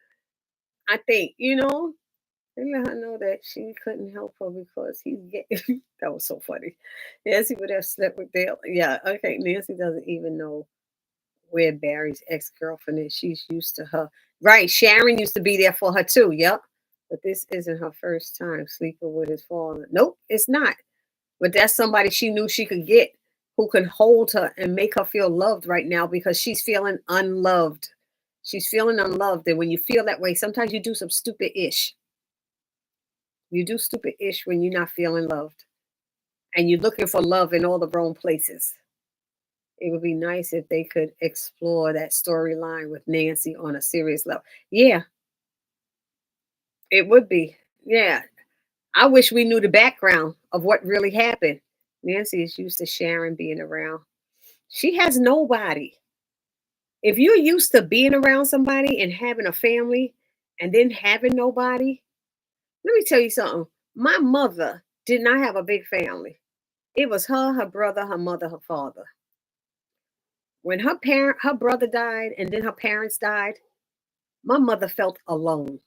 I think. They let her know that she couldn't help her because he's gay. That was so funny. Nancy would have slept with Dale. Yeah, okay. Nancy doesn't even know where Barry's ex-girlfriend is. She's used to her. Right. Sharon used to be there for her too. Yep. But this isn't her first time sleeping with his father. Nope, it's not. But that's somebody she knew she could get who can hold her and make her feel loved right now because she's feeling unloved. She's feeling unloved. And when you feel that way, sometimes you do some stupid ish. You do stupid ish when you're not feeling loved. And you're looking for love in all the wrong places. It would be nice if they could explore that storyline with Nancy on a serious level. Yeah, it would be. Yeah. I wish we knew the background of what really happened. Nancy is used to Sharon being around. She has nobody. If you're used to being around somebody and having a family and then having nobody, let me tell you something. My mother did not have a big family. It was her, her brother, her mother, her father. When her brother died and then her parents died, my mother felt alone.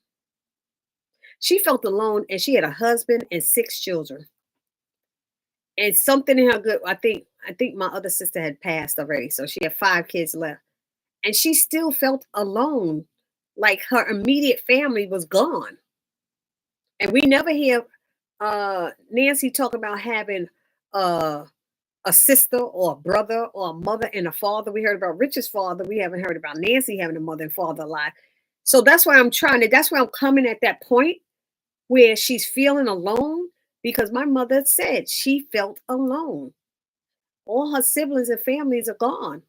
She felt alone and she had a husband and six children. And something in her good, I think my other sister had passed already, so she had five kids left. And she still felt alone, like her immediate family was gone. And we never hear Nancy talk about having uh, a sister or a brother or a mother and a father. We heard about Richard's father. We haven't heard about Nancy having a mother and father alive. So that's why I'm coming at that point where she's feeling alone because my mother said she felt alone. All her siblings and families are gone.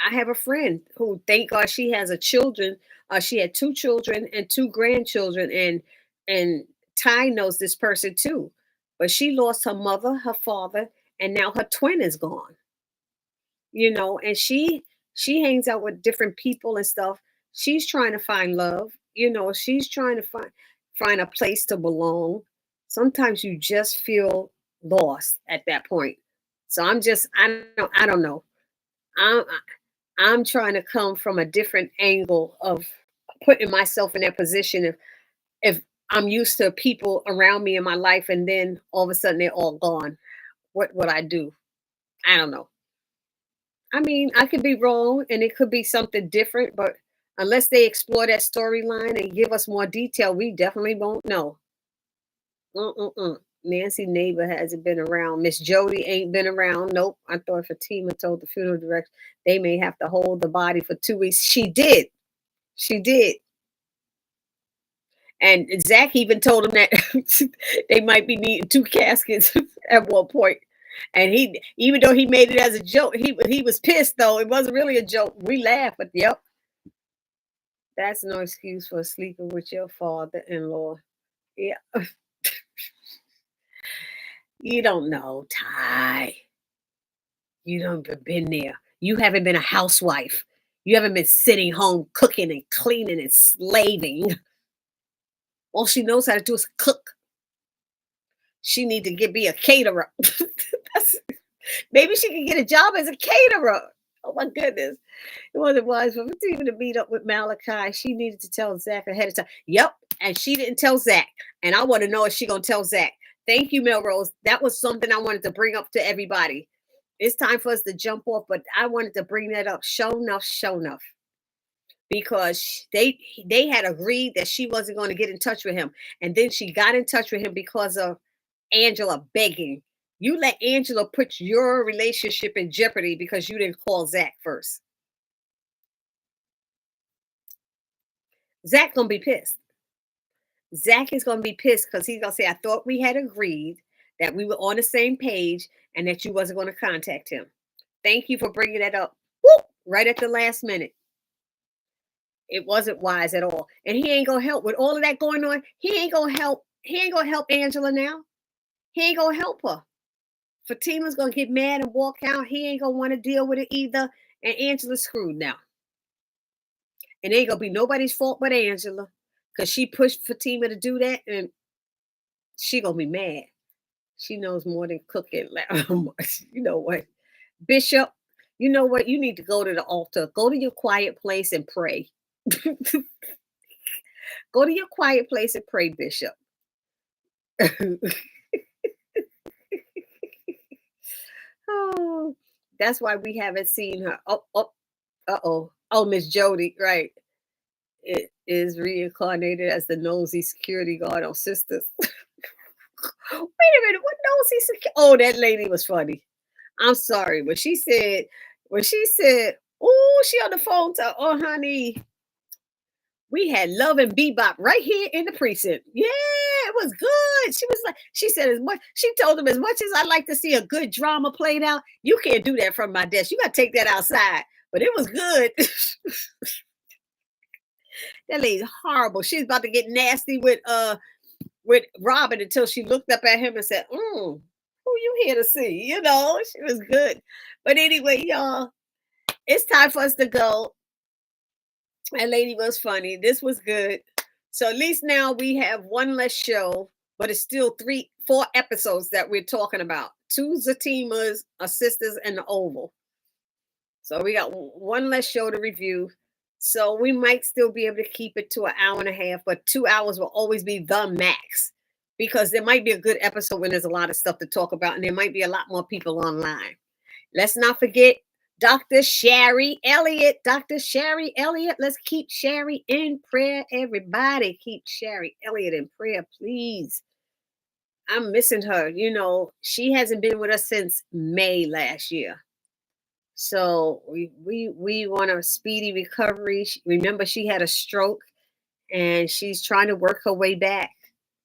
I have a friend who, thank God, she has a children. She had two children and two grandchildren, and Ty knows this person too. But she lost her mother, her father, and now her twin is gone. And she hangs out with different people and stuff. She's trying to find love. She's trying to find a place to belong. Sometimes you just feel lost at that point. So I don't know. I'm I'm trying to come from a different angle of putting myself in that position. If I'm used to people around me in my life and then all of a sudden they're all gone, what would I do? I don't know. I mean, I could be wrong and it could be something different, but unless they explore that storyline and give us more detail, we definitely won't know. Mm-mm-mm. Nancy neighbor hasn't been around. Miss Jody ain't been around. Nope. I thought Fatima told the funeral director they may have to hold the body for 2 weeks. She did. She did. And Zach even told him that they might be needing two caskets at one point. And he, even though he made it as a joke, he was pissed though. It wasn't really a joke. We laughed, but yep, that's no excuse for sleeping with your father-in-law. Yeah, you don't know, Ty. You don't have been there. You haven't been a housewife. You haven't been sitting home cooking and cleaning and slaving. All she knows how to do is cook. She need to be a caterer. That's, maybe she can get a job as a caterer. Oh my goodness. It wasn't wise for even to meet up with Malachi. She needed to tell Zach ahead of time. Yep. And she didn't tell Zach. And I want to know if she gonna tell Zach. Thank you, Melrose. That was something I wanted to bring up to everybody. It's time for us to jump off, but I wanted to bring that up. Show enough, show enough. Because they had agreed that she wasn't going to get in touch with him. And then she got in touch with him because of Angela begging. You let Angela put your relationship in jeopardy because you didn't call Zach first. Zach gonna be pissed. Zach is gonna be pissed because he's gonna say, "I thought we had agreed that we were on the same page and that you wasn't going to contact him. Thank you for bringing that up. Whoop, right at the last minute. It wasn't wise at all, and he ain't gonna help with all of that going on. He ain't gonna help. He ain't gonna help Angela now. He ain't gonna help her. Fatima's gonna get mad and walk out. He ain't gonna want to deal with it either. And Angela's screwed now. And it ain't gonna be nobody's fault but Angela. Because she pushed Fatima to do that, and she gonna be mad. She knows more than cooking. You know what? Bishop, you know what? You need to go to the altar. Go to your quiet place and pray. Go to your quiet place and pray, Bishop. Oh, that's why we haven't seen her. Oh, oh, uh-oh. Oh, Miss Jody, right. It is reincarnated as the nosy security guard on Sistas. Wait a minute, what nosy security? Oh, that lady was funny. I'm sorry, but when she said, oh, she on the phone to, oh, honey, we had love and bebop right here in the precinct. Yeah, it was good. She was like, she said as much, she told him as much as I like to see a good drama played out, you can't do that from my desk. You gotta take that outside. But it was good. That lady's horrible. She's about to get nasty with Robin until she looked up at him and said, who you here to see? She was good. But anyway, y'all, it's time for us to go. That lady was funny. This was good. So at least now we have one less show, but it's still 4 episodes that we're talking about. 2 Zatimas, a Sistas, and the Oval. So we got one less show to review. So we might still be able to keep it to an hour and a half, but 2 hours will always be the max because there might be a good episode when there's a lot of stuff to talk about, and there might be a lot more people online. Let's not forget Dr. Sherry Elliott. Dr. Sherry Elliott. Let's keep Sherry in prayer, everybody. Keep Sherry Elliott in prayer, please. I'm missing her. She hasn't been with us since May last year. So we want a speedy recovery. Remember, she had a stroke and she's trying to work her way back.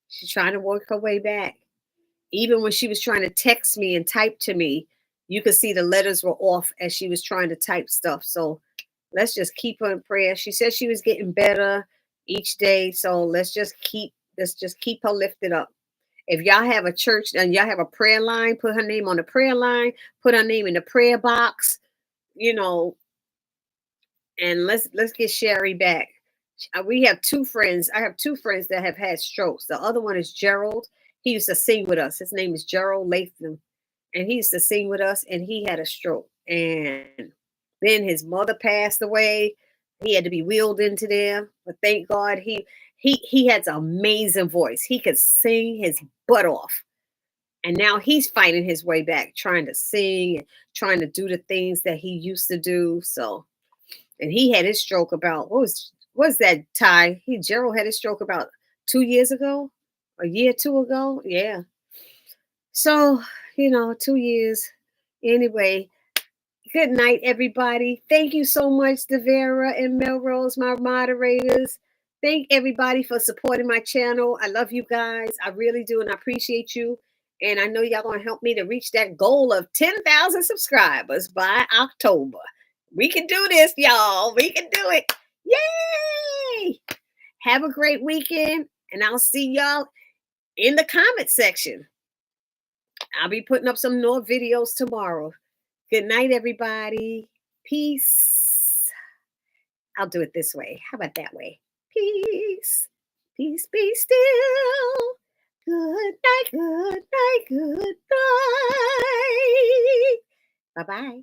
She's trying to work her way back. Even when she was trying to text me and type to me, you could see the letters were off as she was trying to type stuff. So let's just keep her in prayer. She said she was getting better each day. So let's just keep her lifted up. If y'all have a church and y'all have a prayer line, put her name on the prayer line, put her name in the prayer box, and let's get Sherry back. We have 2 friends. I have 2 friends that have had strokes. The other one is Gerald. He used to sing with us. His name is Gerald Latham. And he used to sing with us, and he had a stroke. And then his mother passed away. He had to be wheeled into there. But thank God he has an amazing voice. He could sing his butt off. And now he's fighting his way back, trying to sing and trying to do the things that he used to do. So, and he had his stroke about, what was that, Ty? Gerald had his stroke about 2 years ago, a year or 2 ago. Yeah. So, 2 years. Anyway, good night, everybody. Thank you so much, Devera and Melrose, my moderators. Thank everybody for supporting my channel. I love you guys. I really do, and I appreciate you. And I know y'all going to help me to reach that goal of 10,000 subscribers by October. We can do this, y'all. We can do it. Yay! Have a great weekend, and I'll see y'all in the comment section. I'll be putting up some more videos tomorrow. Good night, everybody. Peace. I'll do it this way. How about that way? Peace. Peace be still. Good night, good night, good night. Bye-bye.